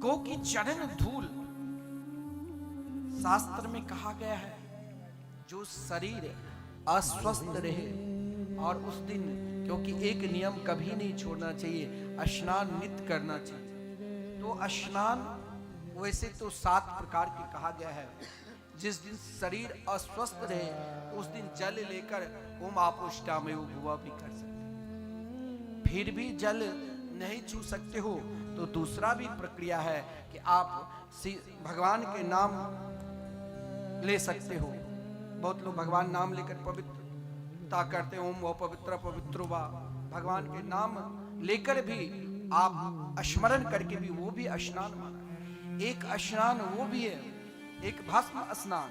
गौ की चरण धूल, शास्त्र में कहा गया है जो शरीर अस्वस्थ रहे और उस दिन, क्योंकि एक नियम कभी नहीं छोड़ना चाहिए, स्नान नित्य करना चाहिए। तो स्नान वैसे तो 7 प्रकार के कहा गया है। जिस दिन शरीर अस्वस्थ रहे उस दिन जल लेकर ओम आपोष्टामयो भुवा भी कर सकते। फिर भी जल नहीं छू सकते हो तो दूसरा भी प्रक्रिया है कि आप भगवान के नाम ले सकते हो। बहुत लोग भगवान नाम लेकर पवित्रता करते हैं, ओम वो पवित्र पवित्रो वा। भगवान के नाम लेकर भी आप स्मरण करके भी वो भी स्नान माना। एक स्नान वो भी है, एक भस्म स्नान।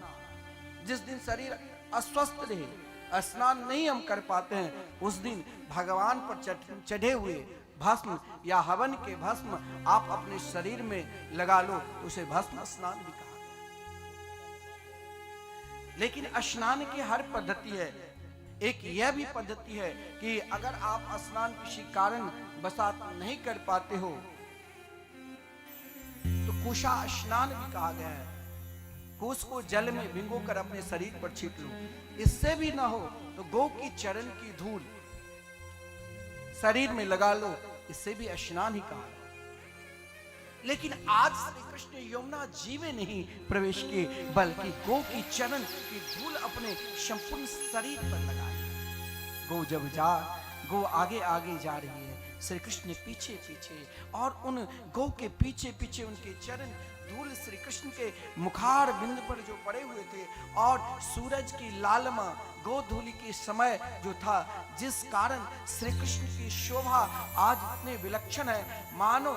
जिस दिन शरीर अस्वस्थ रहे, स्नान नहीं हम कर पाते हैं, उस दिन भगवान पर चढ़े हुए भस्म या हवन के भस्म आप अपने शरीर में लगा लो, उसे भस्म स्नान भी कहा। लेकिन स्नान की हर पद्धति है। एक यह भी पद्धति है कि अगर आप स्नान किसी कारण बसात नहीं कर पाते हो तो कुशा स्नान भी कहा गया है। कुश को जल में भिगोकर अपने शरीर पर छीट लो। इससे भी ना हो तो गौ की चरण की धूल शरीर में लगा लो, इससे भी स्नान ही कहा। लेकिन आज श्री कृष्ण यमुना जी में नहीं प्रवेश किए, बल्कि गौ की चरण की धूल अपने संपूर्ण शरीर पर लगाई। गौ जब गौ आगे आगे जा रही है, श्री कृष्ण पीछे पीछे, और उन गौ के पीछे पीछे उनके चरण धूल श्री कृष्ण के मुखार बिंद पर जो पड़े हुए थे, और सूरज की लालमा गौ धूलि के समय जो था, जिस कारण श्री कृष्ण की शोभा आज इतने विलक्षण है, मानो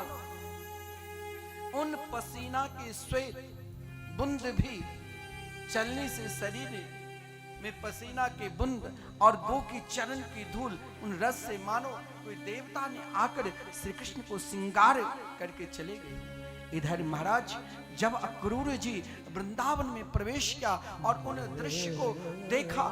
उन पसीना के श्वेत बूंद भी चलने से शरीर में पसीना के बूंद और गौ की चरण की धूल उन रस से मानो कोई देवता ने आकर श्री कृष्ण को श्रृंगार करके चले गए। इधर महाराज जब अक्रूर जी वृंदावन में प्रवेश किया और उन दृश्य को देखा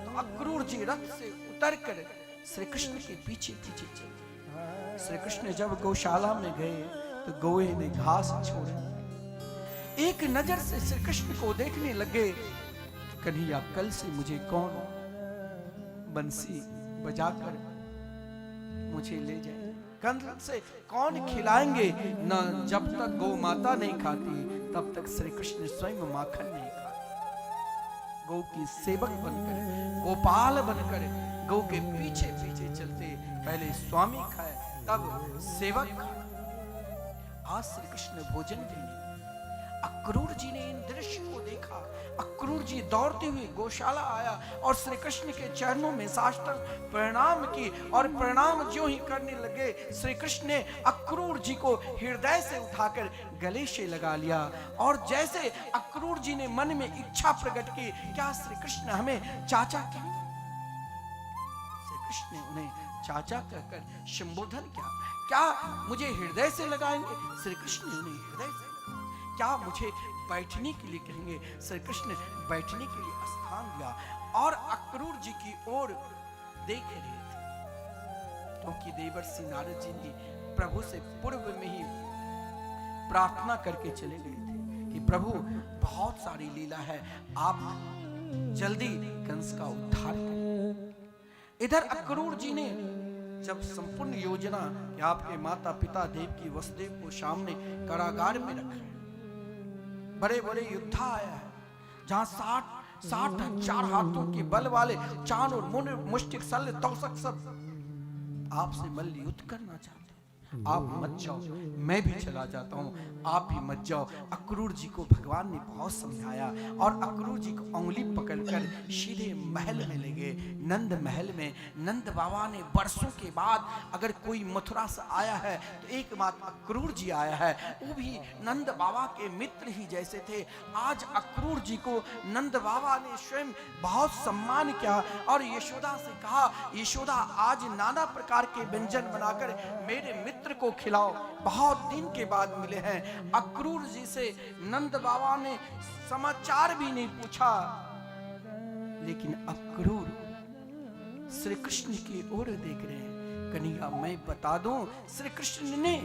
तो अक्रूर जी रथ से उतरकर श्री कृष्ण के पीछे पीछे चले। श्री कृष्ण जब गौशाला में गए तो गौए ने घास छोड़ा। एक नजर से श्री कृष्ण को देखने लगे, कन्हैया कल से मुझे कौन बंसी बजाकर मुझे ले जाए, कंद से कौन खिलाएंगे। न जब तक गौ माता नहीं खाती तब तक श्री कृष्ण स्वयं माखन नहीं खाते। गौ की सेवक बनकर, गोपाल बनकर गौ के पीछे पीछे चलते, पहले स्वामी खाए तब सेवक खाए। आज श्री कृष्ण भोजन देंगे। अक्रूर जी ने इन दृश्य को देखा। अक्रूर जी दौड़ते हुए गौशाला आया और श्री कृष्ण के चरणों में साष्टांग प्रणाम की, और प्रणाम जो ही करने लगे, श्री कृष्ण ने अक्रूर जी को हृदय से उठाकर गले से लगा लिया। और जैसे अक्रूर जी ने मन में इच्छा प्रकट की, क्या श्री कृष्ण हमें चाचा कहेंगे? श्री कृष्ण ने उन्हें चाचा कहकर संबोधन किया। क्या मुझे हृदय से लगाएंगे? श्री कृष्ण ने उन्हें हृदय से लगाया। क्या मुझे बैठने के लिए कहेंगे? श्री कृष्ण ने बैठने के लिए स्थान दिया और अक्रूर जी की ओर देख रहे थे, क्योंकि देवर्षि नारद जी ने प्रभु से पूर्व में ही प्रार्थना करके चले गए थे कि प्रभु बहुत सारी लीला है, आप जल्दी कंस का उद्धार करें। इधर अक्रूर जी ने जब संपूर्ण योजना कि आपके माता पिता देवकी वसुदेव को सामने कारागार में रखा है, बड़े बड़े योद्धा आया है, जहां 60,000 हाथों के बल वाले चाणूर मुंड मुष्टिक शल्य तौसक सब आपसे मल्ल युद्ध करना चाहते हैं। आप मत जाओ, मैं भी चला जाता हूं, आप भी मत जाओ। अक्रूर जी को भगवान ने बहुत समझाया और अक्रूर जी को उंगली पकड़कर सीधे महल में ले गए। नंद महल में नंद बाबा ने वर्षों के बाद अगर कोई मथुरा से आया है तो एकमात्र अक्रूर जी आया है, वो भी नंद बाबा के मित्र ही जैसे थे। आज अक्रूर जी को नंद बाबा ने स्वयं बहुत सम्मान किया और यशोदा से कहा, यशोदा आज नाना प्रकार के व्यंजन बनाकर मेरे मित्र को खिलाओ, बहुत दिन के बाद मिले हैं। अक्रूर जी से नंद बाबा ने समाचार भी नहीं पूछा, लेकिन अक्रूर श्री कृष्ण की ओर देख रहे हैं। कन्हैया मैं बता दूं, श्री कृष्ण ने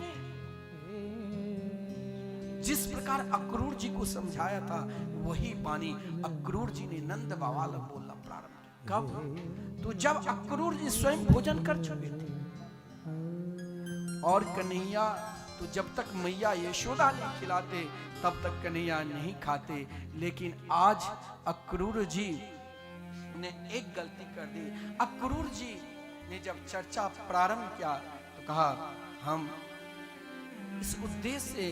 जिस प्रकार अक्रूर जी को समझाया था वही बानी अक्रूर जी ने नंद बाबा को बोलना प्रारंभ किया। कब? तो जब अक्रूर जी स्वयं भोजन कर चुके थे और कन्हैया तो जब तक मैया यशोदा नहीं खिलाते तब तक कन्हैया नहीं खाते। लेकिन आज अक्रूर जी ने एक गलती कर दी। अक्रूर जी ने जब चर्चा प्रारंभ किया तो कहा, हम इस उद्देश्य से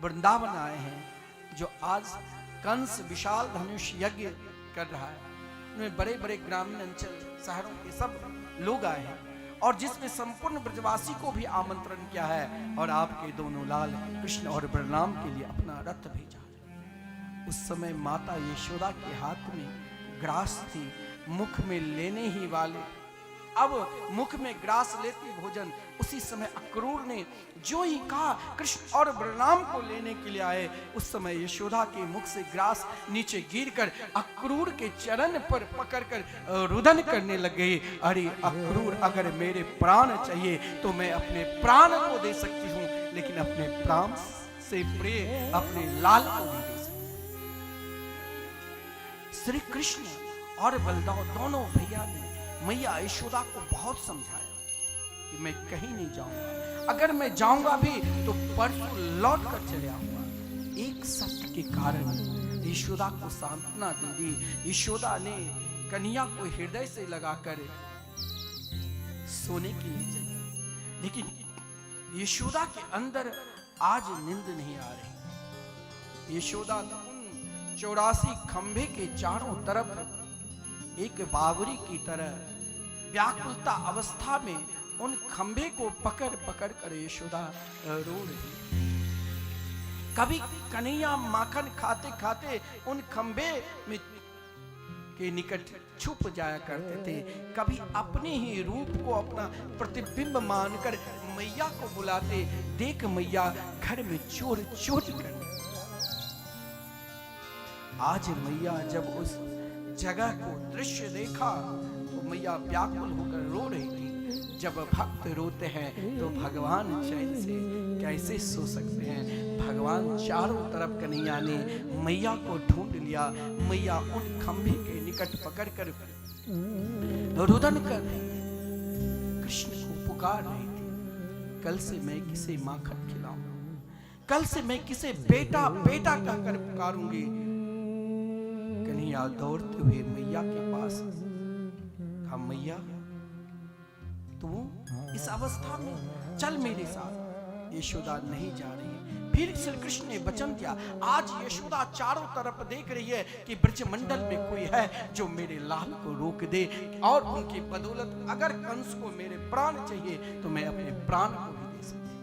वृंदावन आए हैं जो आज कंस विशाल धनुष यज्ञ कर रहा है, उनमें बड़े बड़े ग्रामीण अंचल शहरों के सब लोग आए हैं और जिसमें संपूर्ण ब्रजवासी को भी आमंत्रण किया है और आपके दोनों लाल कृष्ण और बलराम के लिए अपना रथ भेजा है। उस समय माता यशोदा के हाथ में ग्रास थी, मुख में लेने ही वाले अब मुख में ग्रास लेती भोजन। उसी समय अक्रूर ने जो ही कहा कृष्ण और बलराम को लेने के लिए आए, उस समय यशोदा के मुख से ग्रास नीचे गिरकर अक्रूर के चरण पर पकड़कर रुदन करने लग गई। अरे अक्रूर, अगर मेरे प्राण चाहिए तो मैं अपने प्राण को दे सकती हूँ, लेकिन अपने प्राण से प्रिय अपने लाल को नहीं दे सकती। श्री कृष्ण और बलदाव दोनों भैया ने मैया यशोदा को बहुत समझाया कि मैं कहीं नहीं जाऊंगा, अगर मैं जाऊंगा भी तो परसों लौट कर चले आऊंगा। एक शब्द के कारण यशोदा को सांत्वना दे दी। यशोदा ने कन्हैया को हृदय से लगाकर सोने के लिए चली, लेकिन यशोदा के अंदर आज नींद नहीं आ रही। यशोदा उन 84 खंभे के चारों तरफ एक बावरी की तरह व्याकुलता अवस्था में उन खंभे को पकड़ पकड़ कर यशोदा रो रही। कभी कन्हैया माखन खाते खाते उन खंभे में के निकट छुप जाया करते थे, कभी अपने ही रूप को अपना प्रतिबिंब मानकर मैया को बुलाते, देख मैया घर में चोर चोरी कर। आज मैया जब उस जगह को दृश्य देखा तो मैया व्याकुल होकर रो रही थी। जब भक्त रोते हैं तो भगवान चैन से कैसे सो सकते हैं। भगवान चारों तरफ कन्हैया ने मैया को ढूंढ लिया। मैया उन खंभे के निकट पकड़कर रुदन कर रही, कृष्ण को पुकार रही थी। कल से मैं किसे माखन खिलाऊंगा, कल से मैं किसे बेटा बेटा कहकर पुकारूंगी। कन्हैया दौड़ते हुए मैया के पास कहा, मैया तू इस अवस्था में चल मेरे साथ। यशोदा नहीं जा रही। फिर श्री कृष्ण ने वचन दिया, आज यशोदा चारों तरफ देख रही है कि ब्रजमंडल में कोई है जो मेरे लाल को रोक दे, और उनकी बदौलत अगर कंस को मेरे प्राण चाहिए तो मैं अपने प्राण को भी दे सकती।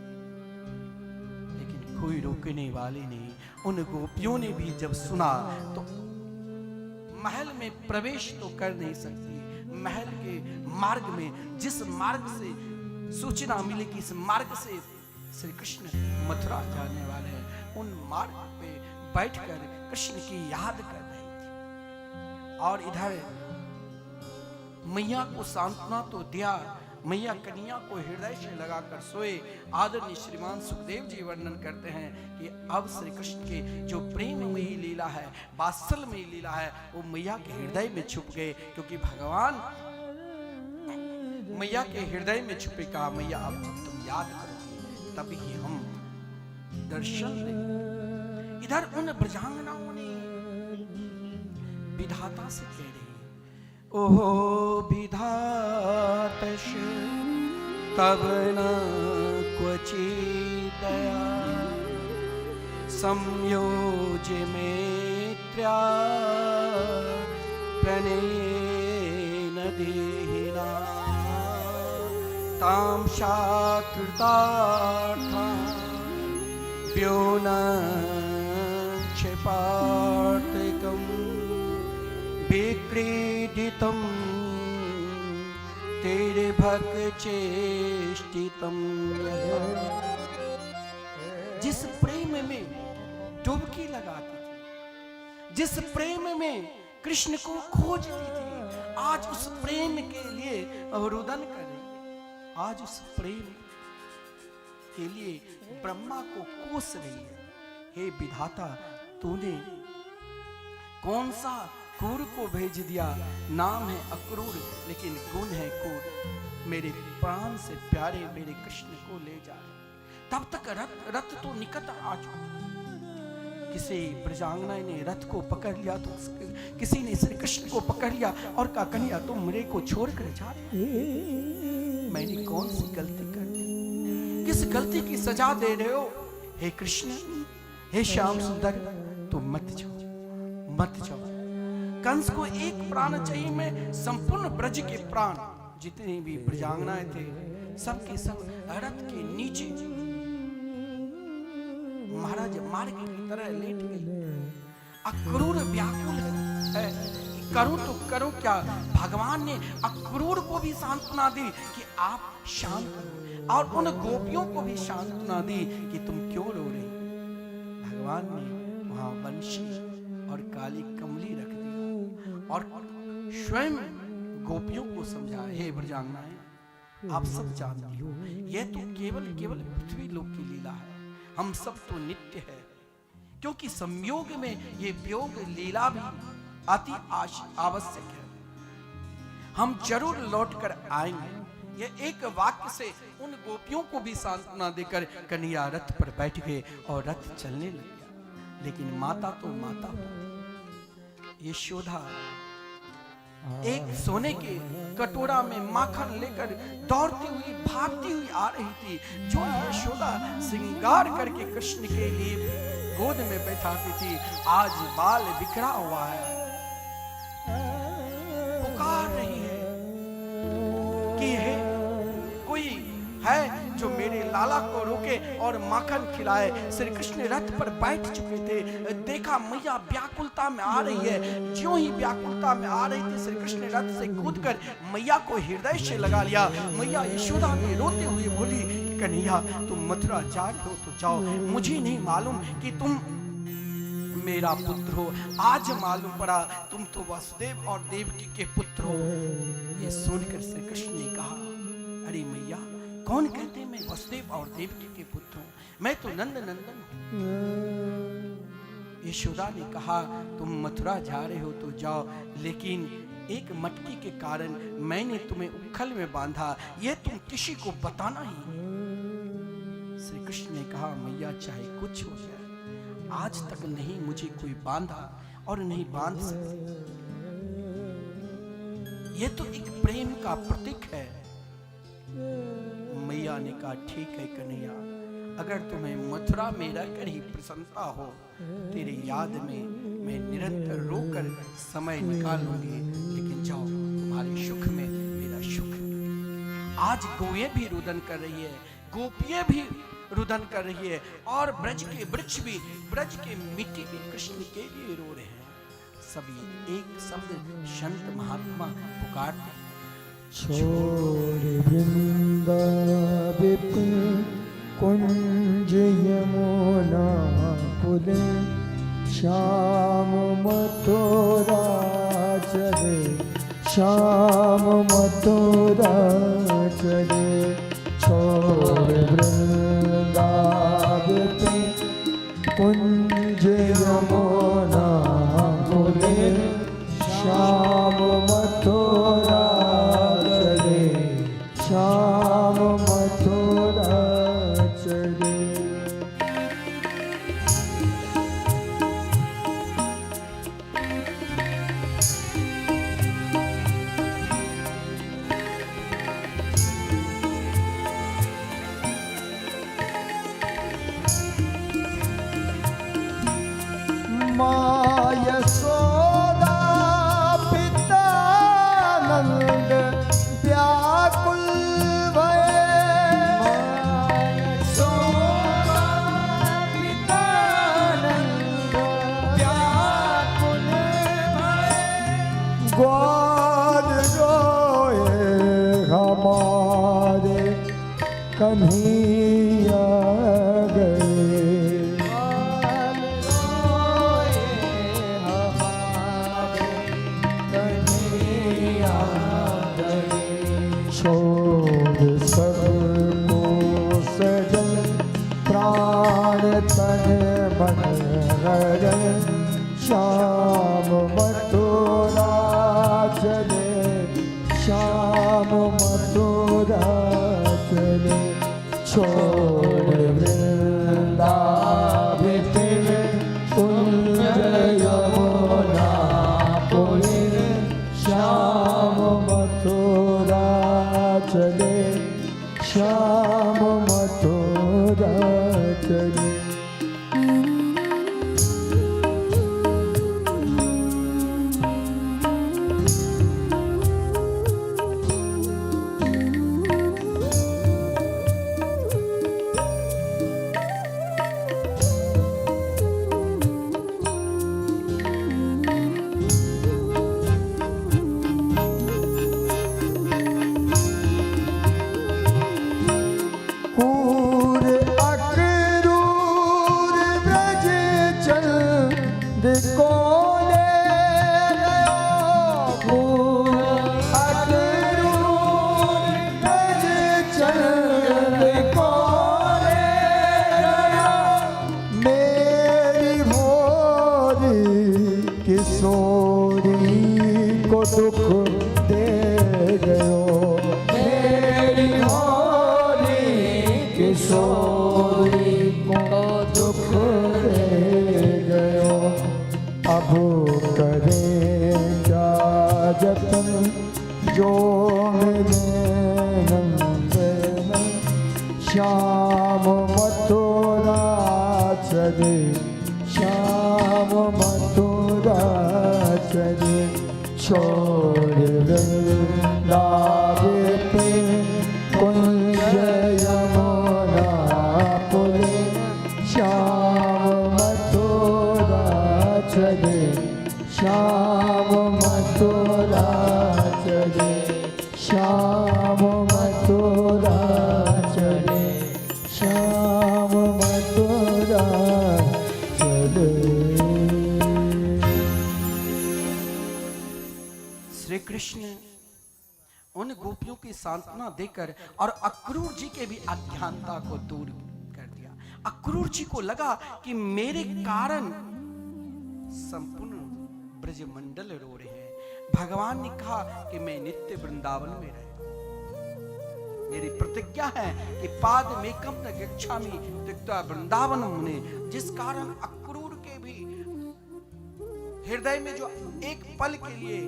लेकिन कोई रोकने वाले नहीं। उन गोपियों ने भी जब सुना तो महल में प्रवेश तो कर नहीं सकती। महल के मार्ग में जिस मार्ग से सूचना मिली कि इस मार्ग से श्री कृष्ण मथुरा जाने वाले हैं, उन मार्ग पे बैठकर कृष्ण की याद कर रही थी। और इधर मैया को सांत्वना तो दिया, मैया कन्हैया को हृदय से लगाकर सोए। आदरणीय श्रीमान सुखदेव जी वर्णन करते हैं कि अब श्री कृष्ण के जो प्रेममयी लीला है, वात्सल्यमयी लीला है, वो मैया के हृदय में छुप गए। क्योंकि भगवान मैया के हृदय में छुपे। कहा, मैया अब जब तुम याद करोगे तभी हम दर्शन देंगे। इधर उन ब्रजांगनाओं ने विधाता से कह रही, ओहो विधातश तब न क्वचित् दया संयोज मेत्र्या प्रणयेन देहिना तां शाकृतार्थां व्योन क्षिपार्थिकम् विक्रीडितं तेरे भक्त चेष्टितं। जिस प्रेम में डुबकी लगाती थी, जिस प्रेम में कृष्ण को खोजती थी, आज उस प्रेम के लिए रुदन कर रही है। आज उस प्रेम के लिए ब्रह्मा को कोस रही है। हे विधाता, तूने कौन सा क्रूर को भेज दिया? नाम है अक्रूर लेकिन गुण है क्रूर। मेरे प्राण से प्यारे मेरे कृष्ण को ले जा। तब तक रथ तो निकट आ चुका। किसी ब्रजांगना ने रथ को पकड़ लिया तो किसी ने श्री कृष्ण को पकड़ लिया और कहा, कन्हैया तुम मेरे को छोड़ कर जा रहे, मैंने कौन सी गलती कर दी? किस गलती की सजा दे रहे हो? हे कृष्ण, हे श्याम सुंदर, तुम मत जाओ, मत जाओ। कंस को एक प्राण चाहिए, मैं संपूर्ण ब्रज के प्राण, जितने भी ब्रजांगनाएं थे सबके सब रथ के नीचे महाराज मार्ग की तरह लेट गई। अक्रूर व्याकुल है कि करूं तो करूं क्या। भगवान ने अक्रूर को भी सांत्वना दी कि आप शांत हो, और उन गोपियों को भी सांत्वना दी कि तुम क्यों रो रही। भगवान ने वहां बंशी और काली कमली रख दिया और स्वयं गोपियों को समझा, हे ब्रजांगनाएं, आप सब जानती हो यह तो केवल पृथ्वी लोक की लीला है, हम सब तो नित्य है। क्योंकि संयोग में ये वियोग लीला भी अति आवश्यक है, हम जरूर लौट कर आएंगे। ये एक वाक्य से उन गोपियों को भी सांत्वना देकर कन्हैया रथ पर बैठ गए और रथ चलने लग गया। लेकिन माता तो माता, यशोदा एक सोने के कटोरा में माखन लेकर दौड़ती हुई भागती हुई आ रही थी। जो यशोदा श्रृंगार करके कृष्ण के लिए गोद में बैठाती थी, आज बाल बिखरा हुआ है, पुकार रही है कि है कोई है जो मेरे लाला को रोके और माखन खिलाए। श्री कृष्ण रथ पर बैठ चुके थे, देखा मैया व्याकुलता में आ रही है। ज्यों ही व्याकुलता में आ रही थी, श्री कृष्ण रथ से कूदकर मैया को हृदय से लगा लिया। मैया यशोदा ने रोते हुए बोली, कन्हैया तुम मथुरा जा रहे हो तो जाओ, मुझे नहीं मालूम कि तुम मेरा पुत्र हो, आज मालूम पड़ा तुम तो वसुदेव और देवकी के पुत्र हो। ये सुनकर श्री कृष्ण ने कहा, अरे मैया कौन कहते मैं वसुदेव और देवकी के पुत्र हूं, मैं तो नंद नंदन हूं। यशोदा ने कहा, तुम मथुरा जा रहे हो तो जाओ, लेकिन एक मटकी के कारण मैंने तुम्हें उखल में बांधा, यह तुम किसी को बताना ही। श्री कृष्ण ने कहा, मैया चाहे कुछ हो जाए, आज तक नहीं मुझे कोई बांधा और नहीं बांध सकते। यह तो एक प्रेम का प्रतीक है। मैया ने कहा, ठीक है कन्हैया, अगर तुम्हें मथुरा में रहकर ही प्रसन्नता हो, तेरे याद में मैं निरंतर रोकर समय निकालूंगी, लेकिन जाओ, तुम्हारे सुख में मेरा सुख। आज गौएं भी रुदन कर रही है, गोपियां भी रुदन कर रही है, और ब्रज के वृक्ष भी, ब्रज के मिट्टी भी कृष्ण के लिए रो रहे हैं। सभी एक शब्द संत महात्मा पुकारते हैं, छोड़ वृंदा विपिन कुंज यमुना पुल, श्याम मथुरा चले, श्याम मथुरा चले। छोड़ वृंदा विपिन कुंज यमुना पुल, श्याम मथुरा चले, श्याम मथुरा चले। माँ यशोदा पिता नंद व्याकुल भये, यशोदा पिता नंद व्याकुल भये। ग्वाल रोए हमारे कन्हैया गए, छोड़ सबको सजन प्राण तन मन हरण, श्याम मथुरा चले, श्याम मथुरा चले। छोड़ वृंदा विपिन कुंज यमुना पुल, श्याम मथुरा चले, श्याम मथुरा चले। सोई को दुख दे गयो अब करे क्या जतन जो मिले नंदन श्याम मथुरा चले श्याम मथुरा चले छोड़ वृंदावे पे कुंज यमुना पुरे श्याम मथुरा चले श्याम मथुरा चले श्याम मथुरा चले श्याम मथुरा चले। श्री कृष्ण उन गोपियों की सांत्वना देकर और अक्रूर जी के भी अज्ञानता को दूर कर दिया। अक्रूर जी को लगा कि मेरे कारण संपूर्ण ब्रजमंडल रो रहे हैं। भगवान ने कहा कि मैं नित्य वृंदावन में रहूं। मेरी प्रतिज्ञा है कि पाद मेकम न गच्छामि त्यक्त्वा वृंदावन मुने। जिस कारण अक्रूर के भी हृदय में जो एक पल के लिए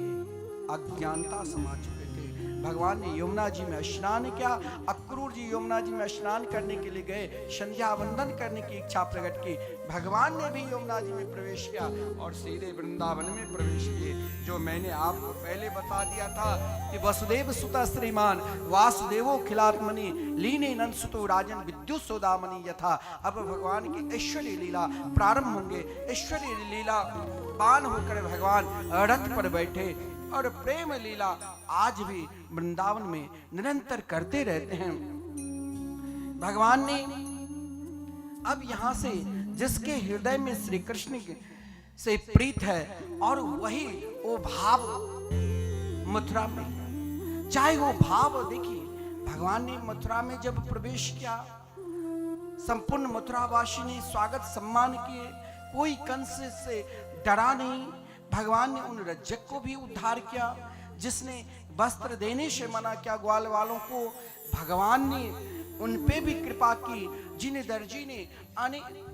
अज्ञानता समा चुके थे, भगवान ने यमुना जी में स्नान किया। अक्रूर जी यमुना जी में स्नान करने के लिए गए, संध्या वंदन करने की इच्छा प्रकट की। भगवान ने भी यमुना जी में प्रवेश किया और सीधे वृंदावन में प्रवेश किए। जो मैंने आपको पहले बता दिया था कि वसुदेव सुता श्रीमान वासुदेवो खिलात्मनि लीने नंदसुतो राजन विद्युत सोदामणि यथा। अब भगवान की ऐश्वर्य लीला प्रारंभ होंगे। ऐश्वर्य लीला पान होकर भगवान रथ पर बैठे और प्रेम लीला आज भी वृंदावन में निरंतर करते रहते हैं। भगवान ने अब यहां से जिसके हृदय में श्री कृष्ण से प्रीत है और वही वो भाव मथुरा में, चाहे वो भाव देखिए, भगवान ने मथुरा में जब प्रवेश किया, संपूर्ण मथुरावासी ने स्वागत सम्मान किए, कोई कंस से डरा नहीं। भगवान ने उन रज्जक को भी उद्धार किया जिसने वस्त्र देने से मना किया ग्वाल वालों को। भगवान ने उन पे भी कृपा की जिन दर्जी ने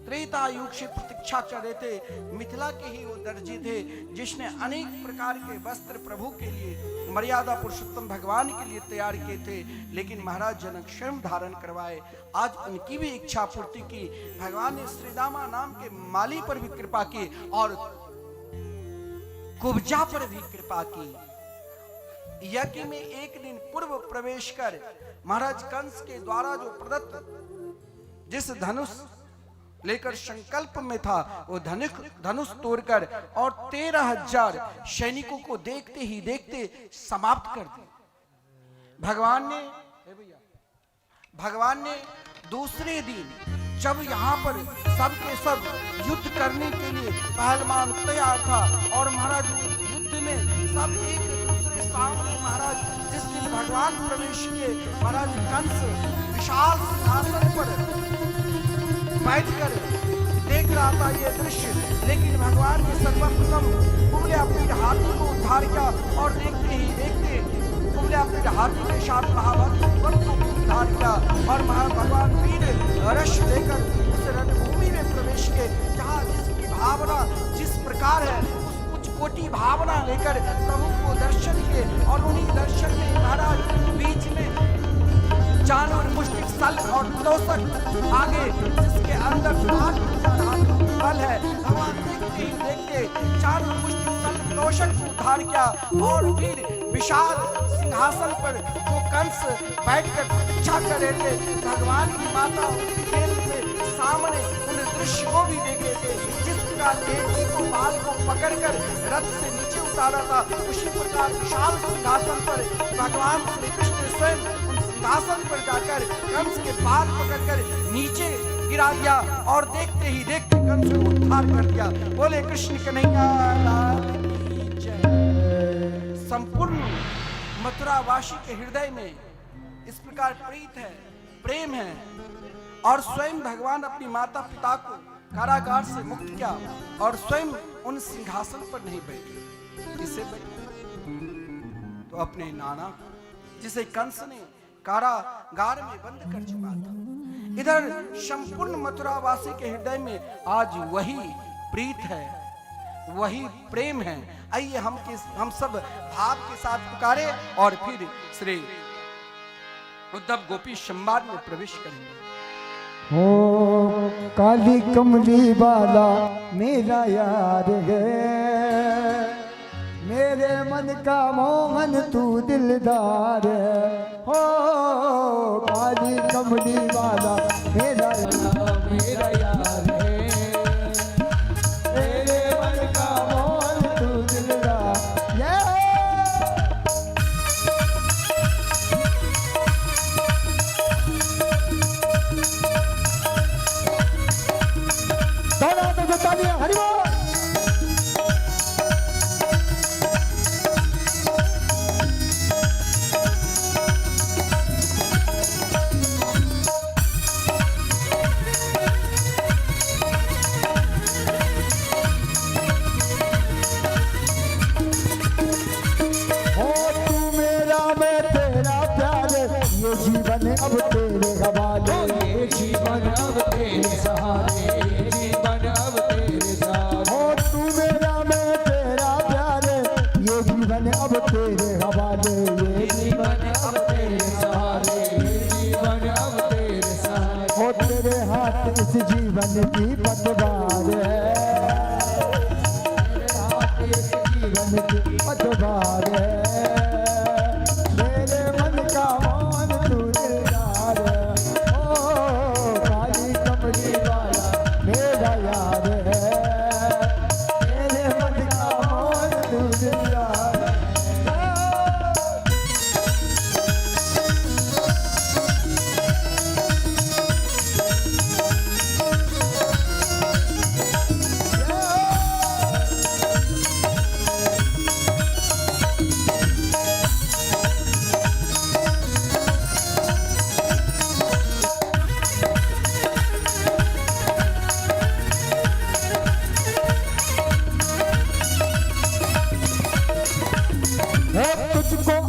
त्रेता युग से प्रतीक्षा कर रहे थे। मिथिला के ही वो दर्जी थे जिसने अनेक प्रकार के वस्त्र प्रभु के लिए, मर्यादा पुरुषोत्तम भगवान के लिए तैयार किए थे, लेकिन महाराज जनक स्वयं धारण करवाए। आज उनकी भी इच्छा पूर्ति की। भगवान ने श्रीदामा नाम के माली पर भी कृपा की और कुब्जा पर भी कृपा की। यज्ञ में एक दिन पूर्व प्रवेश कर महाराज कंस के द्वारा जो प्रदत्त जिस धनुष लेकर संकल्प में था वो धनुष तोड़कर और 13,000 सैनिकों को देखते ही देखते समाप्त कर दिया। भगवान ने दूसरे दिन जब यहाँ पर सबके सब युद्ध करने के लिए पहलवान तैयार था और महाराज युद्ध में सब एक दूसरे सामने, महाराज जिस दिन भगवान प्रवेश किए, महाराज कंस विशाल सिंहासन पर बैठकर देख रहा था ये दृश्य, लेकिन भगवान ने सर्वप्रथम कुबले अपने हाथी को उद्धार किया और देखते ही देखते कुबले अपने हाथी के साथ महाभारत को उद्धार किया और भगवान वीर रश लेकर उस रणभूमि में प्रवेश किए जहाँ जिसकी भावना जिस प्रकार है उस उच्च कोटि भावना लेकर प्रभु को दर्शन किए और उन्हीं दर्शन में महाराज बीच में चाणूर मुष्टिक सल और तोषक आगे जिसके अंदर 8,000 बल है। भगवान देखते ही देखते चाणूर मुष्टिक सल तोषक को उद्धार किया और फिर विशाल सिंहासन पर जो कंस बैठकर प्रतीक्षा कर रहे थे, भगवान की माता खेल में सामने उन दृश्य को भी देखे थे। जिस प्रकार देवकी को बाल को पकड़कर रथ से नीचे उतारा था, उसी प्रकार विशाल सिंहासन पर भगवान श्री कृष्ण स्वयं उन सिंहासन पर जाकर कंस के बाल पकड़कर नीचे गिरा दिया और देखते ही देखते कंस को उद्धार कर दिया। बोले कृष्ण कन्हैया लाल की जय। संपूर्ण मथुरावासी के हृदय में इस प्रकार प्रीत है, प्रेम है और स्वयं भगवान अपनी माता पिता को कारागार से मुक्त किया और स्वयं उन सिंहासन पर नहीं बैठे। किसे बैठे? तो अपने नाना जिसे कंस ने कारागार में बंद कर चुका था। इधर संपूर्ण मथुरावासी के हृदय में आज वही प्रीत है, वही प्रेम है। आइए हम सब भाव के साथ पुकारे और फिर श्री उद्धव गोपी संवाद में प्रवेश करेंगे। हो काली कमली वाला मेरा यार है, मेरे मन का मोहन तू दिलदार है। हो काली कमली वाला मेरा यार है, मेरे मन का मोहन तू दिलदार। दोनों हाथों से तालियां, हरि बोल। जीवन अब तेरे हवाले, ये जीवन अब तेरे सहारे, ये जीवन अब तेरे सहारे। हो तू मेरा मैं तेरा प्यारे, ये जीवन अब तेरे हवाले, ये जीवन अब तेरे सहारे, ये जीवन अब तेरे सहारे। हो तेरे हाथ इस जीवन की पतवार है, तेरे हाथ इस जीवन की पतवार है।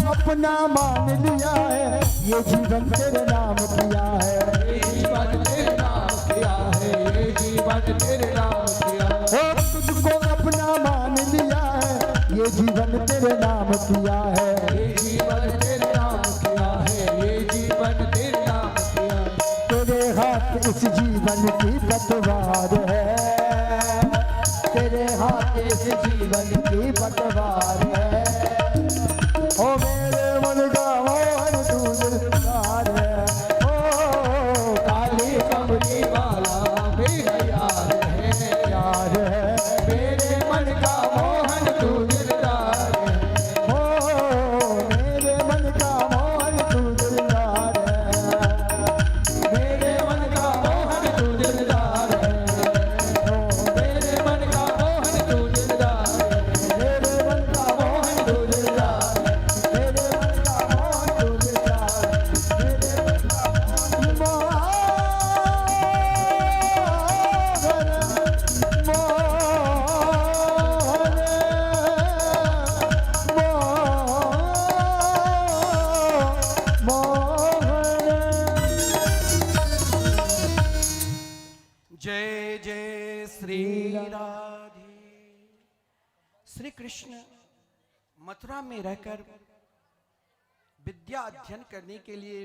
अपना मान लिया है, ये जीवन तेरे नाम किया है, ये जीवन तेरे नाम किया है, ये जीवन तेरे नाम किया है। तुझको अपना मान लिया है, ये जीवन तेरे नाम किया है, ये जीवन तेरे नाम किया है, ये जीवन तेरे नाम किया है। तेरे हाथ इस जीवन की पतवार है, तेरे हाथ इस जीवन की पतवार है। ओ मेरे मन का मोहन तू दिलदार है, ओ काली कमली वाला मेरा यार है, यार है। मेरे मन का मोहन तू दिलदार है, ओ मेरे मन का मोहन तू दिलदार है, मेरे मन का मोहन तू दिलदार है, ओ मेरे मन का मोहन तू दिलदार है, मेरे मन का मोहन तू दिलदार। जय जय श्री राधे। श्री कृष्ण मथुरा में रहकर विद्या अध्ययन करने के लिए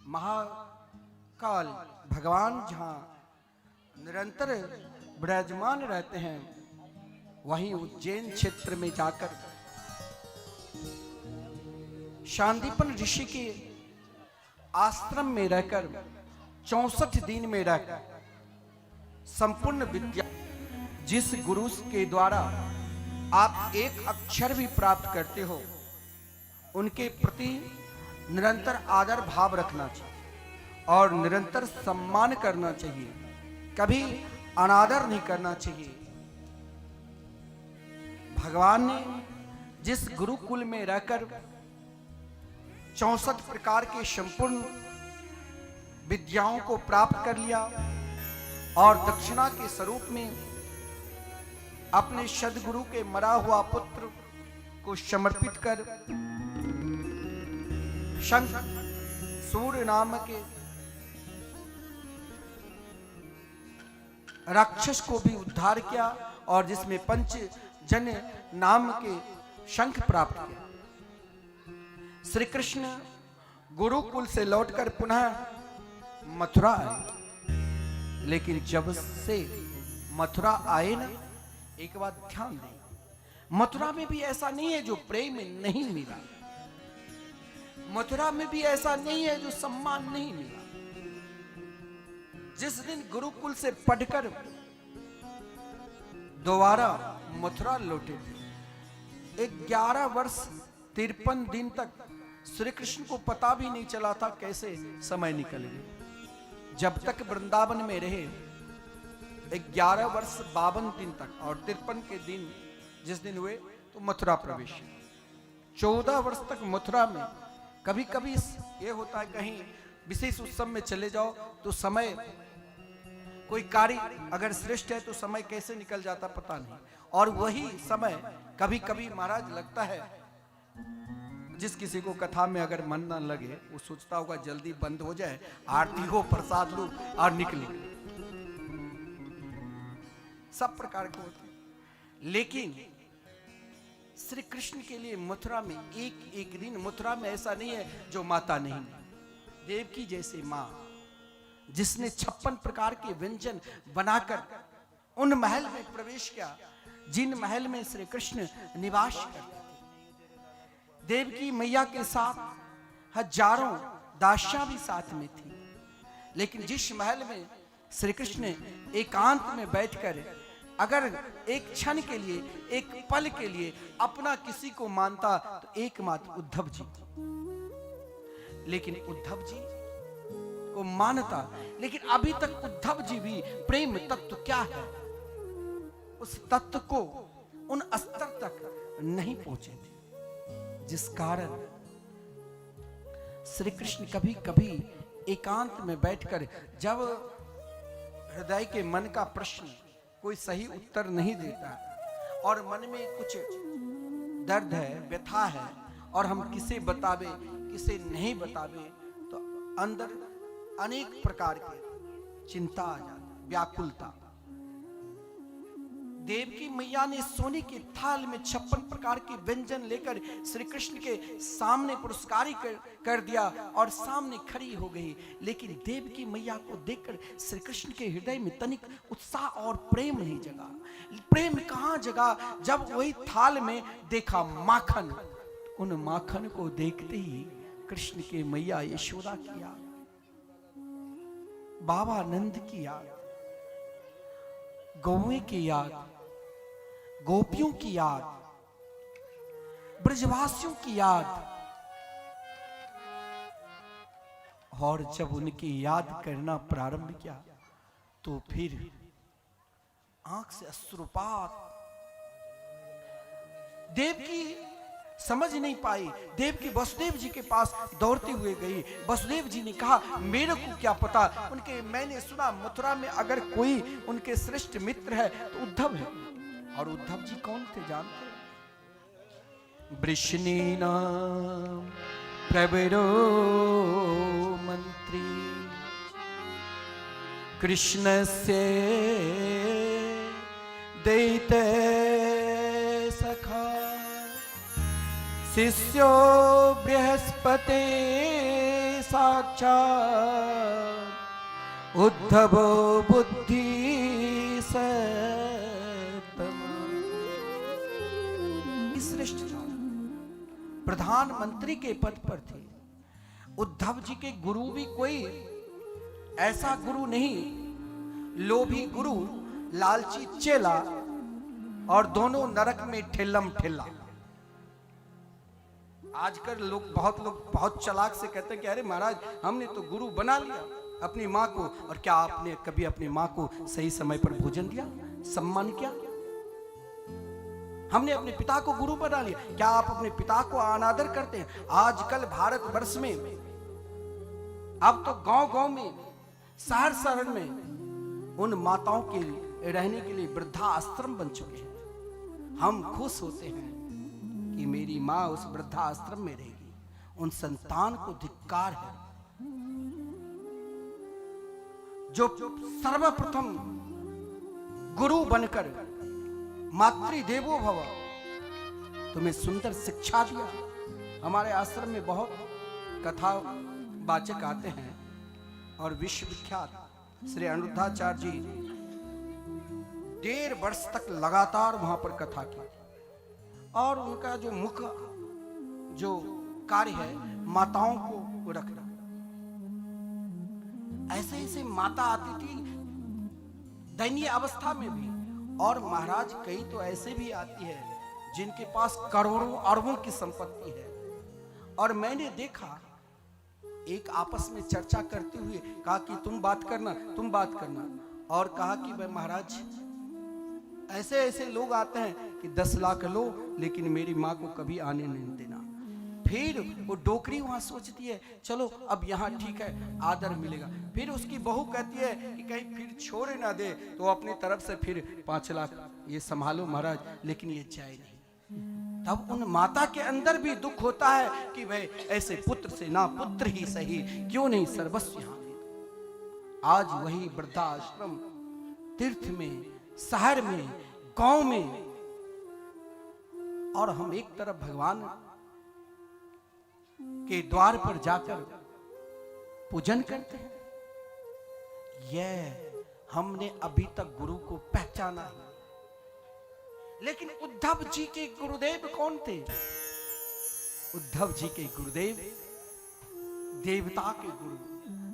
महाकाल भगवान जहाँ निरंतर विराजमान रहते हैं, वहीं उज्जैन क्षेत्र में जाकर शांतिपन ऋषि के आश्रम में रहकर 64 दिन में रहकर संपूर्ण विद्या, जिस गुरु के द्वारा आप एक अक्षर भी प्राप्त करते हो, उनके प्रति निरंतर आदर भाव रखना चाहिए और निरंतर सम्मान करना चाहिए, कभी अनादर नहीं करना चाहिए। भगवान ने जिस गुरुकुल में रहकर 64 प्रकार के संपूर्ण विद्याओं को प्राप्त कर लिया और दक्षिणा के स्वरूप में अपने सदगुरु के मरा हुआ पुत्र को समर्पित कर शंख सूर्य नाम के राक्षस को भी उद्धार किया और जिसमें पंचजन्य नाम के शंख प्राप्त किया। श्री कृष्ण गुरुकुल से लौटकर पुनः मथुरा आए, लेकिन जब से मथुरा आए ना, एक बात ध्यान दें, मथुरा में भी ऐसा नहीं है जो प्रेम नहीं मिला, मथुरा में भी ऐसा नहीं है जो सम्मान नहीं मिला। जिस दिन गुरुकुल से पढ़कर दोबारा मथुरा लौटे थे, 11 वर्ष 53 दिन तक श्री कृष्ण को पता भी नहीं चला था कैसे समय निकल गया। जब तक वृंदावन में रहे 11 वर्ष 52 दिन तक, और 53 के दिन जिस दिन हुए तो मथुरा प्रवेश। 14 वर्ष तक मथुरा में कभी कभी ये होता है कहीं विशेष उत्सव में चले जाओ तो समय, कोई कार्य अगर श्रेष्ठ है तो समय कैसे निकल जाता पता नहीं, और वही समय कभी कभी महाराज लगता है, जिस किसी को कथा में अगर मन ना लगे वो सोचता होगा जल्दी बंद हो जाए, आरती हो, प्रसाद लो और निकले, सब प्रकार के होते हैं। लेकिन श्री कृष्ण के लिए मथुरा में एक एक दिन, मथुरा में ऐसा नहीं है जो माता नहीं, देवकी जैसे माँ जिसने 56 प्रकार के व्यंजन बनाकर उन महल में प्रवेश किया जिन महल में श्री कृष्ण निवास करते थे। देवकी मैया के साथ हजारों दासियां भी साथ में थी, लेकिन जिस महल में श्री कृष्ण एकांत में बैठकर अगर एक क्षण के लिए, एक पल के लिए अपना किसी को मानता तो एकमात्र उद्धव जी, लेकिन उद्धव जी को मानता, लेकिन अभी तक उद्धव जी भी प्रेम तत्व क्या है उस तत्व को उन स्तर तक नहीं पहुंचे थे, जिस कारण श्री कृष्ण कभी कभी एकांत में बैठकर जब हृदय के मन का प्रश्न कोई सही उत्तर नहीं देता और मन में कुछ दर्द है, व्यथा है, और हम किसे बतावे किसे नहीं बतावे, तो अंदर अनेक प्रकार की चिंता आ जाती, व्याकुलता। देवकी मैया ने सोने के थाल में 56 प्रकार के व्यंजन लेकर श्री कृष्ण के सामने पुरस्कारी कर दिया और सामने खड़ी हो गई, लेकिन देवकी मैया को देखकर श्री कृष्ण के हृदय में तनिक उत्साह और प्रेम नहीं जगा। प्रेम कहाँ जगा? जब वही थाल में देखा माखन, उन माखन को देखते ही कृष्ण के मैया यशोदा की याद, बाबा नंद की याद, गौएं की याद, गोपियों की याद, ब्रजवासियों की याद, और जब उनकी याद करना प्रारंभ किया तो फिर आंख से अश्रुपात। देवकी समझ नहीं पाई, देवकी वसुदेव जी के पास दौड़ते हुए गई। वसुदेव जी ने कहा मेरे को क्या पता, उनके मैंने सुना मथुरा में अगर कोई उनके श्रेष्ठ मित्र है तो उद्धव है। और उद्धव जी कौन थे जानते? वृषणीना प्रवरो मंत्री कृष्णस्य दैते सखा शिष्यो बृहस्पते साक्षात् उद्धवो बुद्धि श्रेष्ठ था, प्रधानमंत्री के पद पर थे। उद्धव जी के गुरु भी कोई ऐसा गुरु नहीं, लोभी गुरु, लालची चेला, और दोनों नरक में ठेलम ठेला। आजकल बहुत लोग बहुत चालाक से कहते हैं कि अरे महाराज हमने तो गुरु बना लिया अपनी माँ को, और क्या आपने कभी अपनी माँ को सही समय पर भोजन दिया, सम्मान किया? हमने अपने पिता को गुरु बना लिया, क्या आप अपने पिता को अनादर करते हैं? आजकल भारतवर्ष में अब तो गांव-गांव में, शहर में उन माताओं के रहने के लिए वृद्धाश्रम बन चुके हैं। हम खुश होते हैं कि मेरी माँ उस वृद्धाश्रम में रहेगी। उन संतान को धिक्कार है जो सर्वप्रथम गुरु बनकर मातृदेवो भव तुम्हें सुंदर शिक्षा दिया। हमारे आश्रम में बहुत कथा वाचक आते हैं और विश्वविख्यात श्री अनिरुद्धाचार्य जी 1.5 वर्ष तक लगातार वहां पर कथा की और उनका जो मुख्य जो कार्य है माताओं को रखना। ऐसे ऐसे माता आती थी दयनीय अवस्था में भी, और महाराज कई तो ऐसे भी आती है जिनके पास करोड़ों अरबों की संपत्ति है। और मैंने देखा एक आपस में चर्चा करते हुए कहा कि तुम बात करना, तुम बात करना, और कहा कि भाई महाराज ऐसे ऐसे लोग आते हैं कि 10 लाख लो लेकिन मेरी माँ को कभी आने नहीं देना। फिर वो डोकरी वहां सोचती है चलो अब यहाँ ठीक है आदर मिलेगा। फिर उसकी बहू कहती है कि कहीं फिर छोड़ ना दे, तो अपनी तरफ से फिर 5 लाख ये संभालो महाराज, लेकिन ये जाए नहीं। तब उन माता के अंदर भी दुख होता है कि भाई ऐसे पुत्र से ना पुत्र ही सही, क्यों नहीं सर्वस्व यहाँ दे। आज वही वृद्धाश्रम तीर्थ में, शहर में, गांव में, और हम एक तरफ भगवान के द्वार पर जाकर पूजन करते हैं। यह हमने अभी तक गुरु को पहचाना है। लेकिन उद्धव जी के गुरुदेव कौन थे? उद्धव जी के गुरुदेव देवता के गुरु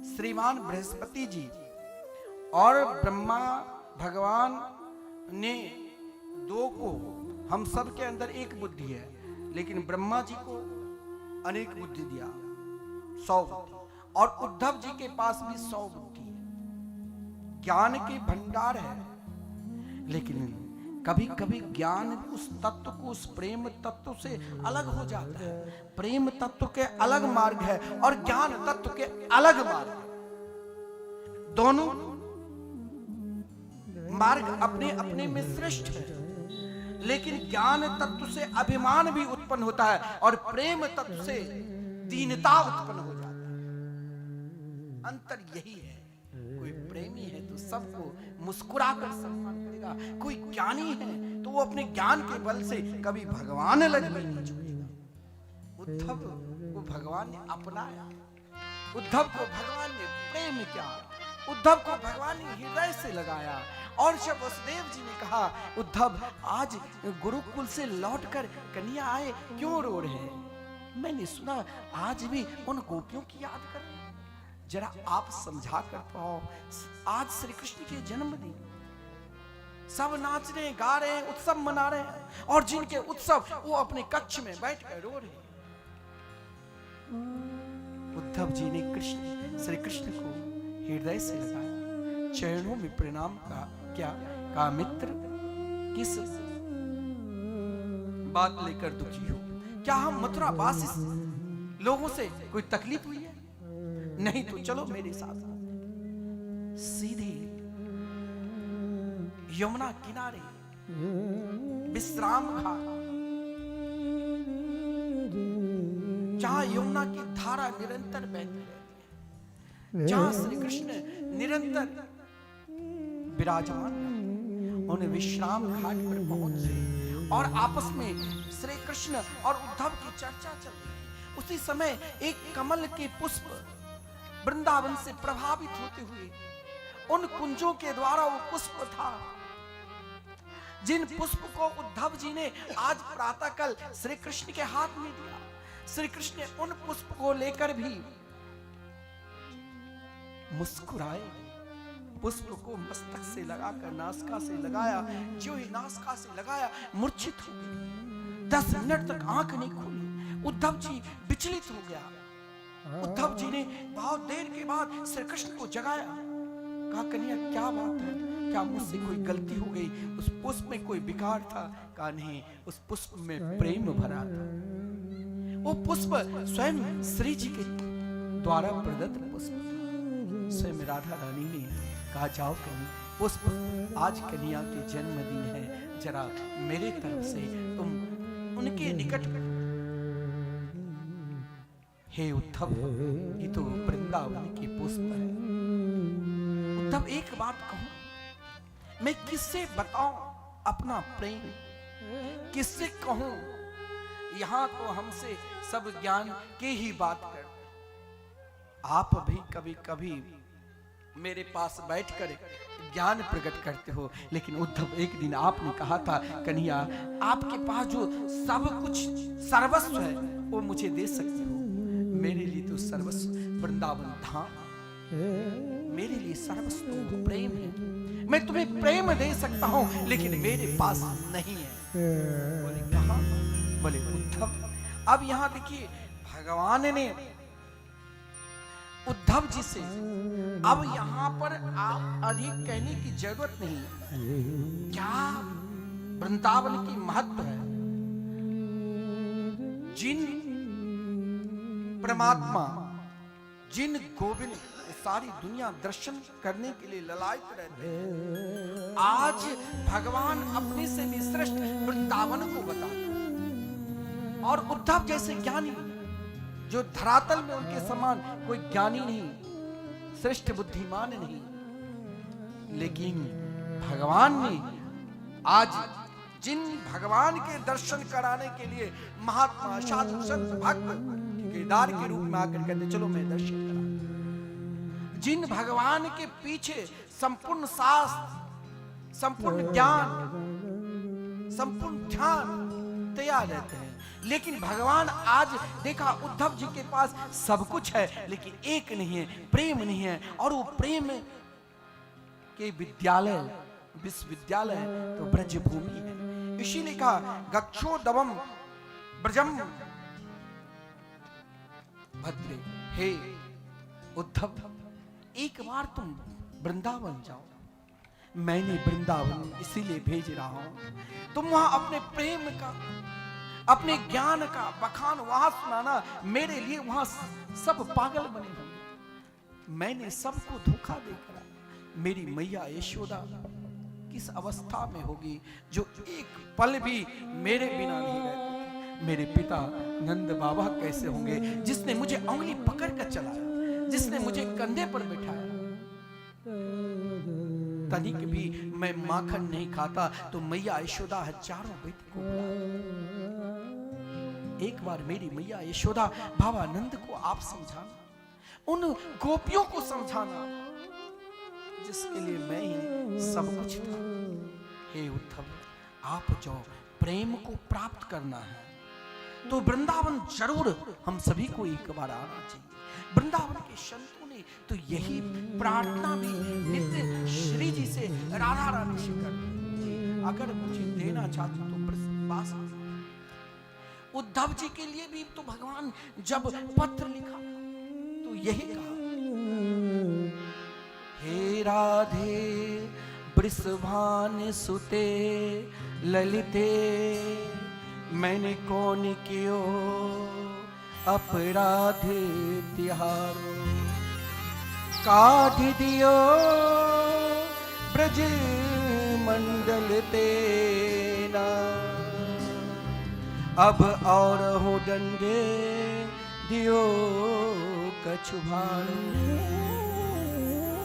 श्रीमान बृहस्पति जी, और ब्रह्मा भगवान ने 2 को, हम सब के अंदर एक बुद्धि है, लेकिन ब्रह्मा जी को अनेक बुद्धि दिया, 100 बुद्धि, और उद्धव जी के पास भी 100 बुद्धि है। ज्ञान के भंडार है, लेकिन कभी कभी ज्ञान उस तत्व को, उस प्रेम तत्व से अलग हो जाता है। प्रेम तत्व के अलग मार्ग है और ज्ञान तत्व के अलग मार्ग है। दोनों मार्ग अपने अपने में श्रेष्ठ है, लेकिन ज्ञान तत्व से अभिमान भी उत्पन्न होता है और प्रेम तत्व से दीनता उत्पन्न हो जाता है। अंतर यही है। कोई प्रेमी है तो सबको मुस्कुराकर सम्मान करेगा, कोई ज्ञानी है तो वो अपने ज्ञान के बल से कभी भगवान लग भी नहीं झुकेगा। उद्धव को भगवान ने अपनाया, उद्धव को भगवान ने प्रेम किया, उद्धव को भगवान ने हृदय से लगाया। और जब वसुदेव जी ने कहा उद्धव आज गुरुकुल से लौटकर कन्या आए, क्यों रो रहे हैं? मैंने सुना आज भी उन गोपियों की याद कर रहे हैं। जरा आप समझा कर पाओ, आज श्री कृष्ण के जन्मदिन, सब नाच रहे, गा रहे, उत्सव मना रहे हैं, और जिनके उत्सव वो अपने कक्ष में बैठकर रो रहे हैं। उद्धव जी ने श्री कृष्ण को हृदय से लगाया, चरणों में प्रणाम का मित्र किस बात लेकर दुखी हो? क्या हम मथुरा वासी लोगों से कोई तकलीफ हुई है? नहीं तो चलो मेरे साथ सीधे यमुना किनारे विश्राम घाट, जहां यमुना की धारा निरंतर बहती रहती है, जहां श्री कृष्ण निरंतर विराजमान, उन्हें विश्राम घाट पर पहुंचे और आपस में श्री कृष्ण और उद्धव की चर्चा चल रही। उसी समय एक कमल के पुष्प वृंदावन से प्रभावित होते हुए उन कुंजों के द्वारा वो पुष्प था, जिन पुष्प को उद्धव जी ने आज प्रातःकाल श्री कृष्ण के हाथ में दिया। श्री कृष्ण ने उन पुष्प को लेकर भी मुस्कुराए, पुष्प को मस्तक से लगाकर नासिका से लगाया, जो ही नासिका से लगाया मूर्छित हो गई। 10 मिनट तक आंख नहीं खोली। उद्धव जी विचलित हो गया। उद्धव जी ने बहुत देर के बाद श्री कृष्ण को जगाया, कहा कन्या क्या बात है, क्या मुझसे कोई गलती हो गई? उस पुष्प में कोई विकार था? कहा नहीं, उस पुष्प में प्रेम भरा था। वो पुष्प स्वयं श्री जी के द्वारा प्रदत्त पुष्प था। स्वयं राधा रानी ने कहा जाओ कन्या, पुष्प आज कन्या के जन्मदिन है, जरा मेरे तरफ से तुम उनके निकट। हे उद्धव, ये तो वृंदावन के पुष्प है। उद्धव एक बात कहूं, मैं किससे बताऊं अपना प्रेम, किससे कहूं? यहां तो हमसे सब ज्ञान के ही बात कर। आप भी कभी कभी मेरे पास बैठकर ज्ञान प्रकट करते हो, लेकिन उद्धव एक दिन आपने कहा था, कन्हैया आपके पास जो सब कुछ सर्वस्व है वो मुझे दे सकते हो। मेरे लिए तो सर्वस्व वृंदावन धाम, मेरे लिए सर्वस्व तो प्रेम है। मैं तुम्हें प्रेम दे सकता हूं, लेकिन मेरे पास नहीं है। बोले कहां? बोले उद्धव। अब यहां देखिए, भगवान ने उद्धव जी से, अब यहां पर आप अधिक कहने की जरूरत नहीं है। क्या वृंदावन की महत्व है। जिन परमात्मा, जिन गोविंद सारी दुनिया दर्शन करने के लिए ललायत रहते हैं, आज भगवान अपने से भी श्रेष्ठ वृंदावन को बताते हैं। और उद्धव जैसे ज्ञानी, जो धरातल में उनके समान कोई ज्ञानी नहीं, श्रेष्ठ बुद्धिमान नहीं, लेकिन भगवान ने आज जिन भगवान के दर्शन कराने के लिए महात्मा साधु संत भक्त किरदार के रूप में आकर कहते चलो मैं दर्शन करा, जिन भगवान के पीछे संपूर्ण शास्त्र, संपूर्ण ज्ञान, संपूर्ण ध्यान तैयार रहते हैं, लेकिन भगवान आज देखा उद्धव जी के पास सब कुछ है, लेकिन एक नहीं है, प्रेम नहीं है। और वो प्रेम के विद्यालय, विश्वविद्यालय तो ब्रज भूमि है। इसीलिए कहा गच्छो दवम ब्रजम भद्रे। हे उद्धव, एक बार तुम वृंदावन जाओ। मैंने वृंदावन इसीलिए भेज रहा हूं, तुम वहां अपने प्रेम का, अपने ज्ञान का बखान वहां सुनाना। मेरे लिए वहां सब पागल बने होंगे। मैंने सबको धोखा देकर, मेरी मैया यशोदा किस अवस्था में होगी, जो एक पल भी मेरे बिना नहीं रहती। मेरे पिता नंद बाबा कैसे होंगे, जिसने मुझे उंगली पकड़ कर चलाया, जिसने मुझे कंधे पर बिठाया। तनिक भी मैं माखन नहीं खाता तो मैया यशोदा हजारों बेटी को बुला। एक बार मेरी मैया यशोदा बाबा नंद को आप समझाना, उन गोपियों को समझाना जिसके लिए मैं ही सब कुछ था। हे उद्धव, आप जो प्रेम को प्राप्त करना है तो वृंदावन जरूर हम सभी को एक बार आना चाहिए। वृंदावन के संतों ने तो यही प्रार्थना भी नित्य श्री जी से, राधा रानी से करती, अगर मुझे देना चाहती तो पास। उद्धव जी के लिए भी तो भगवान जब पत्र लिखा तो यही कहा, हे राधे वृषभान सुते ललिते, मैंने कौन कियो अपराध तिहारो, काढ़ दियो ब्रज मंडल तेना, अब और हो डंडे दियो कछु भारो,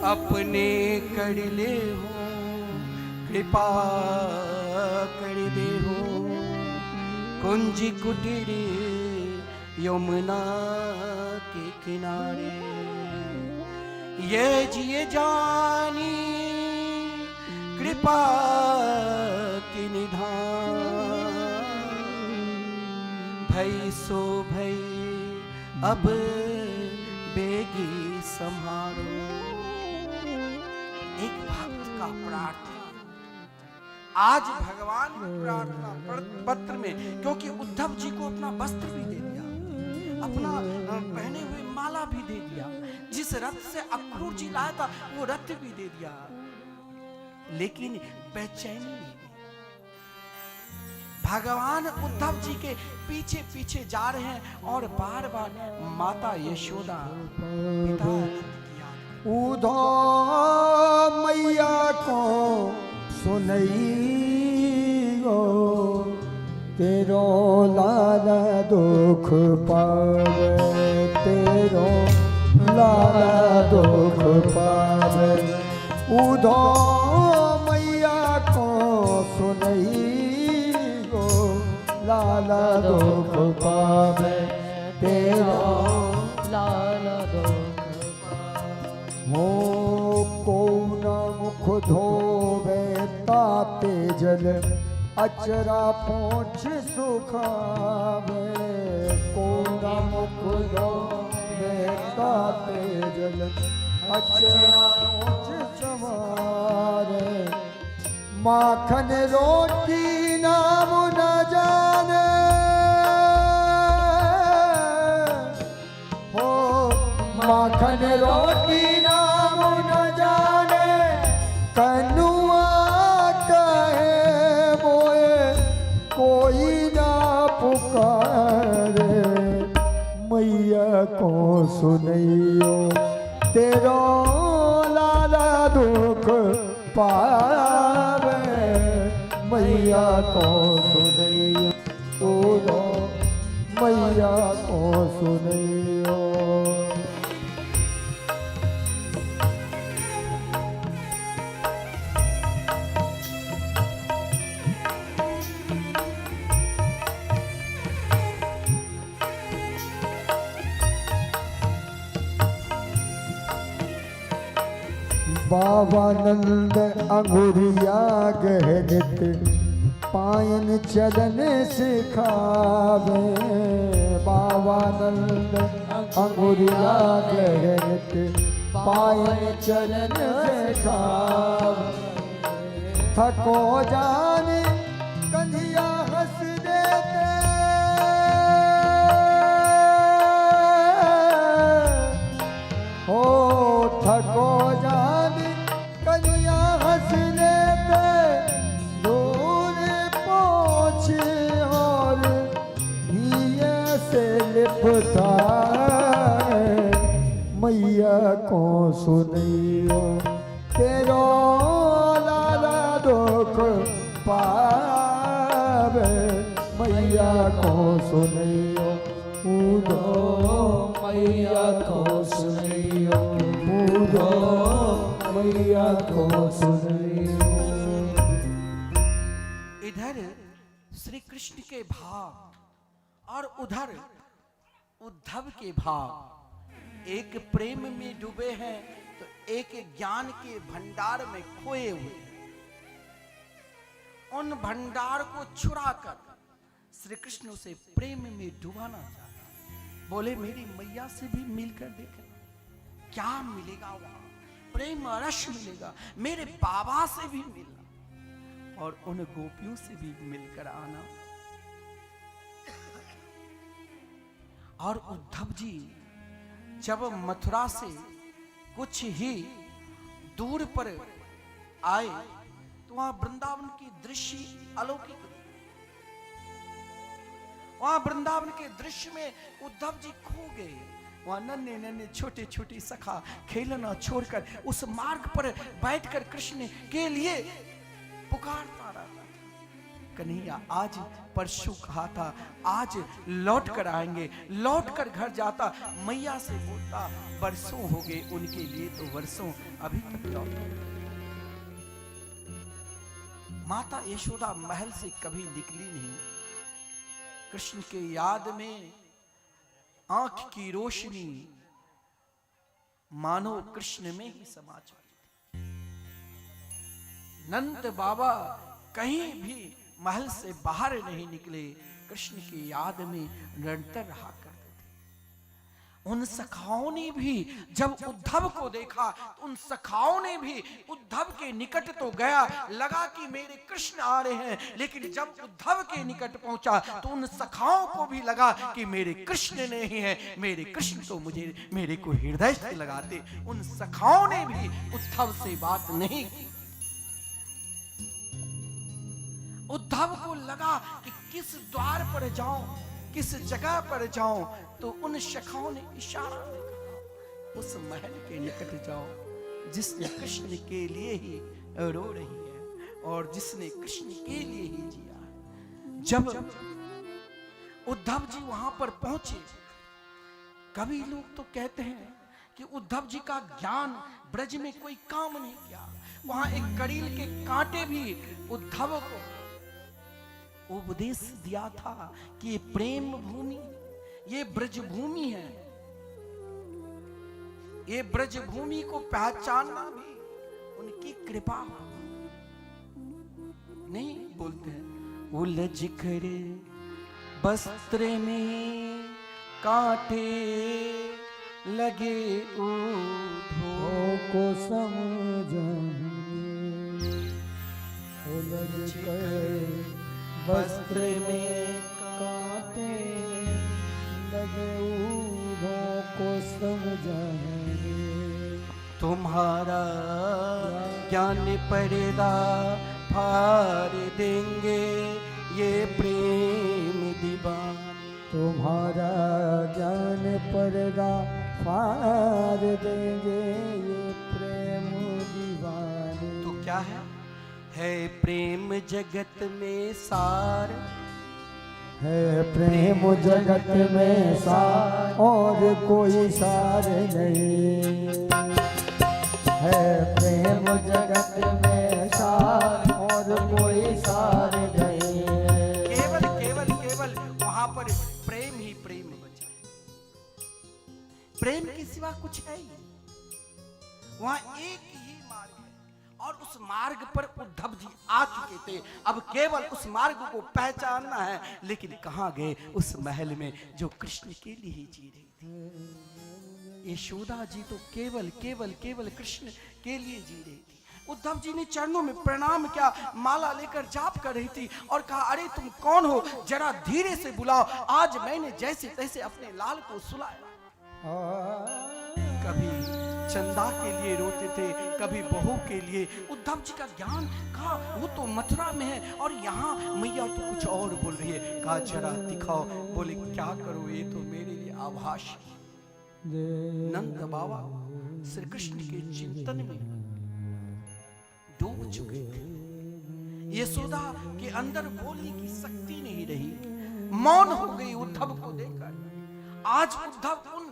अपने कर ले हो कृपा कर दे हो, कुंज कुटीर यमुना के किनारे, ये जिए जानी कृपा की निधान, भई सो भई अब बेगी संहारो। एक भक्त का प्रार्थना आज भगवान की प्रार्थना पत्र में, क्योंकि उद्धव जी को अपना वस्त्र भी दे दिया, अपना पहने हुए माला भी दे दिया, जिस रथ से अक्रूर जी लाया था वो रथ भी दे दिया, लेकिन बेचैनी नहीं। भगवान उद्धव जी के पीछे पीछे जा रहे हैं और बार बार माता यशोदा, पिता उद्धव मैया को सुनइयो, तेरो लाला दुख पावे, तेरो लाला दुख पावे, उद्धव मैया लाला दुख पावे तेरो लाला दुख हो को न मुख धोवे ताते जल अचरा पोछ सुखावे को न मुख धोवे ताते जल अचरा पोछ सवारे माखन रोटी नाम न जाने हो माखन रोटी नाम न जाने कनुआ कहे मोए कोई ना पुकारे मैया को सुनियो तेरो लाला दुख पावे मैया को सुनियो तू मैया को सुनियो बाबा नंद अंगुरिया गहनित पायन चलन सिखावे बाबा नंद अंगुरिया गहनित पायन चलन सिखावे थको जाने कन्हैया हंस देते हो थको जाने कन्हैया हंस लेते दूर पहुँच और हिये से लिपटा मैया को सुनियो तेरो लाला दुख पावे मैया को सुनियो पूजो मैया को सुनियो पूजो मैया को सुनियो। इधर श्री कृष्ण के भाव और उधर उद्धव के भाव एक प्रेम में डूबे हैं तो एक ज्ञान के भंडार में खोए हुए हैं। उन भंडार को छुड़ाकर श्री कृष्ण उसे प्रेम में डुबाना चाहता। बोले मेरी मैया से भी मिलकर देखना क्या मिलेगा, वहां प्रेम रस मिलेगा, मेरे बाबा से भी मिलना और उन गोपियों से भी मिलकर आना। और उद्धव जी जब मथुरा से कुछ ही दूर पर आए तो वहां वृंदावन की दृश्य अलौकिक थी। वहां वृंदावन के दृश्य में उद्धव जी खो गए। वहां नन्हे नन्हे छोटे छोटे सखा खेलना छोड़कर उस मार्ग पर बैठकर कृष्ण के लिए पुकारता रहता था। कन्हैया आज परसों कहा था आज लौट कर आएंगे, लौट कर घर जाता। मैया से बोलता बरसों हो गए उनके लिए तो वर्षों अभी तक लौटे। माता यशोदा महल से कभी निकली नहीं। कृष्ण के याद में आंख की रोशनी मानो कृष्ण में ही समा चुकी थी। नंद बाबा कहीं भी महल से बाहर नहीं निकले, कृष्ण की याद में निरंतर रहा करते थे। उन सखाओं ने भी जब उद्धव को देखा तो उन सखाओं ने भी उद्धव के निकट तो गया, लगा कि मेरे कृष्ण आ रहे हैं, लेकिन जब उद्धव के निकट पहुंचा तो उन सखाओं को भी लगा कि मेरे कृष्ण नहीं है, मेरे कृष्ण तो मुझे मेरे को हृदय से लगाते। उन सखाओं ने भी उद्धव से बात नहीं की। उद्धव को लगा कि किस द्वार पर जाऊं, किस जगह पर जाऊं, तो उन सखाओं ने इशारा में कहा उस महल के निकट जाओ जिसने कृष्ण के लिए ही रो रही है और जिसने कृष्ण के लिए ही जिया है। जब उद्धव जी वहां पर पहुंचे, कभी लोग तो कहते हैं कि उद्धव जी का ज्ञान ब्रज में कोई काम नहीं किया। वहां एक करील के कांटे भी उद्धव को उपदेश दिया था कि ये प्रेम भूमि, ये ब्रज भूमि है, ये ब्रज भूमि को पहचानना भी उनकी कृपा नहीं। बोलते हैं उलझ कर वस्त्र में कांटे लगे ऊधों को समझाने उलझ कर वस्त्र में कांटे लगे ऊधों को समझाने। तुम्हारा ज्ञान पर्दा फाड़ देंगे ये प्रेम दीवाने। तुम्हारा ज्ञान पर्दा फाड़ देंगे ये प्रेम दीवाने। तो क्या है प्रेम जगत में सार, है प्रेम जगत में सार और कोई सार नहीं। है प्रेम जगत में सार और कोई सार नहीं। केवल केवल केवल वहां पर प्रेम ही प्रेम बचा है। प्रेम के सिवा कुछ है ही नहीं। वहां एक ही मार्ग है और उस मार्ग पर उद्धव जी आ चुके थे। अब केवल उस मार्ग को पहचानना है। लेकिन कहां गए? उस महल में जो कृष्ण के लिए ही जी रही थी। यशोदा जी तो केवल केवल केवल कृष्ण के लिए जी रही थी। उद्धव जी ने चरणों में प्रणाम किया, माला लेकर जाप कर रही थी और कहा, अरे तुम कौन हो, जरा धीरे से बुलाओ। आज मैंने जैसे तैसे अपने लाल को सुलाया। कभी चंदा के लिए रोते थे, कभी बहू के लिए। उद्धव जी का ज्ञान कहा वो तो मथुरा में है और यहाँ मैया तो कुछ और बोल रही है। कहा जरा दिखाओ। बोले क्या करो, ये तो मेरे लिए आभास। नंद बाबा श्री कृष्ण के चिंतन में डूब चुके थे। यशोदा के अंदर बोलने की शक्ति नहीं रही, मौन हो गई उद्धव को देखकर। आज उद्धव उन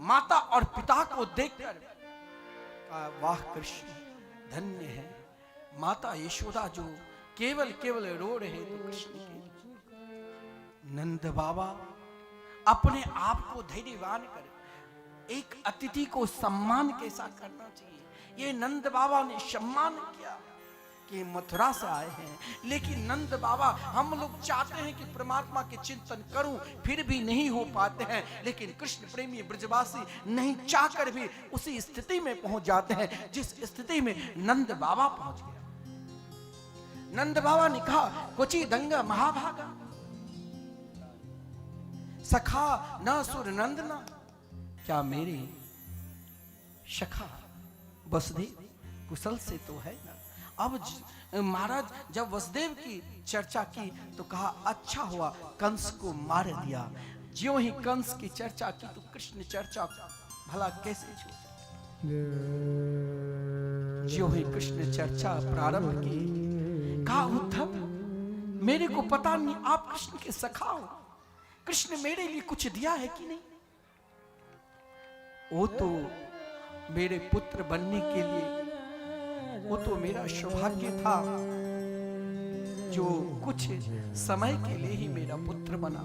माता और पिता को देखकर कहा, वाह कृष्ण धन्य है माता यशोदा जो केवल केवल रो रहे थे कृष्ण के लिए। नंद बाबा अपने आप को धैर्यवान कर एक अतिथि को सम्मान कैसा करना चाहिए, ये नंद बाबा ने सम्मान किया कि मथुरा से आए हैं। लेकिन नंद बाबा, हम लोग चाहते हैं कि परमात्मा के चिंतन करूं, फिर भी नहीं हो पाते हैं। लेकिन कृष्ण प्रेमी ब्रजवासी नहीं चाहकर भी उसी स्थिति में पहुंच जाते हैं जिस स्थिति में नंद बाबा पहुंच गया। नंद बाबा ने कहा, क्वचि दंगा महाभागा सखा न सुर नंदना। क्या मेरे सखा वसुदेव कुशल से तो है ना। अब महाराज जब वसुदेव की चर्चा की तो कहा, अच्छा हुआ कंस को मार दिया। ज्यों ही कंस की चर्चा की तो कृष्ण चर्चा भला कैसे छोड़। ज्यों ही कृष्ण चर्चा प्रारंभ की, कहा उद्धव मेरे को पता नहीं आप कृष्ण के सखा हो, कृष्ण मेरे लिए कुछ दिया है कि नहीं। वो तो मेरे पुत्र बनने के लिए, वो तो मेरा सौभाग्य था जो कुछ समय के लिए ही मेरा पुत्र बना।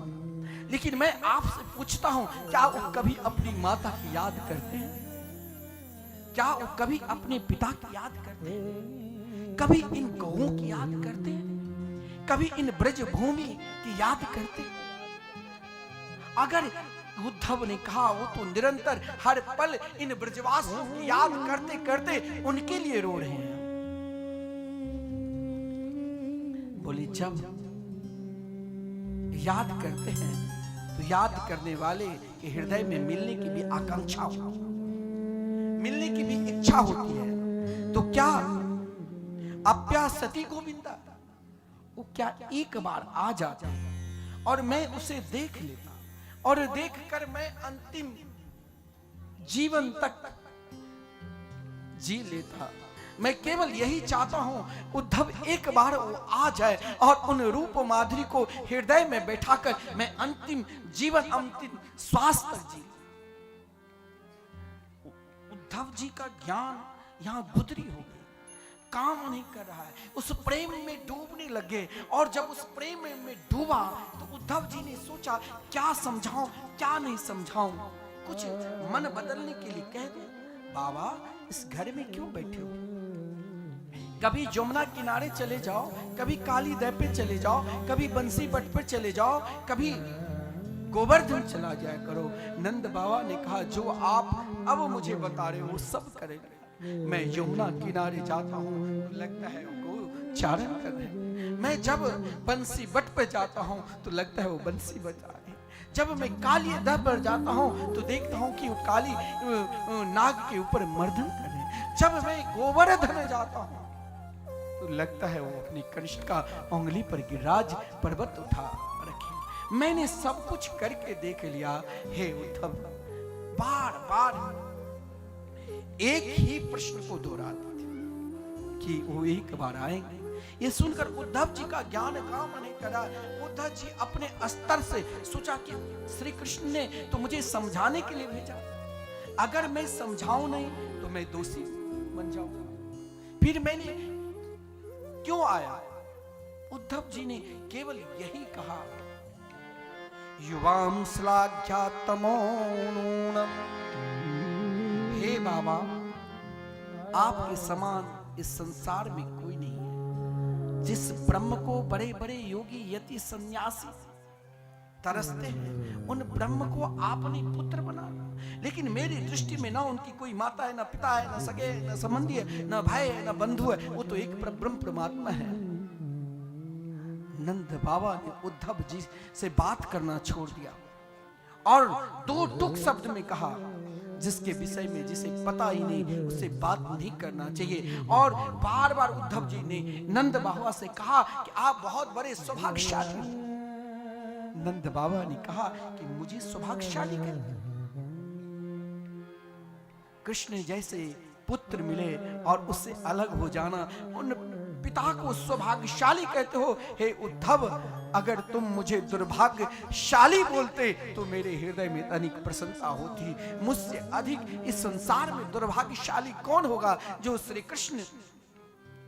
लेकिन मैं आपसे पूछता हूं, क्या वो कभी अपनी माता की याद करते हैं? क्या वो कभी अपने पिता की याद करते हैं? कभी इन गौओं की याद करते हैं? कभी इन ब्रज भूमि की याद करते हैं? अगर उद्धव ने कहा वो तो निरंतर हर पल इन ब्रजवासियों की याद करते करते उनके लिए रो रहे हैं। बोले जब याद करते हैं तो याद करने वाले के हृदय में मिलने की भी आकांक्षा होती है, मिलने की भी इच्छा होती है। तो क्या अप्यासति गोविंदा, वो क्या एक बार आ जाता और मैं उसे देख लेता और देखकर मैं अंतिम जीवन तक जी लेता। मैं केवल यही चाहता हूं उद्धव एक बार वो आ जाए और उन रूप माधुरी को हृदय में बैठाकर मैं अंतिम जीवन अंतिम श्वास तक जी। उद्धव जी का ज्ञान यहां गुदरी हो गई। काम नहीं कर रहा है, उस प्रेम में डूबने लगे। और जब उस प्रेम में डूबा तो उद्धव जी ने सोचा क्या समझाऊं क्या नहीं समझाऊं, कुछ मन बदलने के लिए कह दे, बाबा इस घर में क्यों बैठे हो, कभी जमुना किनारे चले जाओ, कभी काली दह पे चले जाओ, कभी बंसी बट पे चले जाओ, कभी गोवर्धन चला जाया करो। नंद बाबा ने कहा जो आप अब मुझे बता रहे हो वो सब करेंगे। मैं यमुना किनारे जाता हूँ तो लगता है वो चारण कर रहे हैं, मैं जब बंसी बट पे जाता हूँ तो लगता है वो बंसी बजा रहे हैं, जब मैं काली दह पर जाता हूँ तो देखता हूँ कि वो काली नाग के ऊपर मर्दन कर रहे हैं, जब मैं गोवर्धन जाता हूँ तो लगता है वो अपनी कनिष्ठा उंगली पर गिरिराज पर्वत उठा रखे। मैंने सब कुछ करके देख लिया। हे उद्धव, बार बार एक ही प्रश्न को दोहराते थे कि वो एक बार आएंगे। ये सुनकर उद्धव जी का ज्ञान काम नहीं करा। उद्धव जी अपने स्तर से सोचा कि श्री कृष्ण ने तो मुझे समझाने के लिए भेजा, अगर मैं समझाऊं नहीं तो मैं दोषी बन जाऊंगा, फिर मैंने क्यों आया। उद्धव जी ने केवल यही कहा, युवाम श्लाघ्यातमो नूनम, हे बाबा आपके समान इस संसार में कोई नहीं है। जिस ब्रह्म को बड़े बड़े योगी यति सन्यासी तरसते हैं, उन ब्रह्म को आपने पुत्र बनाया, लेकिन मेरी दृष्टि में ना उनकी कोई माता है, ना पिता है, ना सगे, ना संबंधी है, ना भाई है, ना बंधु है, वो तो एक ब्रह्म परमात्मा है। नंद बाबा ने उद्धव जी से बात करना छोड़ दिया और दो टूक शब्द में कहा, जिसके विषय में जिसे पता ही नहीं उससे बात नहीं करना चाहिए। और बार बार उद्धव जी ने नंद बाबा से कहा कि आप बहुत बड़े सौभाग्यशाली हैं। नंद बाबा ने कहा कि मुझे सौभाग्यशाली कर, कृष्ण जैसे पुत्र मिले और उससे अलग हो जाना, उन पिता को सौभाग्यशाली कहते हो। हे उद्धव, अगर तुम मुझे दुर्भाग्यशाली बोलते तो मेरे हृदय में अनेक प्रसन्नता होती। मुझसे अधिक इस संसार में दुर्भाग्यशाली कौन होगा जो श्री कृष्ण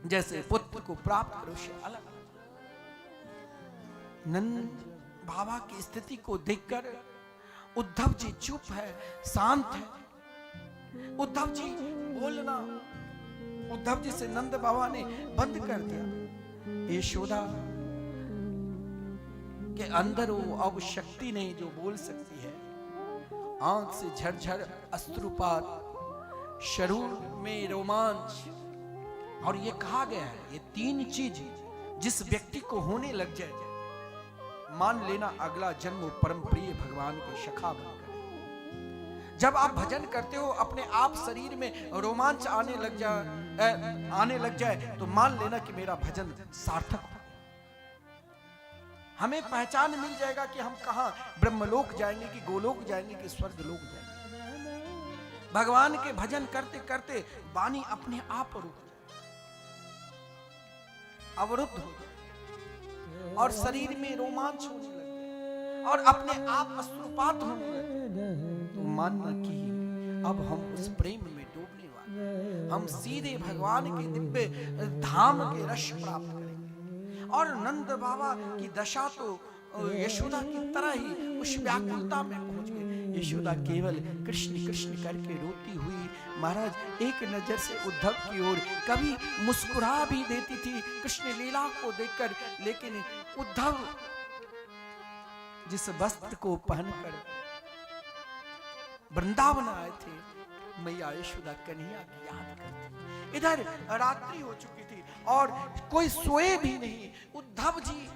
जैसे पुत्र को प्राप्त करो से अलग। नंद बाबा की स्थिति को देखकर उद्धव जी चुप है, शांत है। उद्धव जी बोलना उद्धव जी से नंद बाबा ने बंद कर दिया। यशोदा के अंदर वो अब शक्ति नहीं जो बोल सकती है। आंख से झरझर अश्रुपात, शरीर में रोमांच, और ये कहा गया है ये तीन चीज जिस व्यक्ति को होने लग जाए, मान लेना अगला जन्म परम प्रिय भगवान के सखा बनकर। जब आप भजन करते हो अपने आप शरीर में रोमांच आने लग जाए तो मान लेना कि मेरा भजन सार्थक हो। हमें पहचान मिल जाएगा कि हम कहां ब्रह्मलोक जाएंगे कि गोलोक जाएंगे कि स्वर्गलोक जाएंगे। भगवान के भजन करते करते वाणी अपने आप अवरुद्ध हो जाए और शरीर में रोमांच होने लगे और अपने आप अश्रुपात होने लगे, तो मानना कि अब हम उस प्रेम में डूबने वाले, हम सीधे भगवान के दिव्य धाम के रस प्राप्त करेंगे। और नंद बाबा की दशा तो यशोदा की तरह ही उस व्याकुलता में पहुंच गई। यशोदा केवल कृष्ण कृष्ण करके रोती हुई महाराज एक नजर से उद्धव की ओर कभी मुस्कुरा भी देती थी कृष्ण लीला को देखकर, लेकिन उद्धव जिस वस्त्र को पहनकर वृंदावन आए थे, मैया यशोदा कन्हैया की याद करती। इधर रात्रि हो चुकी थी और कोई सोए भी नहीं। उद्धव जी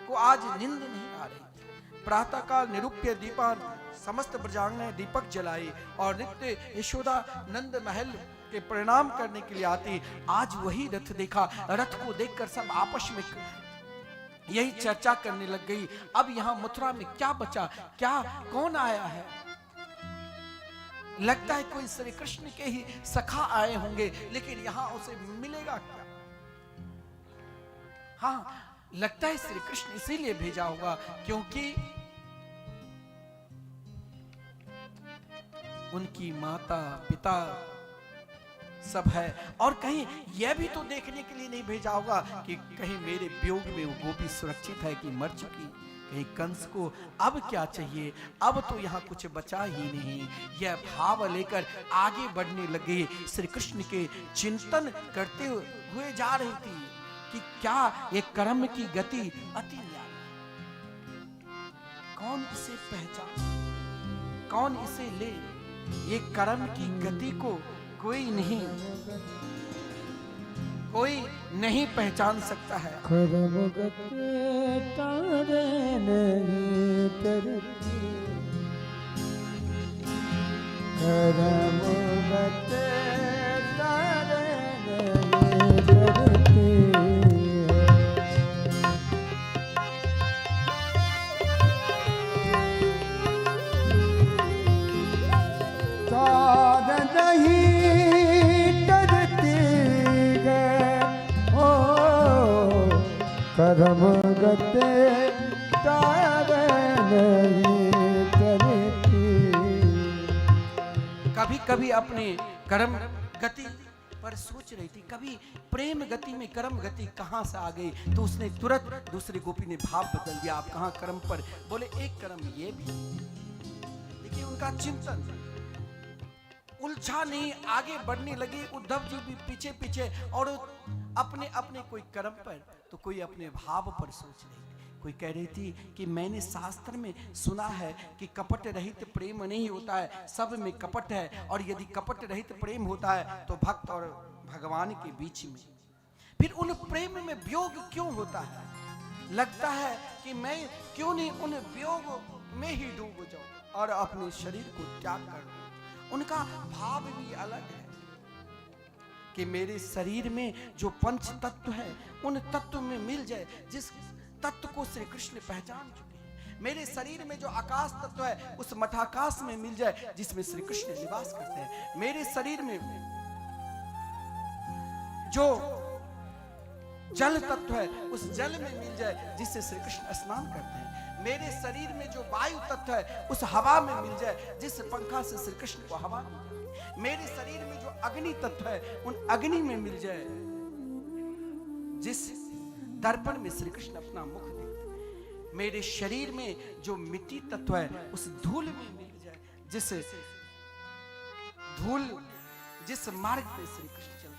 को आज नींद नहीं आ रही। प्रातःकाल निरूप्य दीपान समस्त ब्रजांगन ने दीपक जलाए और नित्य यशोदा नंद महल के प्रणाम करने के लिए आती। आज वही रथ देखा, रथ को देखकर सब आपस में यही चर्चा करने लग गई, अब यहाँ मथुरा में क्या बचा, क्या कौन आया है। लगता है कोई श्री कृष्ण के ही सखा आए होंगे, लेकिन यहाँ उसे मिलेगा क्या। हाँ, लगता है श्री कृष्ण इसीलिए भेजा होगा क्योंकि उनकी माता पिता सब है। और कहीं यह भी तो देखने के लिए नहीं भेजा होगा कि कहीं मेरे वियोग में वो गोपी सुरक्षित है कि मर चुकी। कहीं कंस को अब क्या चाहिए, अब तो यहाँ कुछ बचा ही नहीं। यह भाव लेकर आगे बढ़ने लगे। श्री कृष्ण के चिंतन करते हुए जा रही थी कि क्या ये कर्म की गति अति न्यारी, कौन इसे पहचान, कौन इसे ले। ये कर्म की गति को कोई नहीं पहचान सकता है। कर्म गते तारे नहीं करती, कर्म गते तारे नहीं करती। तार नहीं करती है ओ कर्म गते तार नहीं करती। कभी कभी अपने कर्म गति पर सोच रही थी, कभी प्रेम गति में कर्म गति कहां से आ गई। तो उसने तुरंत दूसरी गोपी ने भाव बदल दिया। आप कहां कर्म पर, बोले एक कर्म ये भी। देखिए उनका चिंतन उलझा नहीं, आगे बढ़ने लगे। उद्धव जी भी पीछे पीछे, और अपने अपने कोई कर्म पर तो कोई अपने भाव पर सोच रही। कोई कह रही थी कि मैंने शास्त्र में सुना है कि कपट रहित प्रेम नहीं होता है, सब में कपट है। और यदि कपट रहित प्रेम होता है तो भक्त और भगवान के बीच में फिर उन प्रेम में वियोग क्यों होता है। लगता है कि मैं क्यों नहीं उन वियोग में ही डूब जाऊं और अपने शरीर को त्याग कर दूं। उनका भाव भी अलग है कि मेरे शरीर में जो पंच तत्व है उन तत्व में मिल जाए, जिस तत्व को श्री कृष्ण पहचान चुके हैं। मेरे शरीर में जो आकाश तत्व है उस मठाकाश में मिल जाए जिसमें श्री कृष्ण निवास करते हैं। मेरे शरीर में जो जल तत्व है उस जल में मिल जाए जिससे श्री कृष्ण स्नान करते हैं। मेरे शरीर में जो वायु तत्व है उस हवा में मिल जाए जिस पंखा से श्री कृष्ण को हवा मिल जाए। मेरे शरीर में जो अग्नि तत्व है उन अग्नि में मिल जाए जिस दर्पण में श्री कृष्ण अपना मुख देखते हैं। मेरे शरीर में जो मिट्टी तत्व है उस धूल में मिल जाए जिस धूल जिस मार्ग पे श्री कृष्ण चलते हैं।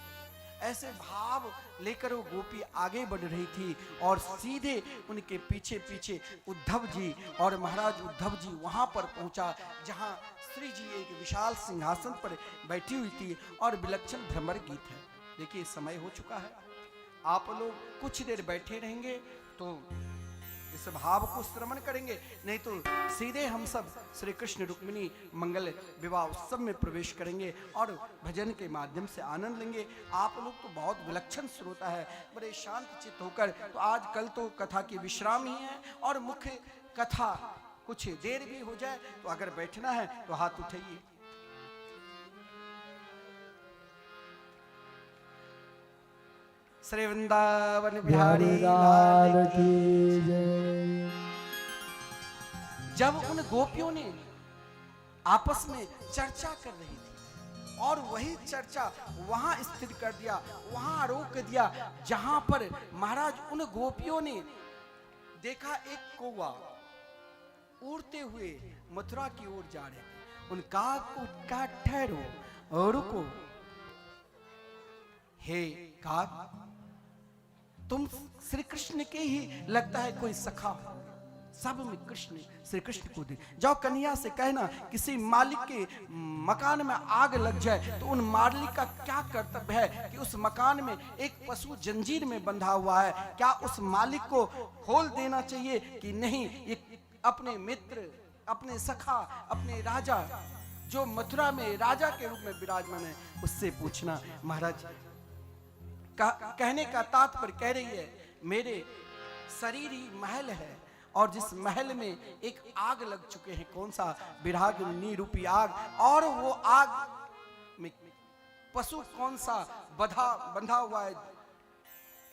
ऐसे भाव लेकर वो गोपी आगे बढ़ रही थी और सीधे उनके पीछे पीछे उद्धव जी और महाराज उद्धव जी वहां पर पहुंचा जहां श्री जी एक विशाल सिंहासन पर बैठी हुई थी और विलक्षण भ्रमर गीत है। देखिए समय हो चुका है, आप लोग कुछ देर बैठे रहेंगे तो इस भाव को श्रवण करेंगे, नहीं तो सीधे हम सब श्री कृष्ण रुक्मिणी मंगल विवाह उत्सव में प्रवेश करेंगे और भजन के माध्यम से आनंद लेंगे। आप लोग तो बहुत विलक्षण श्रोता है, बड़े शांत चित्त होकर। तो आज कल तो कथा की विश्राम ही है और मुख्य कथा कुछ देर भी हो जाए, तो अगर बैठना है तो हाथ उठाइए। श्री वृंदावन बिहारी लाल की जय। जब उन गोपियों ने आपस में चर्चा कर रही थी और वही चर्चा वहां स्थिर कर दिया, वहां रोक दिया जहां पर महाराज उन गोपियों ने देखा एक कौवा उड़ते हुए मथुरा की ओर जा रहे थे। उन काग को कहा ठहरो और रुको, हे काग तुम श्री कृष्ण के ही लगता है कोई सखा हो, सब में कृष्ण श्री कृष्ण को दे जाओ। कन्या से कहना किसी मालिक के मकान में आग लग जाए तो उन मालिक का क्या कर्तव्य है कि उस मकान में एक पशु जंजीर में बंधा हुआ है, क्या उस मालिक को खोल देना चाहिए कि नहीं। ये अपने मित्र, अपने सखा, अपने राजा जो मथुरा में राजा के रूप में विराजमान है उससे पूछना। महाराज कहने का तात्पर्य कह रही है मेरे शरीर ही महल है और जिस महल में एक आग लग चुके हैं, कौन सा विरागिनी रूपी आग, और वो आग में पशु कौन सा बंधा हुआ है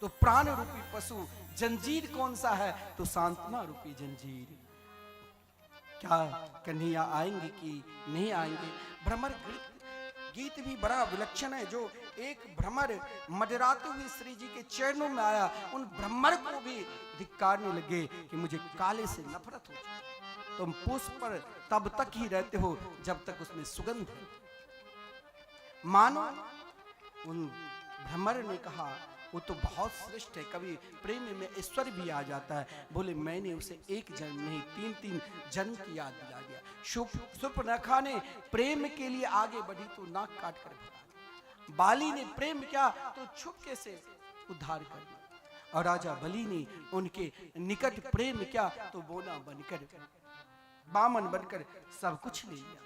तो प्राण रूपी पशु, जंजीर कौन सा है तो सांत्वना रूपी जंजीर। क्या कन्हैया आएंगे कि नहीं आएंगे। भ्रमर गीत भी बड़ा विलक्षण है, जो एक भ्रमर मडराते हुए श्री जी के चरणों में आया, उन भ्रमर को भी धिक्कारने लगे कि मुझे काले से नफरत हो चुकी। तुम पुष्प पर तब तक ही रहते हो जब तक उसमें सुगंध है। मानो उन भ्रमर ने कहा वो तो बहुत श्रेष्ठ है, कभी प्रेम में ऐश्वर्य भी आ जाता है। बोले मैंने उसे एक जन्म नहीं 3-3 जन्म की याद दिला दिया। शूर्पणखा ने प्रेम के लिए आगे बढ़ी तो नाक काट कर भगा। बाली ने प्रेम किया तो छुपके से उद्धार कर दिया। और राजा बलि ने उनके निकट प्रेम किया तो बोना बनकर, बामन बनकर सब कुछ ले लिया।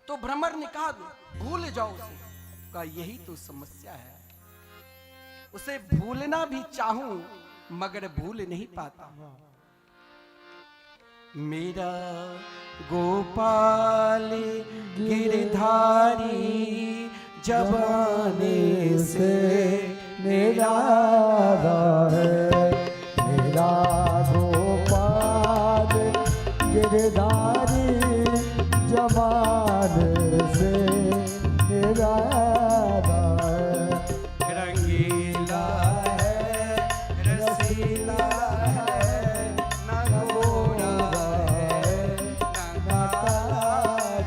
तो भ्रमर ने कहा भूल जाओ उसे। कहा यही तो समस्या है, उसे भूलना भी चाहूं मगर भूल नहीं पाता। मेरा गोपाल गिरधारी जवानी से निराला है, मेरा गोपाल गिरधारी जमान से निराला है। रंगीला है, रसीला है, न घोड़ा है, न काला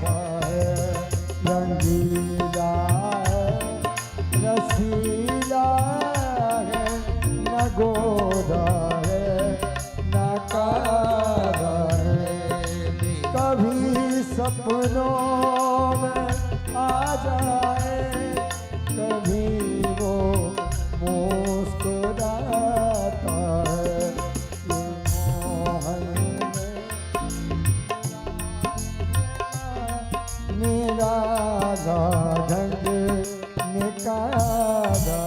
है, रंगीला है, रसीला है, न गोरा है, न काला है। कभी सपनों में आ जाए, कभी वो मुस्कुराता है। ये मोहन में निराला ढंग निकाला है।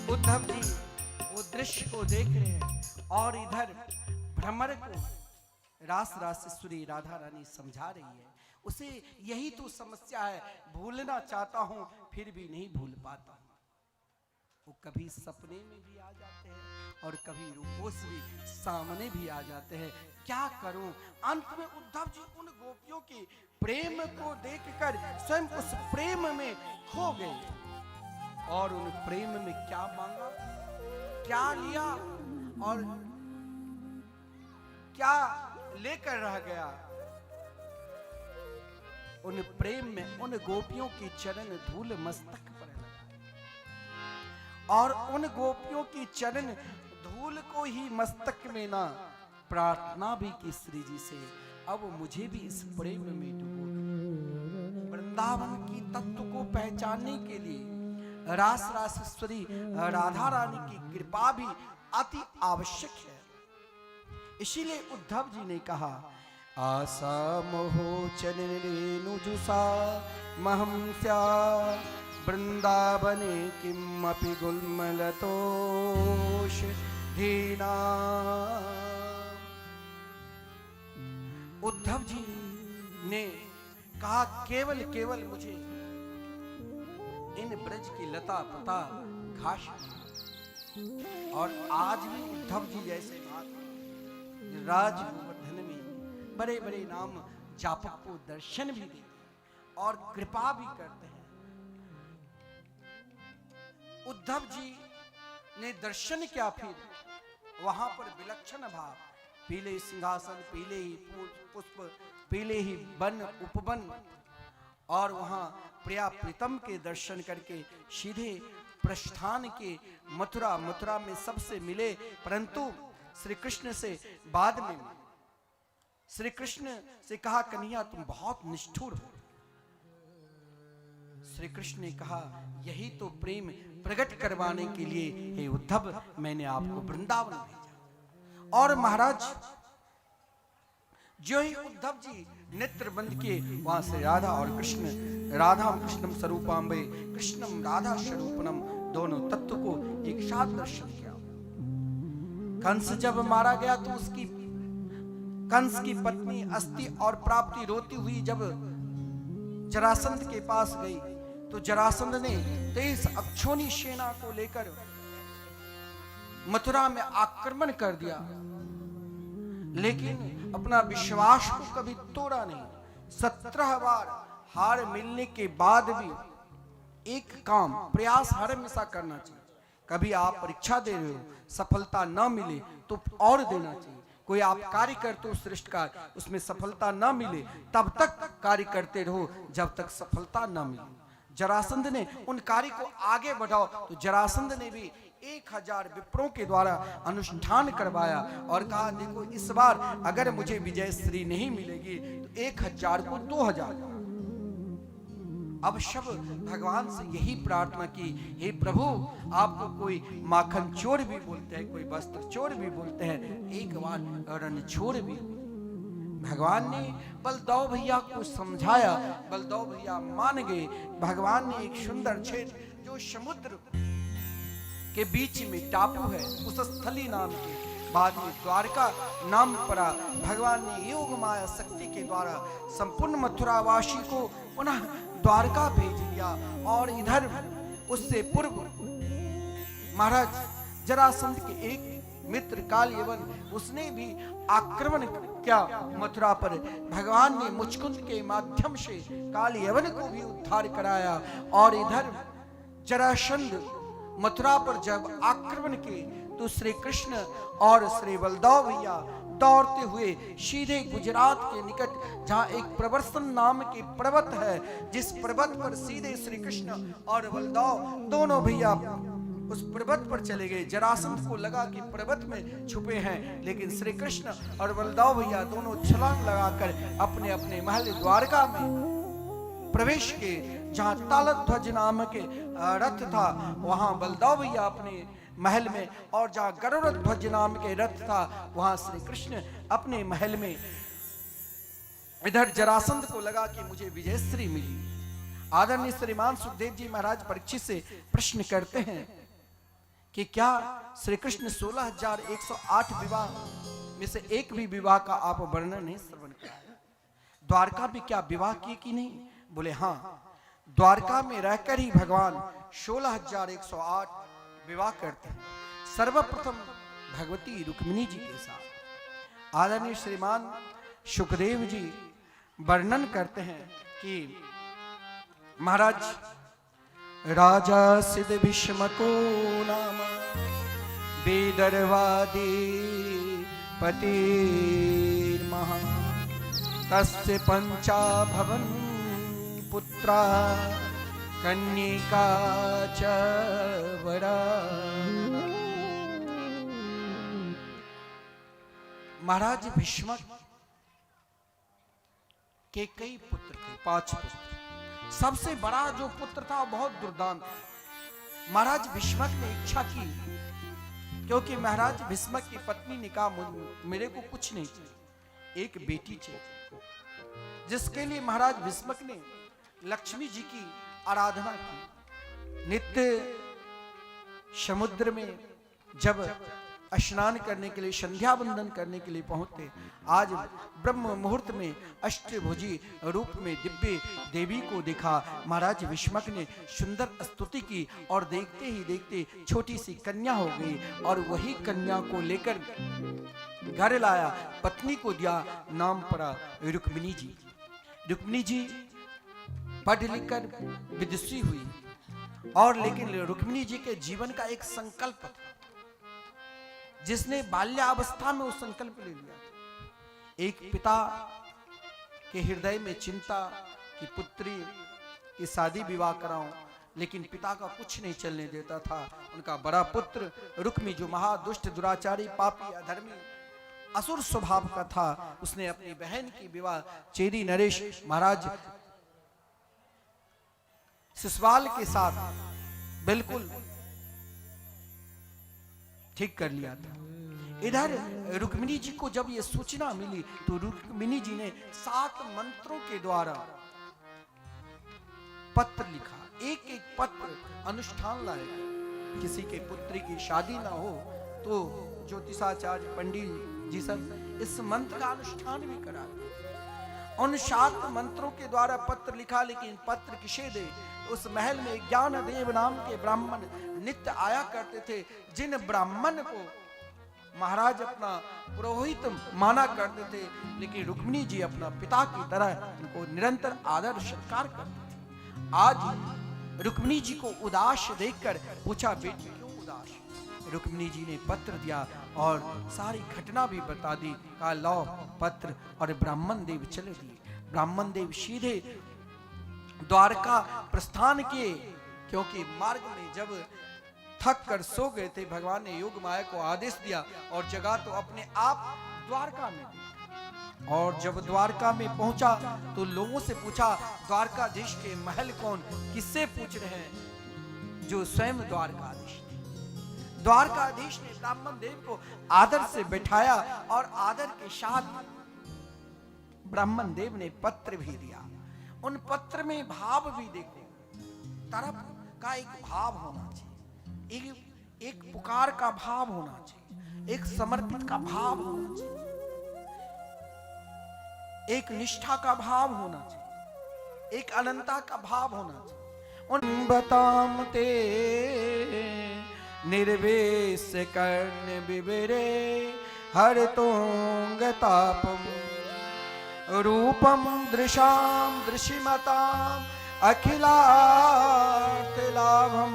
उद्धव जी वो दृश्य को देख रहे हैं और इधर भ्रमर को रास रासेश्वरी राधा रानी समझा रही है। उसे यही तो समस्या है, भूलना चाहता हूं फिर भी नहीं भूल पाता हूं। वो कभी सपने में भी आ जाते हैं और कभी रूपों से भी सामने भी आ जाते हैं। क्या करूं? अंत में उद्धव जी उन गोपियों के प्रेम को देखकर स्वयं उस प्रेम में खो गए और उन प्रेम में क्या मांगा, क्या लिया और क्या लेकर रह गया। उन प्रेम में उन गोपियों की चरण धूल मस्तक पर लगाए और उन गोपियों की चरण धूल को ही मस्तक में ना प्रार्थना भी की श्री जी से, अब मुझे भी इस प्रेम में डुबो। वृंदावन की तत्व को पहचानने के लिए रास रासेश्वरी राधा रानी की कृपा भी अति आवश्यक है। इसीलिए उद्धव जी ने कहा आशा मोहो चरण रेणु जुषा महम स्या वृंदावने किमपि गुल्मलतोष धीना। उद्धव जी ने कहा केवल केवल मुझे इन ब्रज की लता पता घास, और आज भी उद्धव जी जैसे राज गोवर्धन में बड़े बड़े नाम जापक को दर्शन भी देते और कृपा भी करते हैं। उद्धव जी ने दर्शन किया, फिर वहां पर विलक्षण भाव, पीले सिंहासन, पीले ही पुष्प, पीले ही वन उपवन, और वहां प्रिया प्रीतम के दर्शन करके सीधे प्रस्थान के मथुरा में सबसे मिले, परंतु श्री कृष्ण से बाद में मिले। श्री कृष्ण से कहा कन्हैया तुम बहुत निष्ठुर हो। श्री कृष्ण ने कहा यही तो प्रेम प्रकट करवाने के लिए हे उद्धव मैंने आपको वृंदावन भेजा। और महाराज जो ही उद्धव जी नेत्र बंद किए, वहां से राधा और कृष्ण, राधा कृष्णम स्वरूपाम्बे कृष्णम राधा स्वरूपनम, दोनों तत्व को एक साथ दर्शन किया। कंस जब मारा गया तो उसकी कंस की पत्नी अस्ति और प्राप्ति रोती हुई जब जरासंध के पास गई तो जरासंध ने 23 अक्षोणी सेना को लेकर मथुरा में आक्रमण कर दिया, लेकिन अपना विश्वास को कभी तोड़ा नहीं। 17 बार हार मिलने के बाद भी एक काम प्रयास हर हमेशा करना चाहिए। कभी आप परीक्षा दे रहे हो, सफलता न मिले तो और देना चाहिए। कोई आप कार्य करते हो श्रेष्ठ कार्य, उसमें सफलता न मिले तब तक कार्य करते रहो जब तक सफलता न मिले। जरासंध ने उन कार्य को आगे बढ़ाओ तो जरासंध ने भी 1000 विप्रों के द्वारा अनुष्ठान करवाया और कहा देखो इस बार अगर मुझे विजय श्री नहीं मिलेगी तो 1000 को 2000। अब शब भगवान से यही प्रार्थना की, हे प्रभु आपको कोई माखन चोर भी बोलते हैं, कोई वस्त्र चोर भी बोलते हैं, एक बार रण चोर भी। भगवान ने बलदाऊ भैया को समझाया, बलदाऊ भैया मान गए। भगवान ने एक सुंदर क्षेत्र जो समुद्र के बीच में टापू है, उस स्थली नाम के बाद में द्वारका नाम पड़ा। भगवान ने योग माया शक्ति के द्वारा संपूर्ण मथुरावासी को पुनः द्वारका भेज दिया। और इधर उससे पूर्व महाराज जरासंध के एक मित्र कालयवन, उसने भी आक्रमण किया मथुरा पर। भगवान ने मुचकुंद के माध्यम से कालयवन को भी उद्धार कराया। और इधर जरासंध मथुरा पर जब आक्रमण किए तो श्री कृष्ण और श्री बलदाऊ भैया दौड़ते हुए सीधे गुजरात के निकट जहां एक प्रवर्तन नाम के पर्वत है, जिस पर्वत पर सीधे श्री कृष्ण और बलदाऊ दोनों भैया उस पर्वत पर चले गए। जरासंध को लगा कि पर्वत में छुपे हैं, लेकिन श्री कृष्ण और बलदाऊ भैया दोनों छलांग लगाकर अपने अपने महल द्वारका में प्रवेश किए। जहां तालध्वज नाम के रथ था वहां बलदाऊ भैया अपने महल में, और जहां गरुड़ध्वज नाम के रथ था वहां श्री कृष्ण अपने महल में। इधर जरासंध को लगा कि मुझे विजयश्री मिली। आदरणीय श्रीमान सुखदेव जी महाराज परीक्षित से प्रश्न करते हैं कि क्या श्री कृष्ण 16,108 विवाह में से एक भी विवाह का आप वर्णन नहीं श्रवण किया? द्वारका में क्या विवाह किए कि नहीं? बोले हाँ, द्वारका में रहकर ही भगवान 16,108 विवाह करते हैं। सर्वप्रथम भगवती रुक्मिणी जी के साथ। आदरणीय श्रीमान सुखदेव जी वर्णन करते हैं कि महाराज राजा सिद्ध भीष्म को नाम वेदर्वादी पति महा तस्य पंचा भवन पुत्रा कन्यका च वरा। महाराज भीष्म के कई पुत्र थे, 5 पुत्र। सबसे बड़ा जो पुत्र था बहुत दुर्दान था। महाराज भीष्म ने इच्छा की, क्योंकि महाराज भीष्म की पत्नी ने कहा मेरे को कुछ नहीं चाहिए, एक बेटी चाहिए, जिसके लिए महाराज भीष्म ने लक्ष्मी जी की आराधना की। नित्य समुद्र में जब स्नान करने के लिए, संध्या वंदन करने के लिए पहुंचते, आज ब्रह्म मुहूर्त में अष्टभुजी रूप में दिव्य देवी को देखा। महाराज भीष्म ने सुंदर स्तुति की और देखते ही देखते छोटी सी कन्या हो गई, और वही कन्या को लेकर घर लाया, पत्नी को दिया, नाम पड़ा रुक्मिणी जी। रुक्मिणी जी पढ़ लिख कर विदुषी हुई, और लेकिन रुक्मिणी जी के जीवन का एक संकल्प था, जिसने बाल्यावस्था में उस संकल्प ले लिया। एक पिता के हृदय में चिंता कि पुत्री की शादी विवाह कराऊं, लेकिन पिता का कुछ नहीं चलने देता था। उनका बड़ा पुत्र रुक्मी जो महादुष्ट दुराचारी पापी अधर्मी असुर स्वभाव का था, उसने अपनी बहन की विवाह चेरी नरेश महाराज सिसवाल के साथ बिल्कुल ठीक कर लिया था। इधर रुक्मिणी जी को जब ये सूचना मिली तो रुक्मिणी जी ने 7 मंत्रों के द्वारा पत्र लिखा। एक एक पत्र अनुष्ठान लाए। किसी के पुत्री की शादी ना हो तो ज्योतिषाचार्य पंडित जी सब इस मंत्र का अनुष्ठान भी कराते। उन 7 मंत्रों के द्वारा पत्र लिखा, लेकिन पत्र किसे दे? उस महल में ज्ञानदेव नाम के ब्राह्मण नित्य आया करते थे, जिन ब्राह्मण को महाराज अपना पुरोहित माना करते थे, लेकिन रुक्मिणी जी अपना पिता की तरह उनको निरंतर आदर सत्कार करती थी। आज रुक्मिणी जी को उदास देखकर पूछा, बेटी क्यों उदास? रुक्मिणी जी ने पत्र दिया और सारी घटना भी बता दी। कहा लो पत्र, और ब्राह्मण देव चले दिए। ब्राह्मण देव सीधे द्वारका प्रस्थान किए, क्योंकि मार्ग में जब थक कर सो गए थे, भगवान ने योग माया को आदेश दिया और जगह तो अपने आप द्वारका में। और जब द्वारका में पहुंचा तो लोगों से पूछा, द्वारकाधीश के महल कौन? किससे पूछ रहे हैं? जो स्वयं द्वारकाधीश थे। द्वारकाधीश ने ब्राह्मण देव को आदर से बैठाया और आदर के साथ ब्राह्मण देव ने पत्र भी दिया। उन पत्र में भाव भी देखो, तरफ का एक भाव होना चाहिए, एक पुकार का भाव होना चाहिए, एक समर्पित का भाव होना चाहिए, एक निष्ठा का भाव होना चाहिए, एक अनंता का भाव होना चाहिए। उन बताम ते निर्वेश कर्ण विवरे हर तोंग तापम रूपम दृशाम दृशिमताम अखिलार्थ लाभम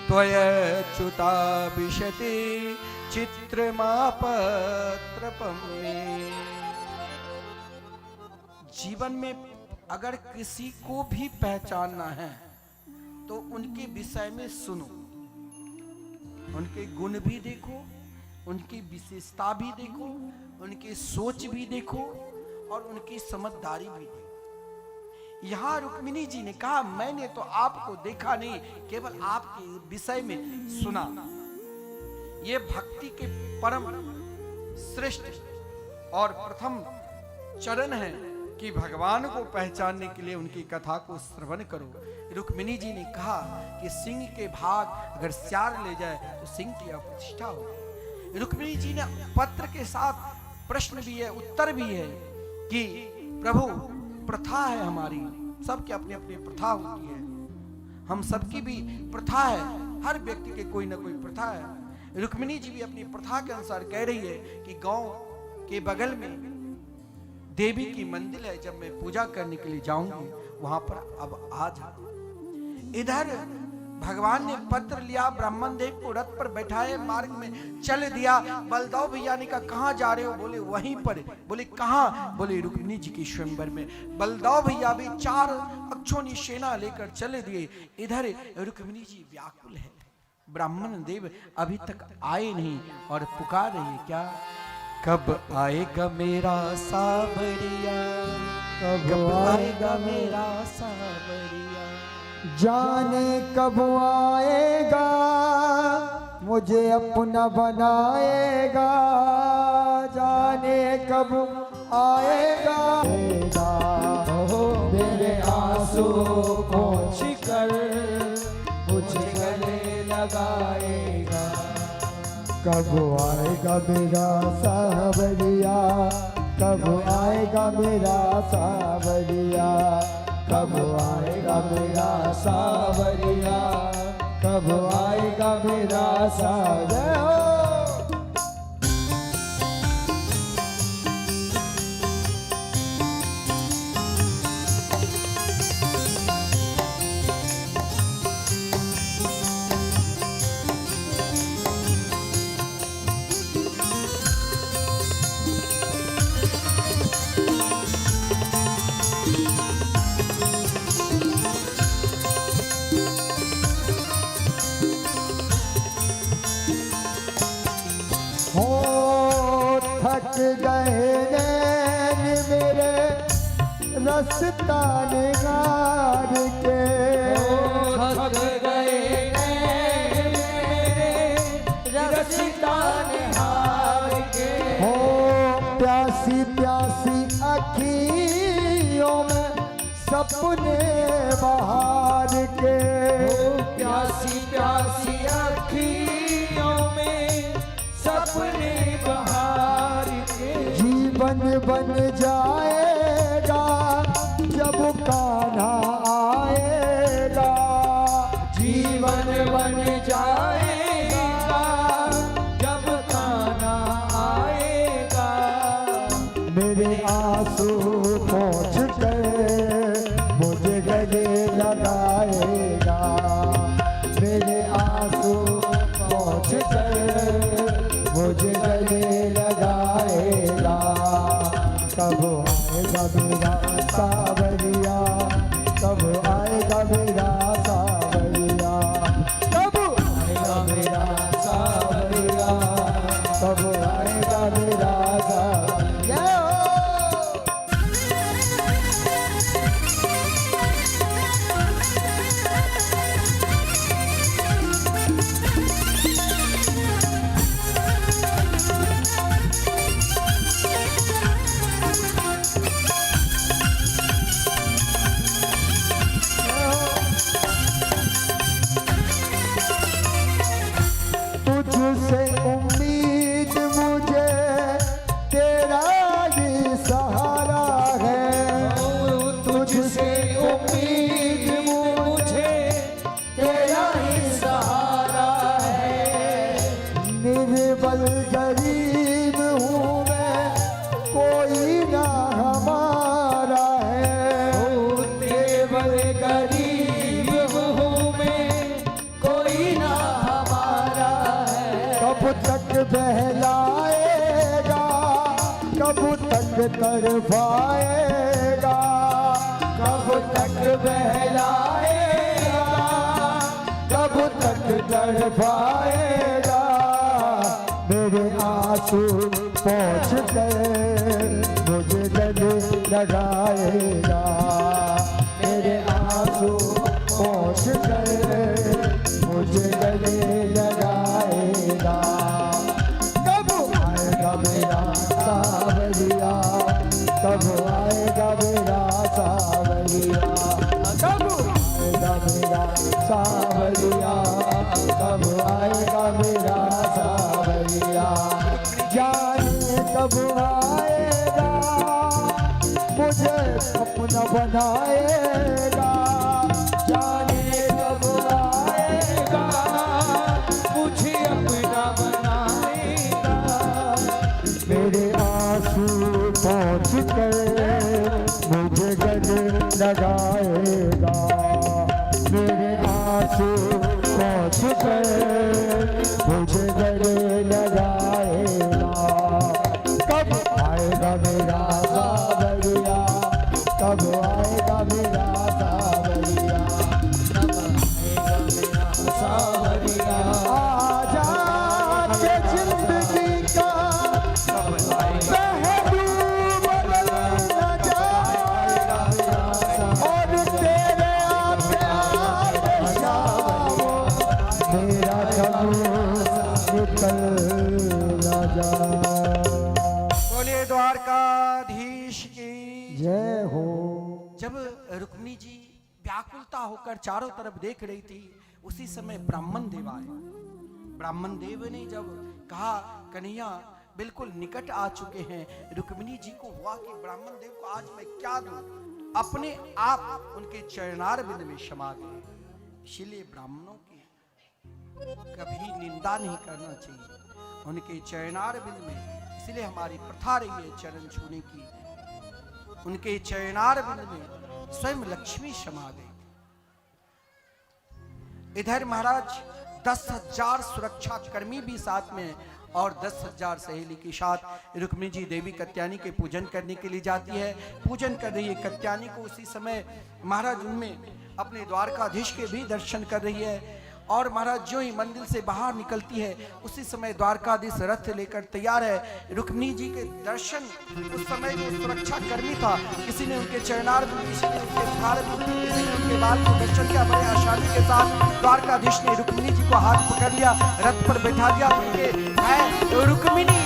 त्वयच्युता विशति चित्रमापत्रपम में। जीवन में अगर किसी को भी पहचानना है तो उनके विषय में सुनो, उनके गुण भी देखो, उनकी विशेषता भी देखो, उनकी सोच भी देखो और उनकी समझदारी भी देखो। यहां रुक्मिणी जी ने कहा, मैंने तो आपको देखा नहीं, केवल आपके विषय में सुना। ये भक्ति के परम श्रेष्ठ और प्रथम चरण है कि भगवान को पहचानने के लिए उनकी कथा को श्रवण करो। रुक्मिणी जी ने कहा कि सिंह के भाग अगर सियार ले जाए तो सिंह की अप्रतिष्ठा होगी। रुक्मिणी जी ने पत्र के साथ प्रश्न भी है, उत्तर भी है कि प्रभु प्रथा है हमारी, सबके अपनी अपनी प्रथा होती है, हम सबकी भी प्रथा है, हर व्यक्ति के कोई ना कोई प्रथा है। रुक्मिणी जी भी अपनी प्रथा के अनुसार कह रही है कि गांव के बगल में देवी की मंदिर है, जब मैं पूजा करने के लिए जाऊंगी वहां पर अब आ जा। इधर भगवान ने पत्र लिया, ब्राह्मण देव को रथ पर बैठाए, मार्ग में चल दिया। बलदाव भैया ने कहा कहां जा रहे हो? बोले वहीं पर। बोले कहां? बोले रुक्मिणी जी के स्वयंवर में। बलदाव भैया भी 4 अक्षोणी सेना लेकर चले दिए। इधर रुक्मिणी जी व्याकुल है, ब्राह्मण देव अभी तक आए नहीं और पुकार रही है, क्या कब आएगा मेरा सावरिया, कब आएगा मेरा सावरिया। जाने कब आएगा मुझे अपना बनाएगा, जाने कब आएगा मेरे आंसू पोंछ कर मुझे गले लगाएगा। कब आएगा मेरा सावरिया, कब आएगा मेरा सावरिया, कब आएगा मेरा सावरिया, कब आएगा मेरा सावरिया। थक गए नैन मेरे रस्ता निगार के, थक गए नैन मेरे रस्ता निहार के। हो प्यासी प्यासी अखियों में सपने बहार के, प्यासी प्यासी अखियों में सपने बहार के। जीवन बन जाएगा जब कान्हा आएगा, जीवन बन जाएगा जब तुझसे उम्मीद मुझे तेरा ही सहारा है। निर्बल गरीब हूँ मैं, कोई ना हमारा है। निर्बल गरीब हूँ मैं, कोई ना हमारा है। कब तक बहलाएगा, कब तक तरफाएगा, कब तक बहलाएगा, कब तक तरफाएगा। मेरे आंसू पहुँच कर मुझे गले लगाएगा। मेरे आंसू पहुँच कर मुझे गले लगाएगा। कब आएगा मेरा सावरिया, कब आएगा मेरा सावरिया, कब आएगा मेरा सावरिया, कब आएगा मेरा सावरिया। जाने कब आएगा, मुझे अपना बनाएगा। जाने कब आएगा, मुझे अपना बनाएगा। मेरे आंसू पहुँच कर मुझे गले लगाएगा। मेरे आंसू पहुँच कर मुझे गले लगाएगा। कब आएगा मेरा सावरिया, कब आएगा मेरा सावरिया, कब आएगा मेरा सावरिया। आजा के जिंदगी का पहलू बदल न जाएगा, और तेरे आते आते शाम मेरा कब निकल न जाए। बोले द्वारकाधीश की जय हो। जब रुक्मिणी जी व्याकुलता होकर चारों तरफ देख रही थी, उसी समय ब्राह्मण देव आए। ब्राह्मण देव ने जब कहा कन्हैया बिल्कुल निकट आ चुके हैं, रुक्मिणी जी को हुआ कि ब्राह्मण देव को आज मैं क्या दूं, अपने आप उनके चरणार बिंद में क्षमा गए। इसीलिए ब्राह्मणों की कभी निंदा नहीं करना चाहिए, उनके चरणार बिंद में, इसलिए हमारी प्रथा रही है चरण छूने की। उनके चरणार बिंद में स्वयं लक्ष्मी समा गई। इधर महाराज 10,000 सुरक्षा कर्मी भी साथ में और 10,000 सहेली के साथ रुक्मिणी जी देवी कत्यानी के पूजन करने के लिए जाती है। पूजन कर रही है कत्यानी को, उसी समय महाराज उनमें अपने द्वारकाधीश के भी दर्शन कर रही है। और महाराज जो ही मंदिर से बाहर निकलती है, उसी समय द्वारकाधीश रथ लेकर तैयार है। रुक्मिणी जी के दर्शन, उस समय जो सुरक्षा कर्मी था, किसी ने उनके चरणार में, किसी ने उनके थार में, किसी ने उनके बाल को दर्शन किया। बड़े आसानी के साथ द्वारकाधीश ने रुक्मिणी जी को हाथ पकड़ लिया, रथ पर बैठा दिया। उनके रुक्मिणी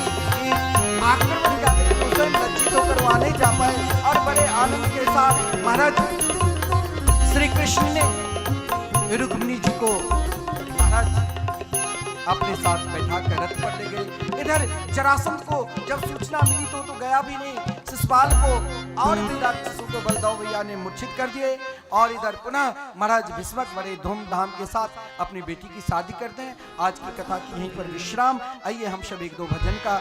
आक्रमण किया, लेकिन उसे लज्जित होकर वहां नहीं जा पाए। और बड़े आनंद के साथ महाराज श्री कृष्ण ने रुक्मिणी जी को अपने साथ बैठा कर रथ पर ले गए। इधर जरासंध को जब सूचना मिली तो गया भी नहीं, शिशुपाल को और भी राक्षसों को बलदाऊ भैया ने मूर्छित कर दिए। और इधर पुनः महाराज भीष्मक बड़े धूमधाम के साथ अपनी बेटी की शादी करते हैं। आज की कथा की यहीं पर विश्राम। आइए हम सब एक दो भजन का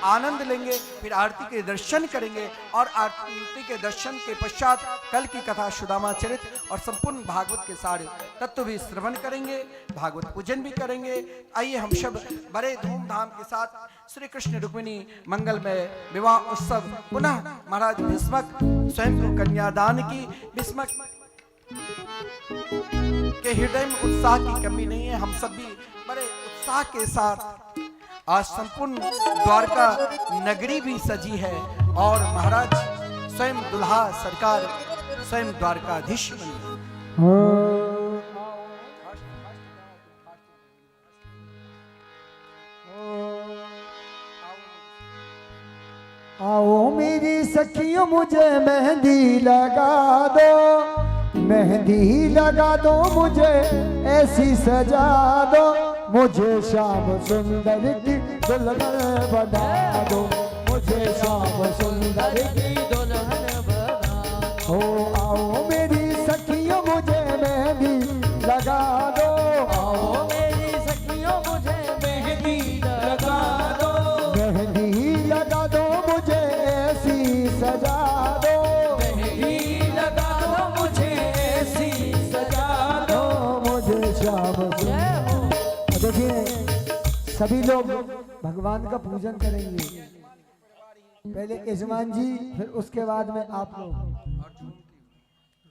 आनंद लेंगे, फिर आरती के दर्शन करेंगे और आरती के दर्शन के पश्चात कल की कथा सुदामा चरित और संपूर्ण भागवत के सारे तत्व भी श्रवण करेंगे, भागवत पूजन भी करेंगे। आइए हम सब बड़े धूमधाम के साथ श्री कृष्ण रुक्मिणी मंगलमय विवाह उत्सव पुनः महाराज भीष्मक स्वयं को कन्यादान की, भीष्मक के हृदय में उत्साह की कमी नहीं है। हम सब भी बड़े उत्साह के साथ आज संपूर्ण द्वारका नगरी भी सजी है और महाराज स्वयं दुल्हा सरकार स्वयं द्वारकाधीश बने। आओ मेरी सखियों मुझे मेहंदी लगा दो, मेहंदी लगा दो मुझे ऐसी सजा दो, मुझे श्याम सुंदर की दुल्हन बना दो, मुझे श्याम सुंदर की दुल्हन बना दो। आओ सभी लोग भगवान का पूजन करेंगे। पहले यजमान जी, फिर उसके बाद में आप लोग,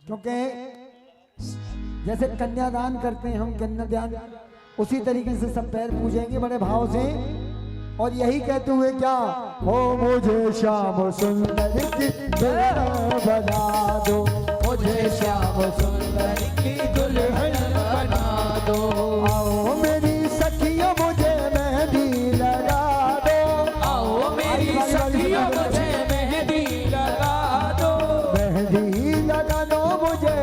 क्योंकि जैसे कन्यादान करते हैं हम कन्यादान, उसी तरीके से सब पैर पूजेंगे बड़े भाव से, और यही कहते हुए क्या, हो मुझे श्याम सुंदर की दुल्हन बना दो, मुझे श्याम सुंदर की दुल्हन बना दो। आओ मेरी सखियों मुझे मेहंदी लगा दो, आओ मेरी सखियों मुझे मेहंदी लगा दो, मेहंदी लगा दो मुझे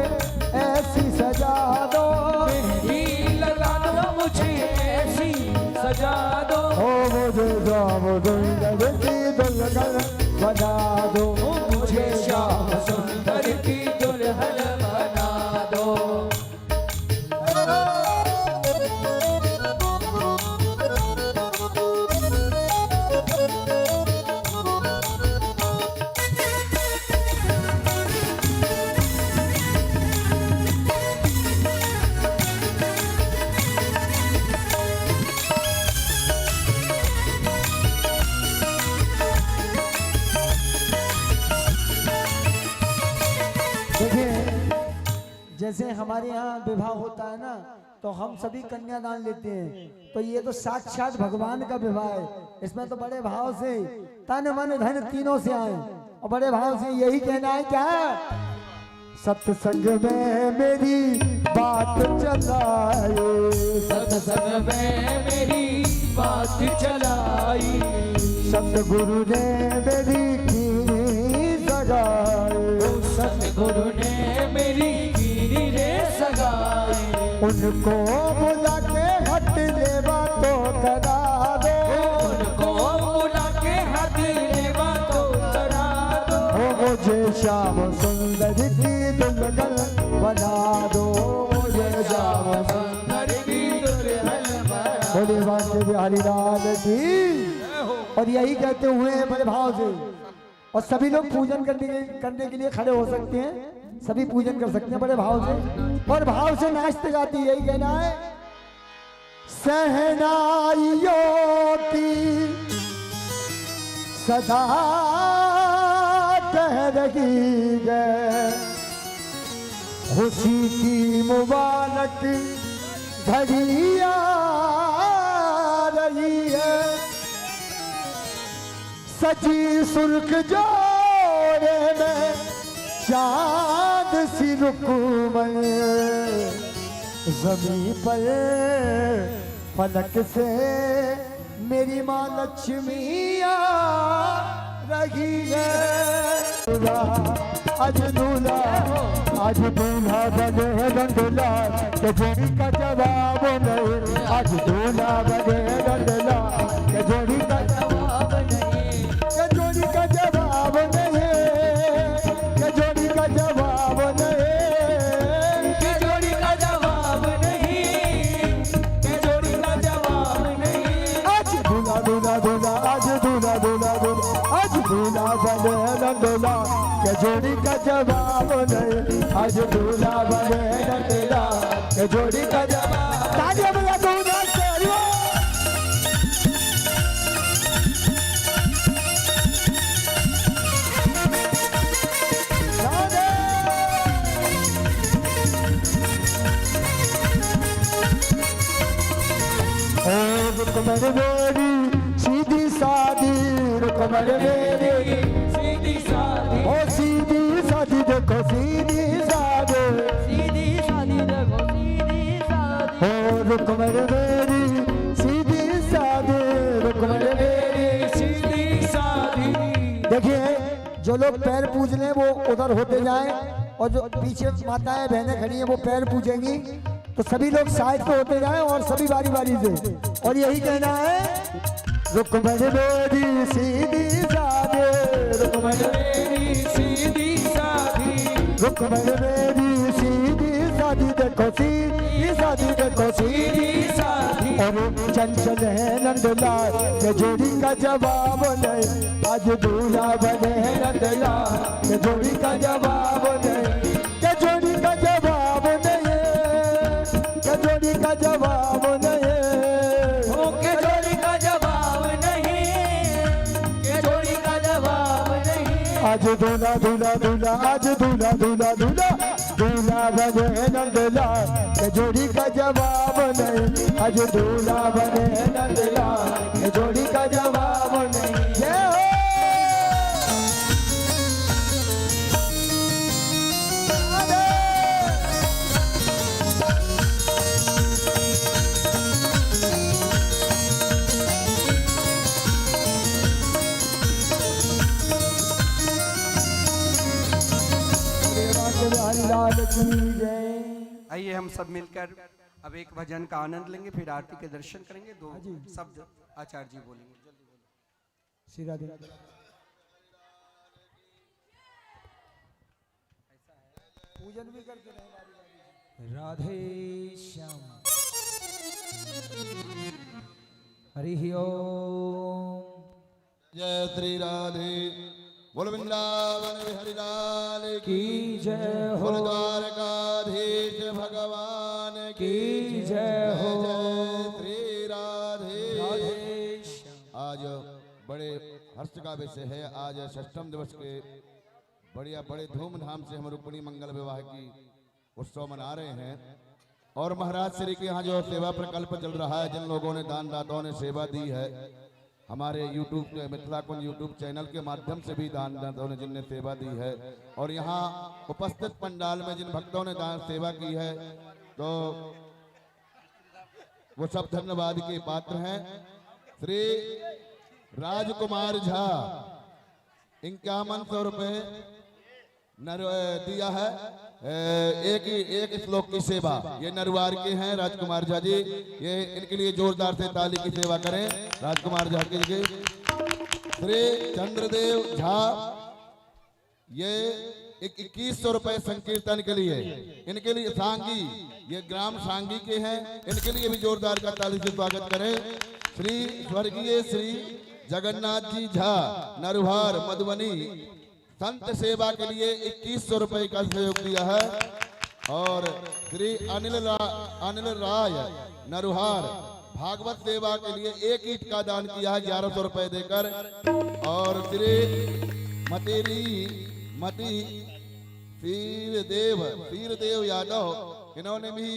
ऐसी सजा दो, मेहंदी लगा दो मुझे ऐसी सजा दो। हो मुझे श्याम सुंदर की दुल्हन बना दो, मुझे श्याम सुंदर की दुल्हन बना दो। देखिए, जैसे हमारे यहाँ विवाह होता है ना, तो हम सभी कन्यादान लेते हैं, तो ये तो साक्षात भगवान का विवाह है। इसमें तो बड़े भाव से तन मन धन तीनों से आए, और बड़े भाव से यही कहना है क्या, सत्संग में मेरी बात चलाए, सत्संग में मेरी बात चलाई, सतगुरु ने मेरी कीरी सगाई, सतगुरु ने मेरी कीरी रे सगाई। उनको बुला के हट लेवा तो करा दो, उनको बुला के हाथ लेवा तो करा दो। हो मुझे श्याम सुंदर की दुल्हन बना दो, मुझे श्याम सुंदर की दुल्हन बना बोले वाके बिहारी लाल की। और यही कहते हुए बड़े भाव से, और सभी लोग पूजन करने के लिए खड़े हो सकते हैं, सभी पूजन कर सकते हैं बड़े भाव से, और भाव से नाचते जाती यही कहना है, सहनाइयों की सदा कह रही है, खुशी की मुबारक घड़ी आ रही है, सजी सुर्ख जोड़े में चांद सी रुकमन, जमीन पर फलक से मेरी माँ लक्ष्मी आ रही है। आज दूल्हा बने गंडोला, के जोड़ी का जवाब नहीं, आज दूल्हा बने गंडोला, के जोड़ी का जवाब नहीं, के जोड़ी का जवाब नहीं, के जोड़ी का जवाब नहीं, के जोड़ी का जवाब नहीं, के जोड़ी का जवाब नहीं। आज दूल्हा दूल्हा दूल्हा, आज दूल्हा दूल्हा दूल्हा, आज दूल्हा बने गंडोला, के जोड़ी का जवाब नहीं, आज दूल्हा बने गंडोला, के जोड़ी का जवाब। तालियां बजा दो उधर से, हरिओम। रुकमन मेरी सीधी सादी, रुकमन मेरी सीधी सादी, ओ सीधी सादी, देखो सीधी सादी, सीधी सादी देखो सीधी सादी। ओ रुकमन मेरी सीधी सादी, रुकमन मेरी। सीधी सादी। देखिए, जो लोग पैर पूज लें वो उधर होते जाएं, और जो पीछे माताएं बहनें खड़ी हैं वो पैर पूजेंगी, तो सभी लोग साइड पे होते जाएं और सभी बारी बारी से, और यही कहना है, रुकमन मेरी सीधी सादी, रुकमन मेरी सीधी सादी, रुकमन मेरी सीधी सादी, देखो सीधी सादी, देखो सीधी। सीधी सादी। और चंचल है नंदलाल, के जोड़ी का जवाब नहीं, आज दूल्हा बने नंदलाल, के जोड़ी का जवाब नहीं, के जोड़ी का जवाब नहीं, के जोड़ी का जवाब नहीं, के जोड़ी का दूल्हा दूल्हा दूल्हा आज दूल्हा दूल्हा दूल्हा दूल्हा बने नंदलाल के जोड़ी का जवाब नहीं आज दूल्हा बने नंदलाल के जोड़ी का जवाब नहीं। जय हो लाल की जय। आइए हम सब मिलकर अब एक भजन का आनंद लेंगे, फिर आरती के दर्शन करेंगे। दो शब्द आचार्य जी बोलेंगे। श्री राधे पूजन भी करते रहे। राधे श्याम हरि ओम। जय श्री राधे बोल वृंदावन बिहारी लाल की जय हो। बोल द्वारकाधीश भगवान की जय हो। जय श्री राधे। राधे आज बड़े हर्ष का विषय है। आज षष्ठम दिवस के बड़े धूमधाम से हम रुक्मिणी मंगल विवाह की उत्सव मना रहे हैं। और महाराज श्री के यहाँ जो सेवा प्रकल्प चल रहा है, जिन लोगों ने दान दाताओं ने सेवा दी है, हमारे YouTube मिथिला कुंज YouTube चैनल के माध्यम से भी दान दाताओं ने जिनने सेवा दी है, और यहाँ उपस्थित पंडाल में जिन भक्तों ने दान सेवा की है, तो वो सब धन्यवाद के पात्र हैं। श्री राजकुमार झा 5100 रुपए दिया है। एक श्लोक की सेवा, ये नरवार के हैं राजकुमार झा जी। ये इनके लिए जोरदार से ताली की सेवा करें राजकुमार झा के लिए। श्री चंद्रदेव झा ये 2100 रुपए संकीर्तन के लिए, इनके लिए सांगी, ये ग्राम सांगी के हैं, इनके लिए भी जोरदार का ताली से स्वागत करें। श्री स्वर्गीय श्री जगन्नाथ जी झा नरुहार मधुबनी संत सेवा के लिए 2100 रुपए का सहयोग दिया है। और श्री अनिल राय नरुहार भागवत सेवा के लिए 1 ईंट का दान किया है 1100 रुपए देकर। और श्री मती वीरदेव यादव, इन्होंने भी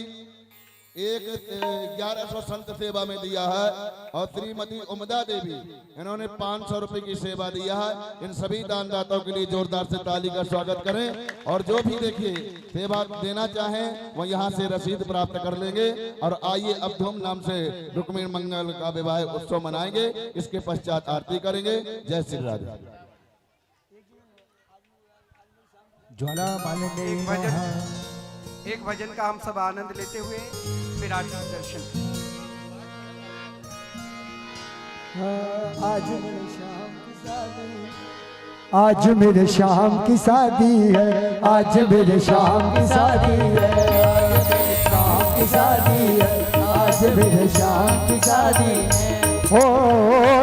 1100 संत सेवा में दिया है। और श्रीमती उमदा देवी, इन्होंने 500 रुपए की सेवा दिया है। इन सभी दानदाताओं के लिए जोरदार से ताली का स्वागत करें। और जो भी देखिए सेवा देना चाहें वो यहाँ से रसीद प्राप्त कर लेंगे। और आइए अब धूमधाम से रुक्मिणी मंगल का विवाह उत्सव मनाएंगे, इसके पश्चात आरती करेंगे। जय श्री राधे। ज्वाला मालिनी एक भजन का हम सब आनंद लेते हुए फिर आरती के दर्शन। आज मेरे शाम की शादी, आज मेरे शाम की शादी है, आज मेरे शाम की शादी है, शाम की शादी है, आज मेरे शाम की शादी है। ओ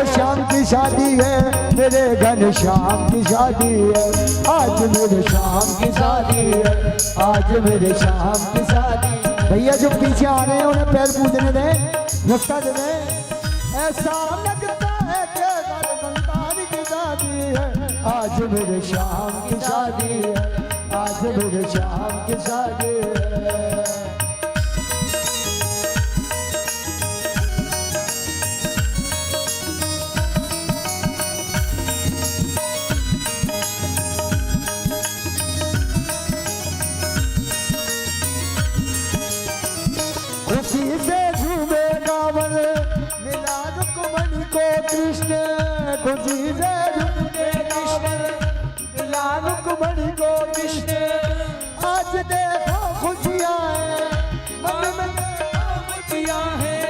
शाम की शादी है, मेरे घन श्याम की शादी है, आज मेरे शाम की शादी है, आज मेरे शाम की शादी। भैया जो पीछे आ रहे हैं उन्हें पैर पूजने दें, नुस्खा दे दें। ऐसा लगता है कि घर संतान की शादी है, आज मेरे शाम की शादी है, आज मेरे शाम की शादी है। खुशी से झूमे गावन मिला रुक्मणी को कृष्ण, खुशी से झूमे गावन मिला रुक्मणी को कृष्ण। आज देखो खुशियाँ हैं, मन में खुशियाँ हैं,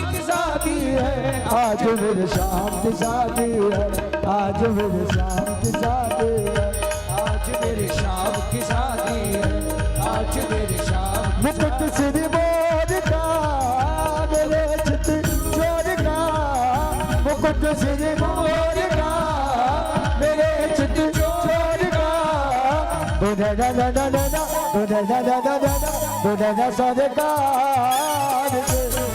की शादी है, आज मेरे शाम की शादी है, आज मेरे शाम की शादी है, आज मेरे शाम की शादी है, आज मेरे शाम। मुकुट श्री मोर का मेरे चित चोर का, मुकुट श्री मोर का मेरे चित चोर का। दो दा दा दा दा दा, दो दा दा दा दा दा, दो दा दा सरकार।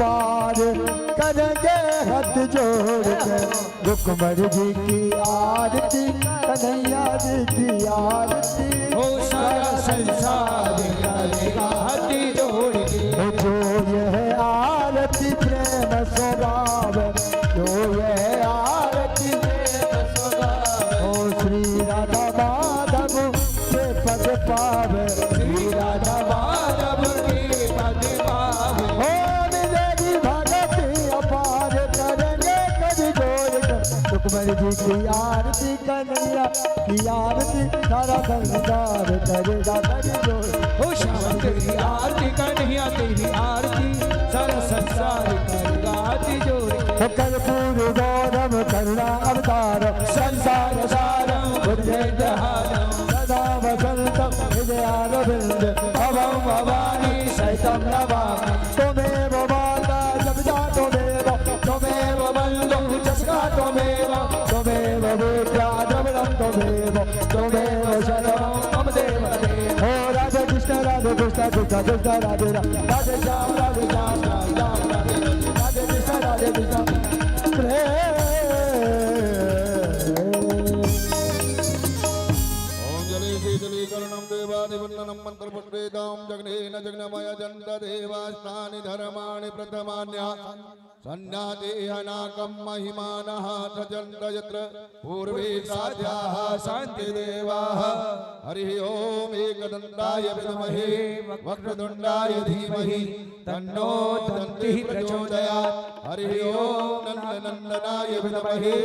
पार करेंगे हाथ जोड़ के रुकमर जी की आरती कन्हैया जी की आरती ओ सारा संसार करेगा हाथ जोड़ के जो यह आरती प्रेम स्वभाव जो यह आरती प्रेम स्वभाव ओ श्री राधा माधव के पद पावे श्री राधा माधव के पद पावे ओ मिलेगी भगति अपार करेंगे कर जोड़ कर रुकमर जी की आरती कन्हैया की आरती सारा संसार करेगा कर जोड़ ओ श्याम तेरी आरती कन्हैया तेरी आरती सारा संसार करेगा हाथ जोड़ के कर्पूर गौरव करुणा अवतार संसार सारम बुद्धिहारम सदा वसंतम हृदयारविंद भवं भवानी सहितं नमामि त्वमेव माता जपिता त्वमेव बन्धुः जस्का त्वमेव विद्या द्रविणं त्वमेव शरणं मम देव देव ओ राधे कृष्ण कृष्ण कृष्ण राधे राधे श्याम राधे श्याम राम राम राधे कृष्ण राधे कृष्ण ओम जले शीतलीकरणं देवादिवन्दनं मन्त्रपुष्पेदां जग्नेन जग्नमय जन्त देवास्तानि धर्माणि प्रथमान्याः सन्न्यादेहनाकं महिमानः सजन्त यत्र पूर्वे साध्याः सन्ति देवाः हरिः ओम एकदन्ताय विद्महे वक्रतुण्डाय धीमहि तन्नो दन्तिः प्रचोदयात् हरिः ओम नन्दनन्दनाय विद्महे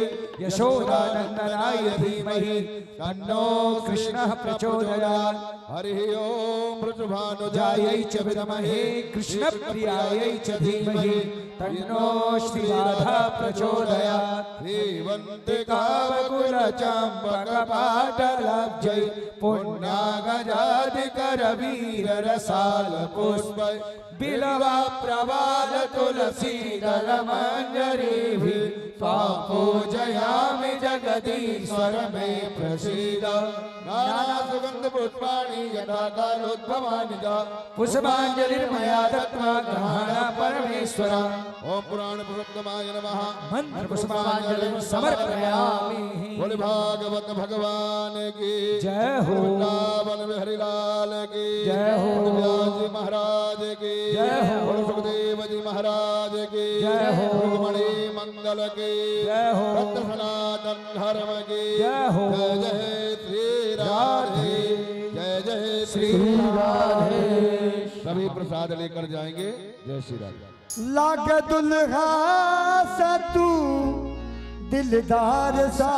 यशोदानन्दनाय धीमहि तन्नो कृष्णः प्रचोदयात् हरिः ओम वृषभानुजायै जायै च विद्महे कृष्णप्रियायै च धीमहि तन्नो श्रीराधा प्रचोदयात् श्रीवन्तिकावकुलचम्पकपाटलब्जै पुण्यागजादिकरवीररसालपुष्पै बिलवा प्रवाल तुलसीदल मंजरीभिः त्वां पूजयामि जगदीश्वर मे प्रसीद नाना सुगंध पुष्पाणि यथा कालोद्भवानि च पुष्पाञ्जलिर्मया दत्त्वा गृहाण परमेश्वर ओम पुराण पुरुषोत्तमाय नमः मंत्र पुष्पाञ्जलिं समर्पयामि बोले भागवत भगवान की जय हो। वृंदावन बिहारी लाल की जय हो। व्यास जी महाराज की जय हो। बोले सुखदेव जी महाराज की जय हो। रुक्मणी मंगल की जय हो। सत्य सनातन धर्म की जय हो। जय जय श्री राधे जय जय श्री राधे। सभी प्रसाद लेकर जाएंगे। जय श्री राधे। लाग दुल्हा सा तू दिलदार सा